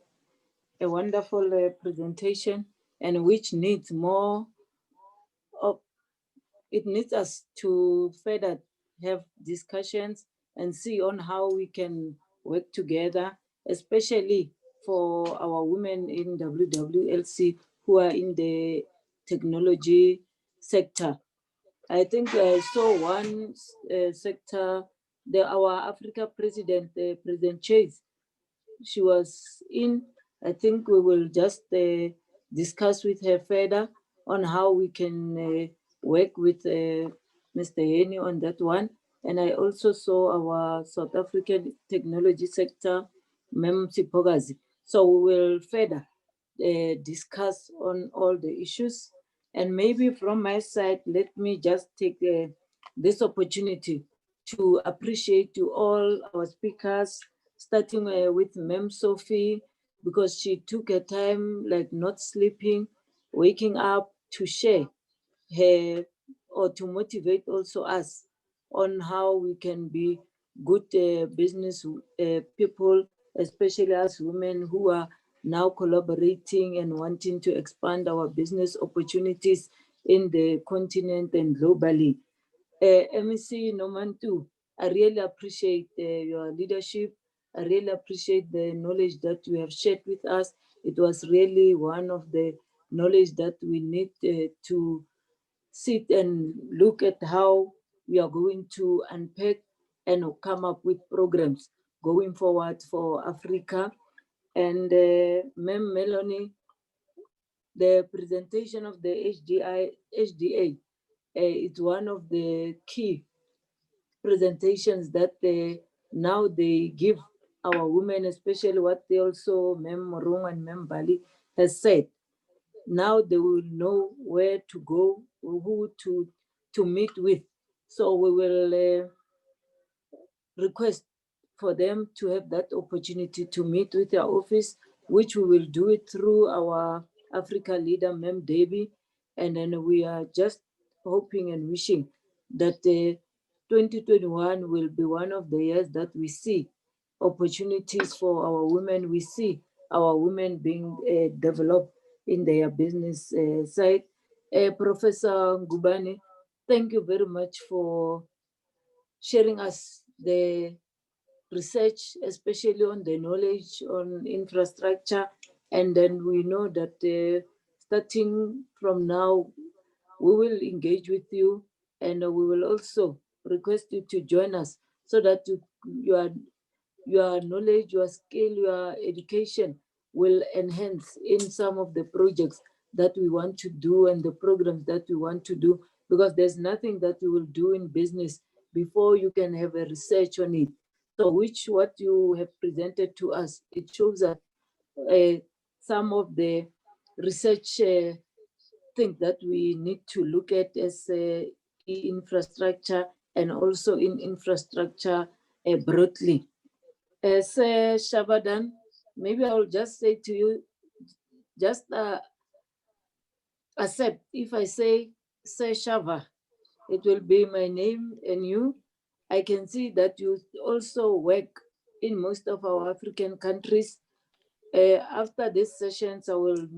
[SPEAKER 2] wonderful presentation, and which needs more of, it needs us to further have discussions and see on how we can work together, especially for our women in WWLC who are in the technology sector. I think I saw one sector, our Africa president, President Chase, she was in. I think we will just discuss with her further on how we can work with Mr. Henny on that one. And I also saw our South African technology sector, Mem Sipogazi. So we will further discuss on all the issues. And maybe from my side, let me just take this opportunity to appreciate to all our speakers, starting with Mem Sophie, because she took her time, like not sleeping, waking up to share her or to motivate also us on how we can be good business people, especially as women who are now collaborating and wanting to expand our business opportunities in the continent and globally. MEC Nomantu, I really appreciate your leadership. I really appreciate the knowledge that you have shared with us. It was really one of the knowledge that we need to sit and look at how we are going to unpack and come up with programs going forward for Africa. And Ma'am Melanie, the presentation of the HDA, it's one of the key presentations that now they give our women, especially what they also, Ma'am Morung and Ma'am Bali has said. Now they will know where to go, who to meet with. So we will request for them to have that opportunity to meet with our office, which we will do it through our Africa leader, Mem Debbie. And then we are just hoping and wishing that 2021 will be one of the years that we see opportunities for our women. We see our women being developed in their business side. Professor Ngubane, thank you very much for sharing us the research, especially on the knowledge on infrastructure. And then we know that starting from now, we will engage with you, and we will also request you to join us so that your knowledge, your skill, your education will enhance in some of the projects that we want to do and the programs that we want to do, because there's nothing that you will do in business before you can have a research on it. So what you have presented to us, it shows that some of the research things that we need to look at as infrastructure and also in infrastructure broadly. As Shabadan, maybe I will just say to you, just accept if I say Shava, it will be my name and you. I can see that you also work in most of our African countries. After these sessions, I will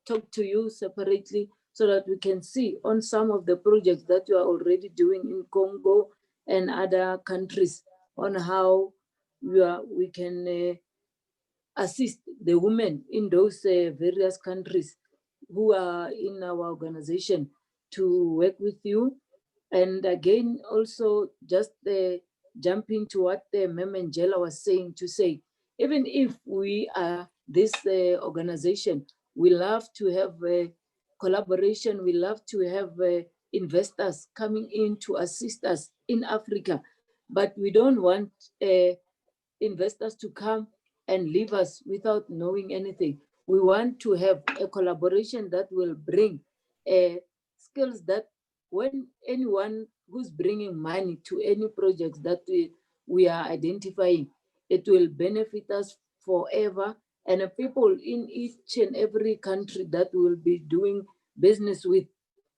[SPEAKER 2] talk to you separately so that we can see on some of the projects that you are already doing in Congo and other countries on how we can assist the women in those various countries who are in our organization to work with you. And again, also just jumping to what Mem Angela was saying, to say, even if we are this organization, we love to have a collaboration, we love to have investors coming in to assist us in Africa, but we don't want investors to come and leave us without knowing anything. We want to have a collaboration that will bring skills that when anyone who's bringing money to any projects that we are identifying, it will benefit us forever. And the people in each and every country that we will be doing business with,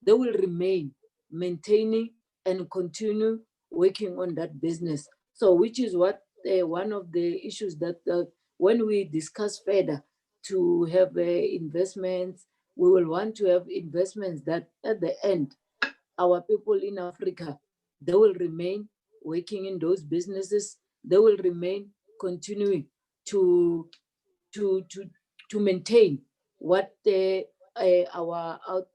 [SPEAKER 2] they will remain maintaining and continue working on that business. So which is what one of the issues that when we discuss further to have investments, we will want to have investments that at the end, our people in Africa, they will remain working in those businesses. They will remain continuing to maintain what our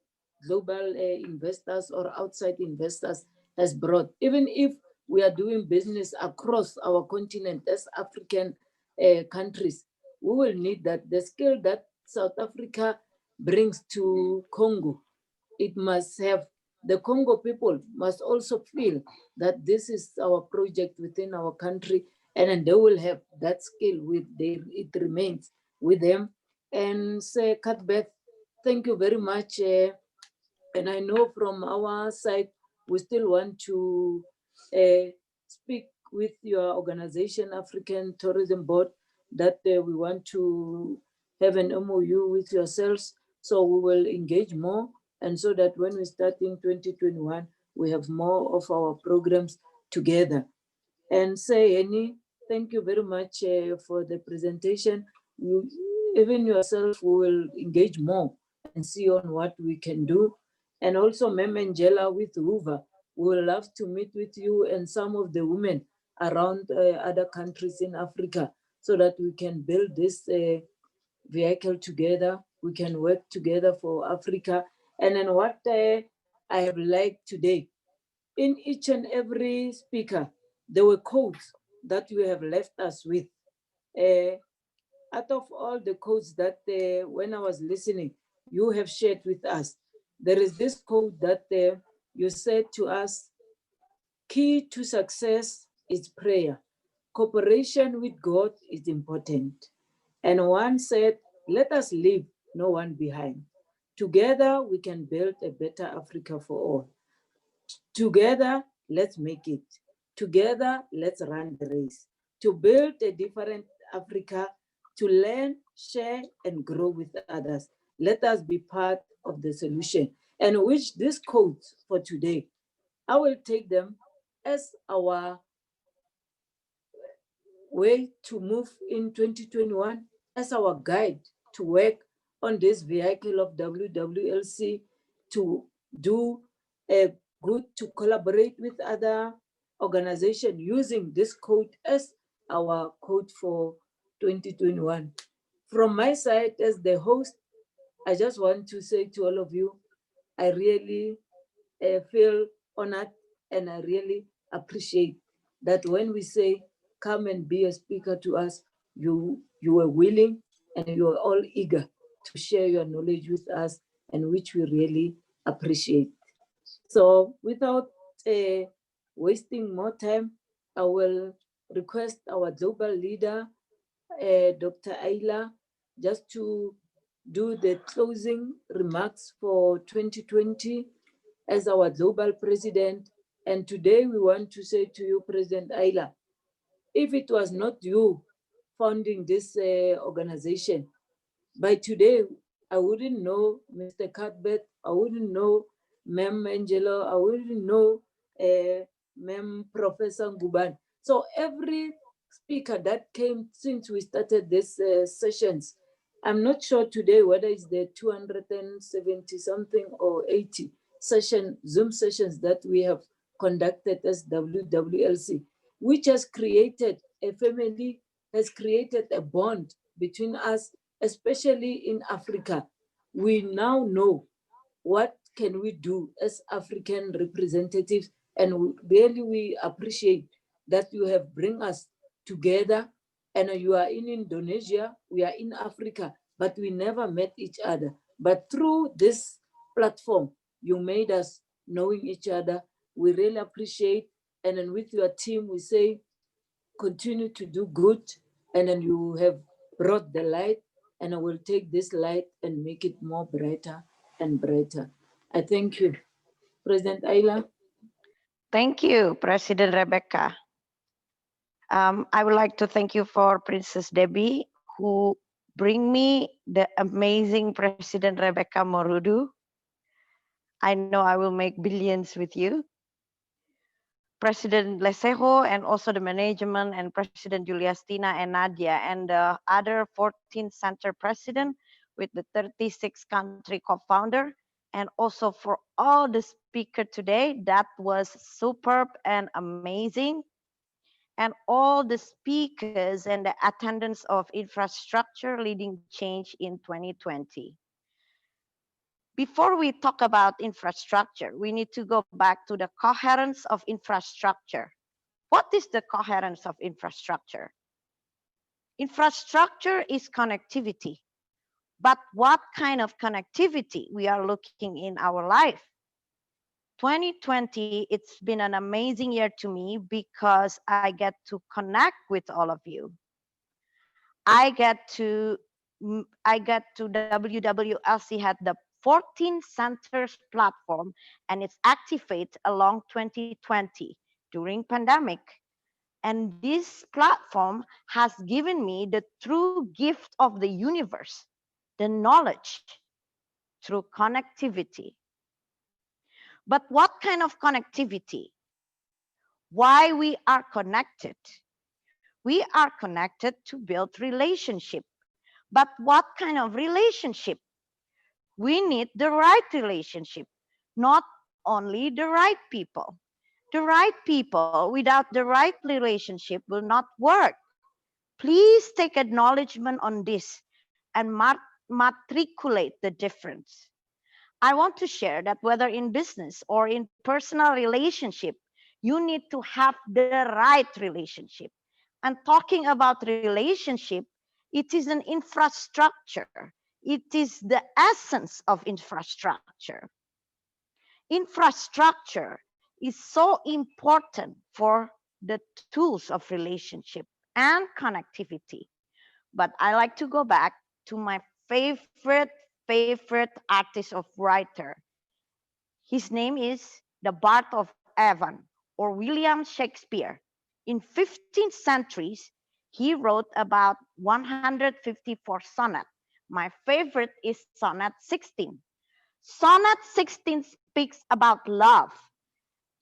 [SPEAKER 2] global investors or outside investors has brought. Even if we are doing business across our continent as African countries, we will need that. The skill that South Africa brings to Congo, it must have
[SPEAKER 17] the Congo people must also feel that this is our project within our country, and then they will have that skill with them, it remains with them. And say, Cuthbert, thank you very much. And I know from our side, we still want to speak with your organization, African Tourism Board, that we want to have an MOU with yourselves. So we will engage more. And so that when we start in 2021, we have more of our programs together. And say, Annie, thank you very much for the presentation. You, even yourself, we will engage more and see on what we can do. And also Mem Angela with Hoover, we will love to meet with you and some of the women around other countries in Africa so that we can build this vehicle together. We can work together for Africa. And then what I have liked today, in each and every speaker, there were quotes that you have left us with. Out of all the quotes that when I was listening, you have shared with us, there is this quote that you said to us, key to success is prayer. Cooperation with God is important. And one said, let us leave no one behind. Together, we can build a better Africa for all. Together, let's make it. Together, let's run the race. To build a different Africa, to learn, share, and grow with others. Let us be part of the solution. And which these quotes for today, I will take them as our way to move in 2021, as our guide to work on this vehicle of WWLC, to do a good, to collaborate with other organizations using this code as our code for 2021. From my side as the host, I just want to say to all of you, I really feel honored and I really appreciate that when we say, come and be a speaker to us, you were willing and you are all eager to share your knowledge with us, and which we really appreciate. So without wasting more time, I will request our global leader, Dr. Ayla, just to do the closing remarks for 2020 as our global president. And today we want to say to you, President Ayla, if it was not you founding this organization, by today, I wouldn't know Mr. Cuthbert, I wouldn't know Mem Angelo, I wouldn't know Mem Professor Nguban. So every speaker that came since we started these sessions, I'm not sure today whether it's the 270 something or 80 Zoom sessions that we have conducted as WWLC, which has created a family, has created a bond between us, especially in Africa. We now know what can we do as African representatives, and really we appreciate that you have bring us together, and you are in Indonesia, we are in Africa, but we never met each other. But through this platform, you made us knowing each other. We really appreciate, and then with your team, we say, continue to do good, and then you have brought the light, and I will take this light and make it more brighter and brighter. I thank you. President Ayla.
[SPEAKER 18] Thank you, President Rebecca. I would like to thank you for Princess Debbie, who bring me the amazing President Rebecca Morudu. I know I will make billions with you. President Lesejo, and also the management, and President Julastina and Nadia, and the other 14 center president with the 36 country co-founder, and also for all the speaker today. That was superb and amazing. And all the speakers and the attendance of infrastructure leading change in 2020. Before we talk about infrastructure, we need to go back to the coherence of infrastructure. What is the coherence of infrastructure? Infrastructure is connectivity, but what kind of connectivity we are looking in our life? 2020, it's been an amazing year to me because I get to connect with all of you. I get to WWLC had the 14 centers platform, and it's activated along 2020 during pandemic. And this platform has given me the true gift of the universe, the knowledge through connectivity. But what kind of connectivity? Why we are connected? We are connected to build relationship. But what kind of relationship? We need the right relationship, not only the right people. The right people without the right relationship will not work. Please take acknowledgement on this and matriculate the difference. I want to share that whether in business or in personal relationship, you need to have the right relationship. And talking about relationship, it is an infrastructure. It is the essence of infrastructure. Infrastructure is so important for the tools of relationship and connectivity. But I like to go back to my favorite artist of writer. His name is the Bard of Avon, or William Shakespeare. In 15th centuries, he wrote about 154 sonnets. My favorite is Sonnet 16. Sonnet 16 speaks about love,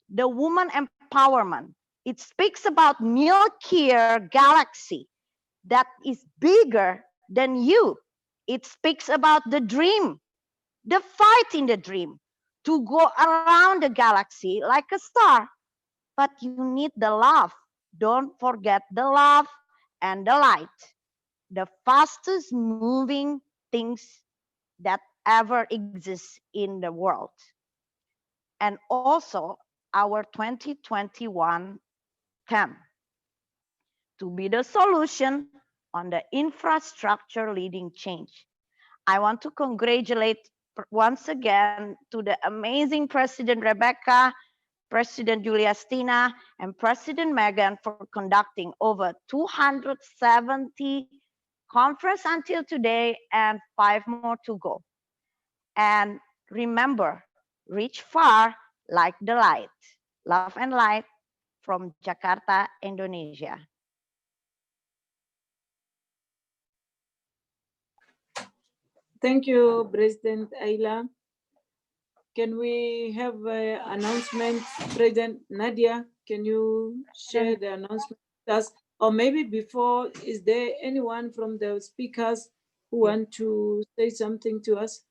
[SPEAKER 18] the woman empowerment. It speaks about Milky galaxy that is bigger than you. It speaks about the dream, the fight in the dream, to go around the galaxy like a star. But you need the love. Don't forget the love and the light, the fastest moving things that ever exist in the world. And also our 2021 camp to be the solution on the infrastructure leading change. I want to congratulate once again to the amazing President Rebecca, President Julastina, and President Megan for conducting over 270 conference until today and 5 more to go. And remember, reach far like the light. Love and light from Jakarta, Indonesia.
[SPEAKER 17] Thank you, President Ayla. Can we have an announcement? President Nadia, can you share the announcement with us? Or maybe before, is there anyone from the speakers who want to say something to us?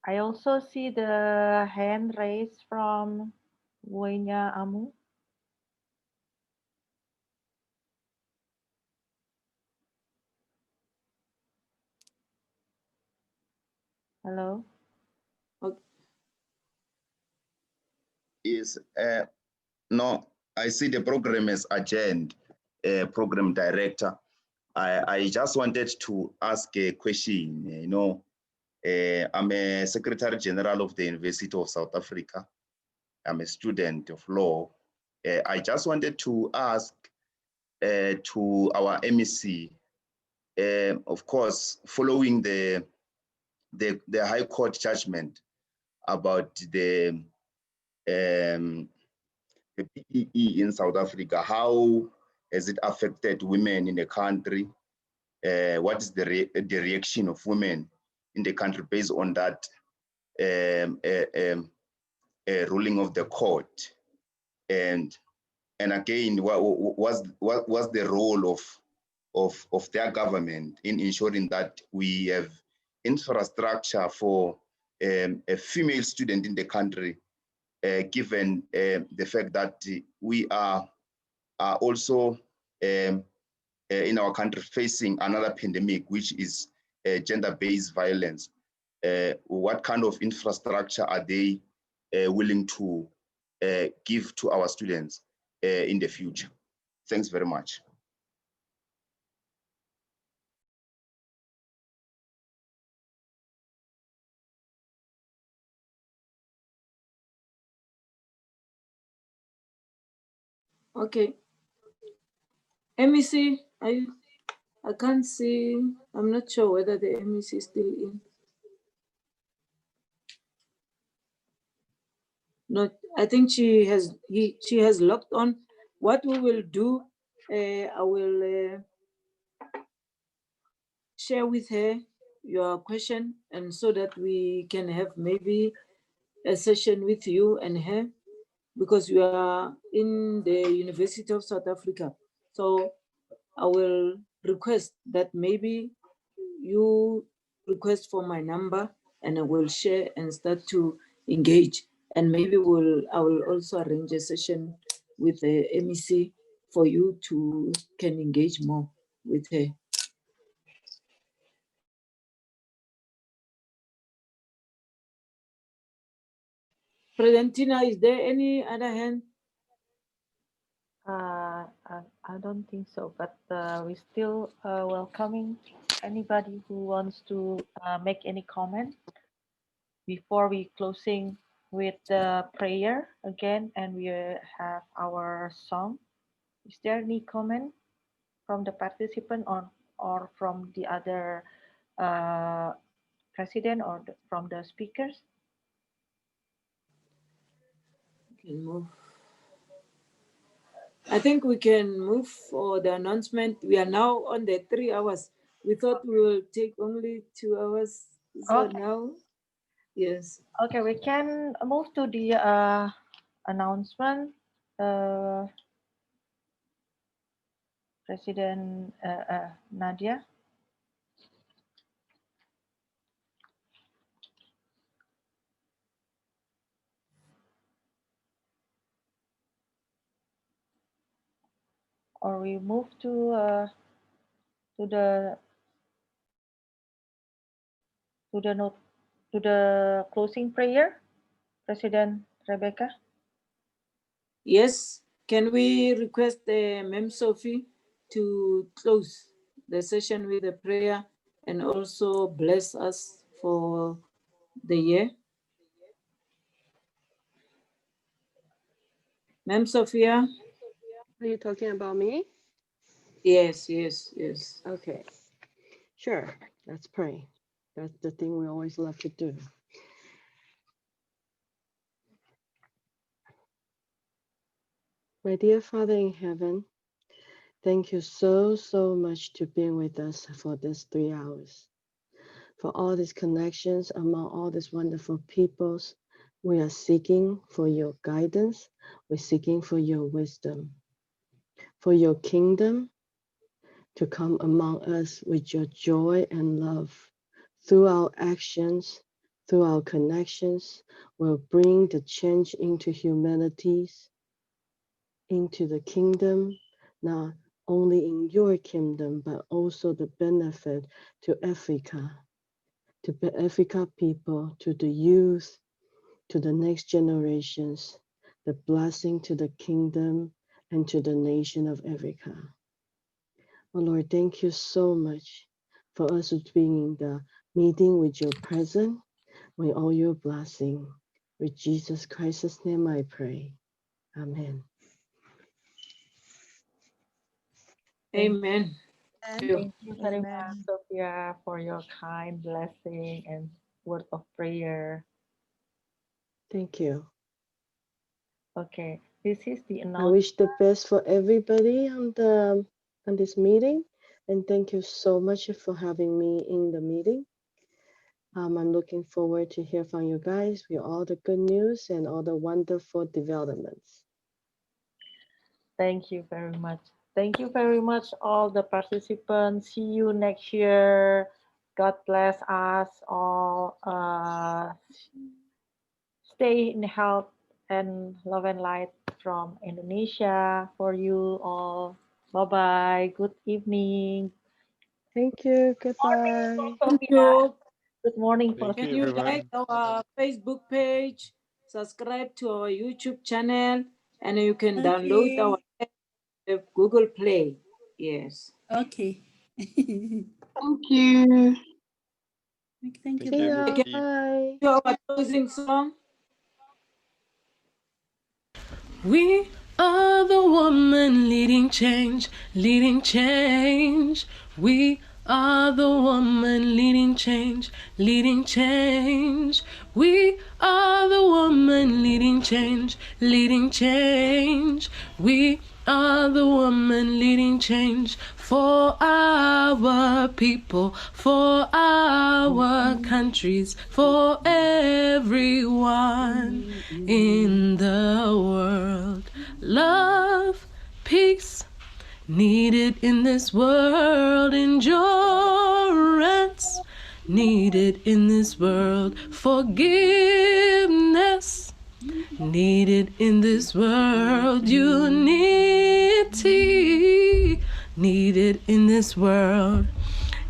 [SPEAKER 1] I also see the hand raised from Wenya Amu. Hello.
[SPEAKER 19] Is no, I see the program as agenda, program director. I just wanted to ask a question. You know, I'm a Secretary General of the University of South Africa. I'm a student of law. I just wanted to ask to our MEC, of course, following the High Court judgment about the PEE in South Africa, how has it affected women in the country? What is the reaction of women in the country based on that ruling of the court? And again, what was the role of their government in ensuring that we have infrastructure for a female student in the country, given the fact that we are also in our country facing another pandemic, which is gender-based violence. What kind of infrastructure are they willing to give to our students in the future? Thanks very much.
[SPEAKER 17] Okay. MEC, I can't see. I'm not sure whether the MEC is still in. No, I think she has logged on. What we will do, I will share with her your question, and so that we can have maybe a session with you and her, because we are in the University of South Africa. So I will request that maybe you request for my number, and I will share and start to engage. And maybe I will also arrange a session with the MEC for you to can engage more with her. Presentina, is there any other hand?
[SPEAKER 1] I don't think so, but we still welcoming anybody who wants to make any comment before we closing with the prayer again, and we have our song. Is there any comment from the participant or from the other president or from the speakers?
[SPEAKER 17] Can move. I think we can move for the announcement. We are now on the 3 hours. We thought we will take only 2 hours. So
[SPEAKER 1] Okay.
[SPEAKER 17] now, yes.
[SPEAKER 1] Okay, we can move to the announcement. President Nadia. Or we move to the note to the closing prayer, President Rebecca.
[SPEAKER 17] Yes. Can we request Ma'am Sophie to close the session with a prayer and also bless us for the year? Ma'am Sophia?
[SPEAKER 5] Are you talking about me?
[SPEAKER 17] Yes, yes, yes.
[SPEAKER 5] Okay, sure. Let's pray. That's the thing we always love to do. My dear Father in heaven, thank you so much to being with us for these 3 hours. For all these connections among all these wonderful peoples, we are seeking for your guidance. We're seeking for your wisdom, for your kingdom to come among us with your joy and love. Through our actions, through our connections, will bring the change into humanities, into the kingdom, not only in your kingdom, but also the benefit to Africa, to the Africa people, to the youth, to the next generations, the blessing to the kingdom and to the nation of Africa. Oh Lord, thank you so much for us being in the meeting with your presence, with all your blessing. With Jesus Christ's name I pray. Amen.
[SPEAKER 17] Amen.
[SPEAKER 1] Thank you very much, Sophia, for your kind blessing and word of prayer.
[SPEAKER 5] Thank you.
[SPEAKER 1] Okay, this is the
[SPEAKER 5] I
[SPEAKER 1] announcement.
[SPEAKER 5] wish the best for everybody on this meeting, and thank you so much for having me in the meeting. I'm looking forward to hear from you guys with all the good news and all the wonderful developments.
[SPEAKER 1] Thank you very much. Thank you very much, all the participants. See you next year. God bless us all. Stay in health and love and light from Indonesia for you all. Bye-bye. Good evening.
[SPEAKER 5] Thank you. Goodbye.
[SPEAKER 17] Thank you.
[SPEAKER 1] Good morning.
[SPEAKER 14] Thank
[SPEAKER 17] Can
[SPEAKER 14] you,
[SPEAKER 17] you
[SPEAKER 14] everyone.
[SPEAKER 17] like our Facebook page, subscribe to our YouTube channel, and you can download our Google Play. Yes.
[SPEAKER 8] Okay.
[SPEAKER 11] Thank you.
[SPEAKER 8] Thank you.
[SPEAKER 5] See ya.
[SPEAKER 17] Okay.
[SPEAKER 5] Bye.
[SPEAKER 17] To our closing song.
[SPEAKER 11] We
[SPEAKER 20] are the woman leading change, leading change. We are the woman leading change, leading change. We are the woman leading change, leading change. We are the woman leading change for our people, for our countries, for everyone in the world. Love, peace, needed in this world, endurance, needed in this world, forgiveness, needed in this world, unity, needed in this world.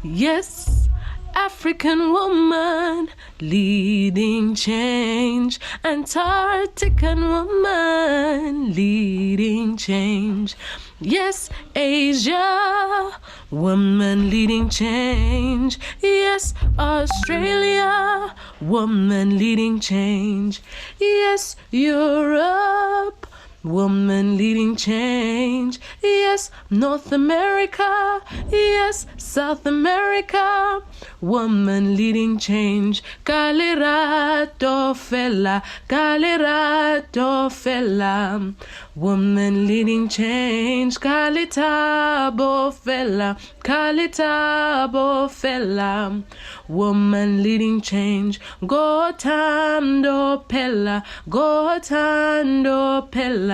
[SPEAKER 20] Yes, African woman leading change, Antarctican woman leading change. Yes, Asia woman leading change. Yes, Australia woman leading change. Yes, Europe woman leading change. Yes, North America. Yes, South America. Woman leading change. Kalirato fella. Kalirato fella. Woman leading change. Kalitabo fella. Kalitabo fella. Woman leading change. Gotando pella. Gotando pella.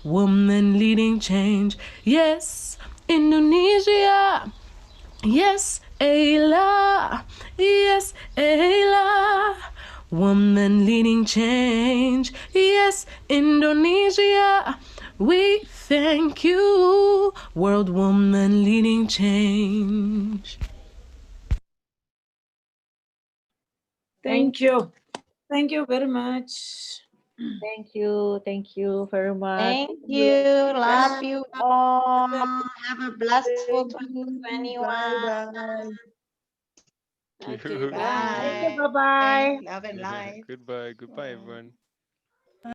[SPEAKER 20] Woman leading change. Yes, Indonesia. Yes, Ayla. Yes, Ayla. Woman leading change. Yes, Indonesia. We thank you, World Woman leading change.
[SPEAKER 2] Thank you. Thank you very much.
[SPEAKER 1] Thank you very much.
[SPEAKER 18] Thank you. Love you all. Have a blessful 2021.
[SPEAKER 2] Bye-bye.
[SPEAKER 14] Thank
[SPEAKER 2] Okay,
[SPEAKER 14] you.
[SPEAKER 2] bye.
[SPEAKER 1] Thank you.
[SPEAKER 13] Bye.
[SPEAKER 1] Bye-bye.
[SPEAKER 13] Love and light.
[SPEAKER 14] Goodbye. Goodbye, everyone.